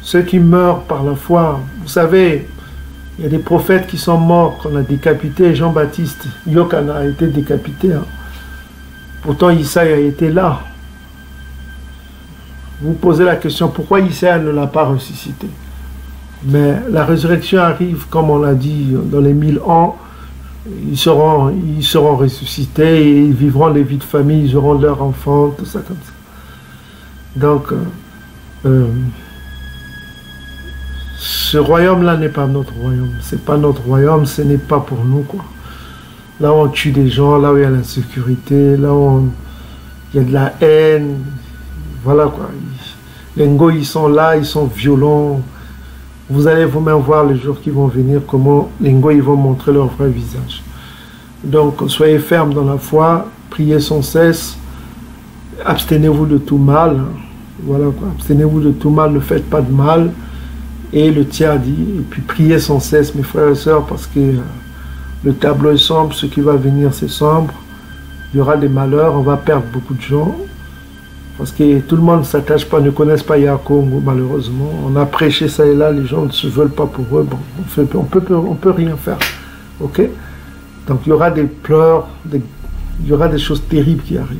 Speaker 1: ceux qui meurent par la foi, vous savez, il y a des prophètes qui sont morts, qu'on a décapités. Jean-Baptiste, Yokana a été décapité. Hein. Pourtant, Isaïe a été là. Vous posez la question, pourquoi Isaïe ne l'a pas ressuscité? Mais la résurrection arrive, comme on l'a dit, dans les 1000 ans. Ils seront ressuscités et ils vivront les vies de famille, ils auront leurs enfants, tout ça comme ça. Donc, ce royaume-là n'est pas notre royaume. C'est pas notre royaume, ce n'est pas pour nous, quoi. Là où on tue des gens, là où il y a l'insécurité, là où il y a de la haine, voilà quoi. Les Ngo, ils sont là, ils sont violents. Vous allez vous-même voir les jours qui vont venir, comment les Ngo, ils vont montrer leur vrai visage. Donc, soyez fermes dans la foi, priez sans cesse, abstenez-vous de tout mal. Voilà quoi, abstenez-vous de tout mal, ne faites pas de mal. Et le tiers dit, et puis priez sans cesse, mes frères et sœurs, parce que le tableau est sombre, ce qui va venir c'est sombre. Il y aura des malheurs, on va perdre beaucoup de gens. Parce que tout le monde ne s'attache pas, ne connaissent pas Congo, malheureusement. On a prêché ça et là, les gens ne se veulent pas pour eux. Bon, on peut rien faire. Ok? Donc il y aura des pleurs, il y aura des choses terribles qui arrivent.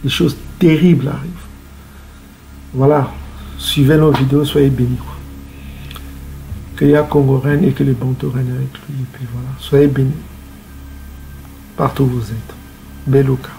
Speaker 1: Des choses terribles arrivent. Voilà. Suivez nos vidéos, soyez bénis. Que Congo règne et que les Bantous règnent avec lui. Et puis voilà. Soyez bénis. Partout où vous êtes. Beluka.